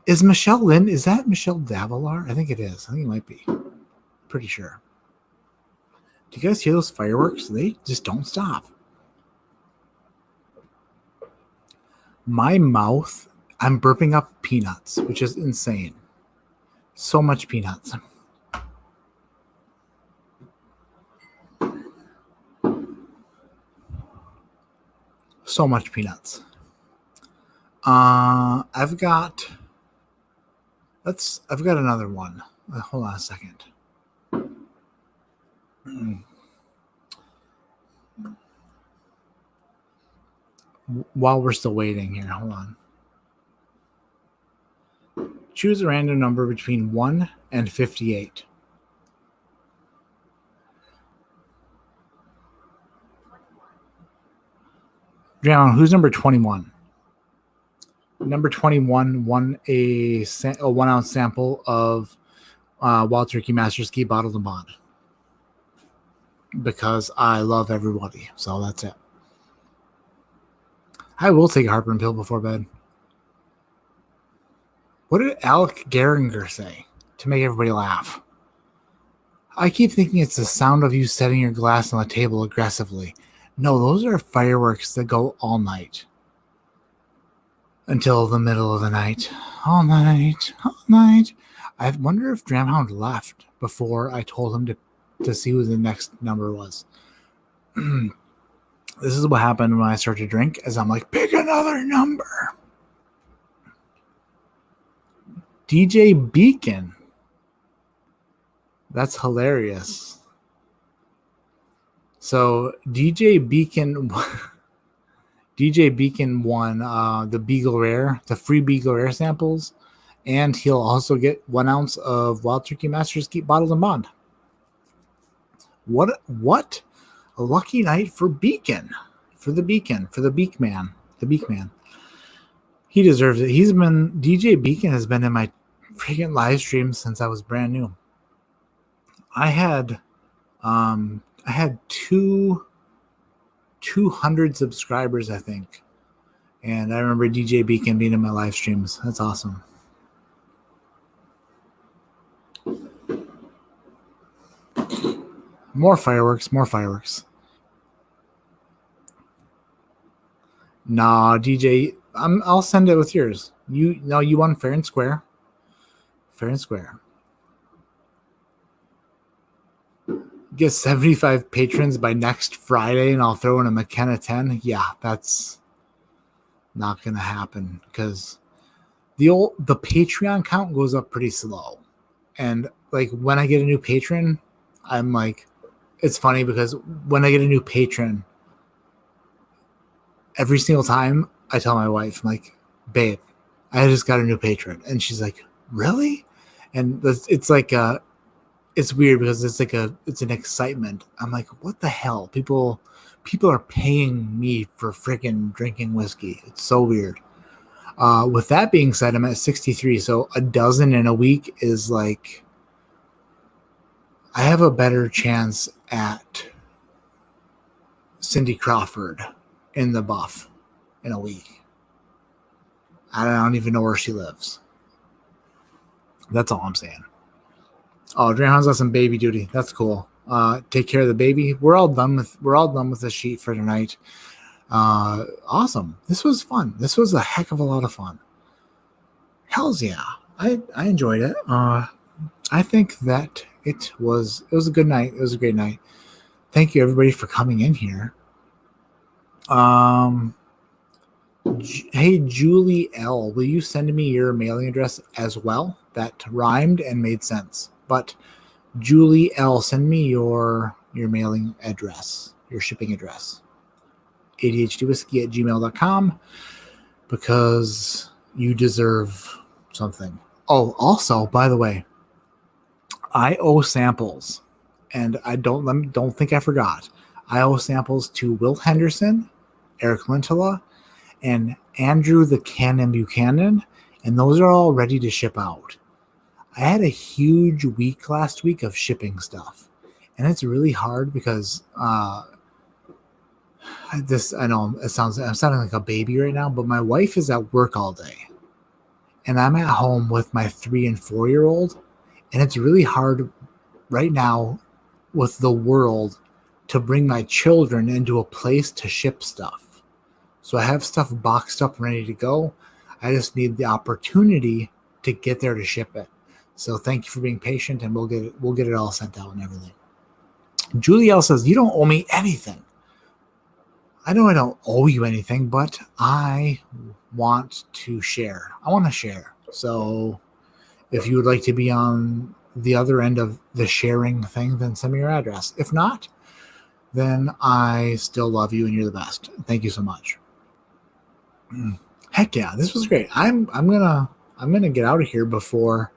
Is Michelle Lynn, is that Michelle Davilar? I think it is. I think it might be. Pretty sure. Do you guys hear those fireworks? They just don't stop. My mouth, I'm burping up peanuts, which is insane. So much peanuts. So much peanuts. I've got another one. Hold on a second. While we're still waiting here, hold on. Choose a random number between 1 and 58. Drown, who's number 21? Number 21 won a 1 ounce sample of Wild Turkey Master Ski bottled and bond because I love everybody. So that's it. I will take a heartburn pill before bed. What did Alec Geringer say to make everybody laugh? I keep thinking it's the sound of you setting your glass on the table aggressively. No, those are fireworks that go all night. Until the middle of the night. All night. All night. I wonder if Dramhound left before I told him to see who the next number was. This is what happened when I start to drink, as I'm like, pick another number. DJ Beacon. That's hilarious. So DJ Beacon won the Beagle Rare, the free Beagle Rare samples, and he'll also get 1 ounce of Wild Turkey Masters Keep bottled and bond. What a lucky night for Beacon, for the Beak Man. He deserves it. DJ Beacon has been in my freaking live stream since I was brand new. I had 200 subscribers, I think. And I remember DJ Beacon being in my live streams. That's awesome. More fireworks. Nah, DJ, I'll send it with yours. You won fair and square. Get 75 patrons by next Friday, and I'll throw in a McKenna 10. Yeah, that's not gonna happen because the Patreon count goes up pretty slow. And like when I get a new patron, I'm like, it's funny because when I get a new patron, every single time I tell my wife, I'm like, babe, I just got a new patron. And she's like, really? And it's like it's weird because it's an excitement. I'm like, what the hell? People are paying me for freaking drinking whiskey. It's so weird. With that being said, I'm at 63. So a dozen in a week is like, I have a better chance at Cindy Crawford in the buff in a week. I don't even know where she lives. That's all I'm saying. Oh, Drayhound's got some baby duty. That's cool. Take care of the baby. We're all done with the sheet for tonight. Awesome. This was fun. This was a heck of a lot of fun. Hells yeah. I enjoyed it. I think that it was a good night. It was a great night. Thank you everybody for coming in here. Hey, Julie L, will you send me your mailing address as well? That rhymed and made sense. But Julie L, send me your mailing address, your shipping address. ADHDwhiskey@gmail.com because you deserve something. Oh, also, by the way, I owe samples, and I don't think I forgot. I owe samples to Will Henderson, Eric Lintela, and Andrew the Cannon Buchanan, and those are all ready to ship out. I had a huge week last week of shipping stuff, and it's really hard because I know I'm sounding like a baby right now, but my wife is at work all day, and I'm at home with my 3 and 4-year-old, and it's really hard right now with the world to bring my children into a place to ship stuff. So I have stuff boxed up ready to go. I just need the opportunity to get there to ship it. So thank you for being patient, and we'll get it all sent out and everything. Julie L says, you don't owe me anything. I know I don't owe you anything, but I want to share. I want to share. So if you would like to be on the other end of the sharing thing, then send me your address. If not, then I still love you and you're the best. Thank you so much. Heck yeah, this was great. I'm gonna get out of here before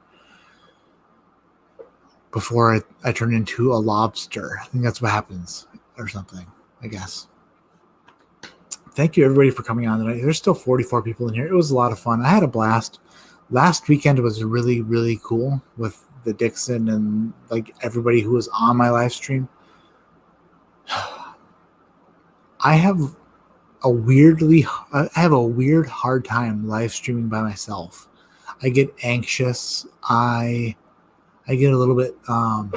I turn into a lobster. I think that's what happens or something, I guess. thank you everybody for coming on tonight. There's still 44 people in here. It was a lot of fun. I had a blast. Last weekend was really, really cool with the Dixon and like everybody who was on my live stream. I have a weird hard time live streaming by myself. I get anxious. I get a little bit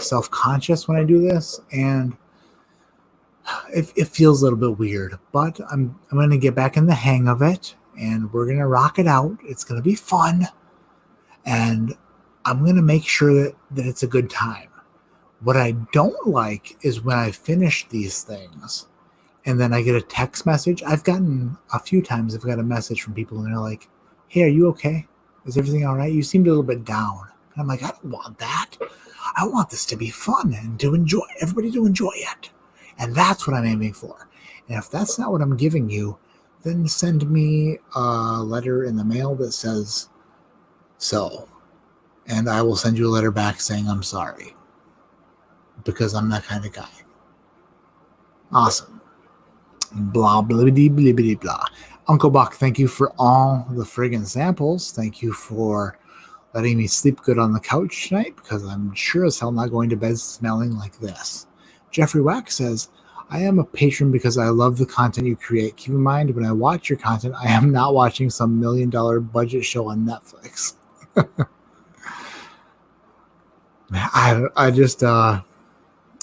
self-conscious when I do this, and it feels a little bit weird. But I'm going to get back in the hang of it, and we're going to rock it out. It's going to be fun, and I'm going to make sure that it's a good time. What I don't like is when I finish these things and then I get a text message. I've gotten a few times, I've got a message from people and they're like, hey, are you okay? Is everything all right? You seemed a little bit down. And I'm like, I don't want that. I want this to be fun and to enjoy, everybody to enjoy it. And that's what I'm aiming for. And if that's not what I'm giving you, then send me a letter in the mail that says so. And I will send you a letter back saying I'm sorry. Because I'm that kind of guy. Awesome. Blah, blah, blah, blah, blah, blah. Uncle Buck, thank you for all the friggin' samples. Thank you for letting me sleep good on the couch tonight, because I'm sure as hell not going to bed smelling like this. Jeffrey Wack says, I am a patron because I love the content you create. Keep in mind, when I watch your content, I am not watching some $1 million budget show on Netflix.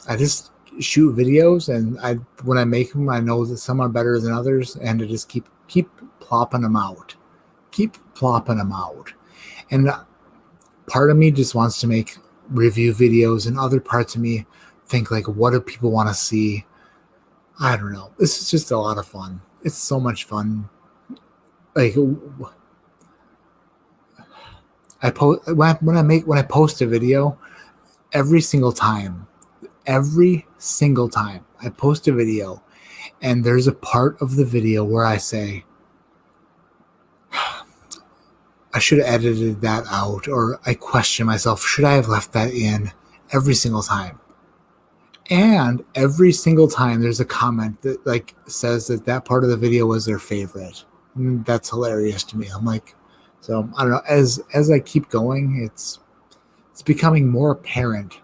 I just shoot videos, and when I make them, I know that some are better than others, and I just keep plopping them out. And part of me just wants to make review videos, and other parts of me think, like, what do people want to see? I don't know. This is just a lot of fun. It's so much fun. Like, when I post a video, every single time I post a video, and there's a part of the video where I say, I should have edited that out, or I question myself, should I have left that in? Every single time. And every single time there's a comment that like says that part of the video was their favorite. And that's hilarious to me. I'm like, so I don't know, as I keep going, it's becoming more apparent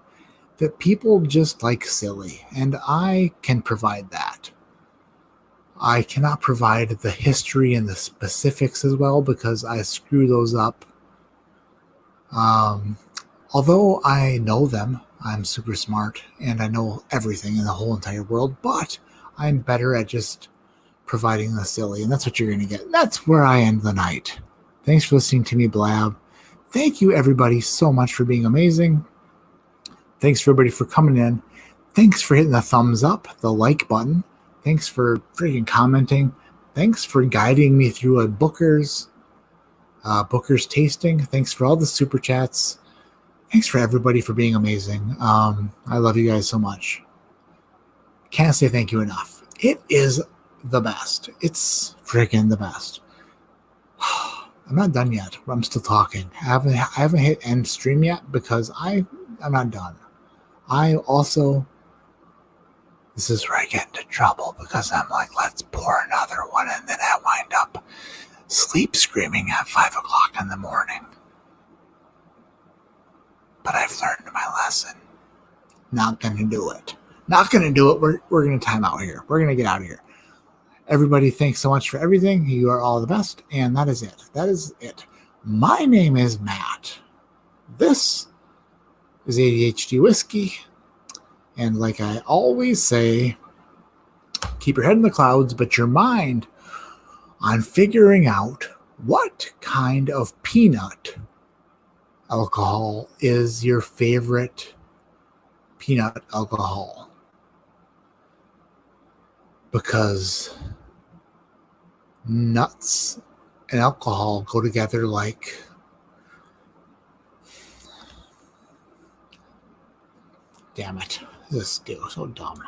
that people just like silly, and I can provide that. I cannot provide the history and the specifics as well, because I screw those up. Although I know them, I'm super smart, and I know everything in the whole entire world, but I'm better at just providing the silly, and that's what you're going to get. That's where I end the night. Thanks for listening to me blab. Thank you, everybody, so much for being amazing. Thanks for everybody for coming in. Thanks for hitting the thumbs up, the like button. Thanks for freaking commenting. Thanks for guiding me through a Booker's tasting. Thanks for all the super chats. Thanks for everybody for being amazing. I love you guys so much. Can't say thank you enough. It is the best. It's freaking the best. I'm not done yet. I'm still talking. I haven't hit end stream yet because I'm not done. This is where I get into trouble, because I'm like, let's pour another one, and then I wind up sleep screaming at 5 o'clock in the morning. But I've learned my lesson. Not going to do it. We're going to time out here. We're going to get out of here. Everybody, thanks so much for everything. You are all the best, and that is it. My name is Matt. This is ADHD Whiskey, and like I always say, keep your head in the clouds, but your mind on figuring out what kind of peanut alcohol is your favorite peanut alcohol. Because nuts and alcohol go together like damn it. This is so dumb.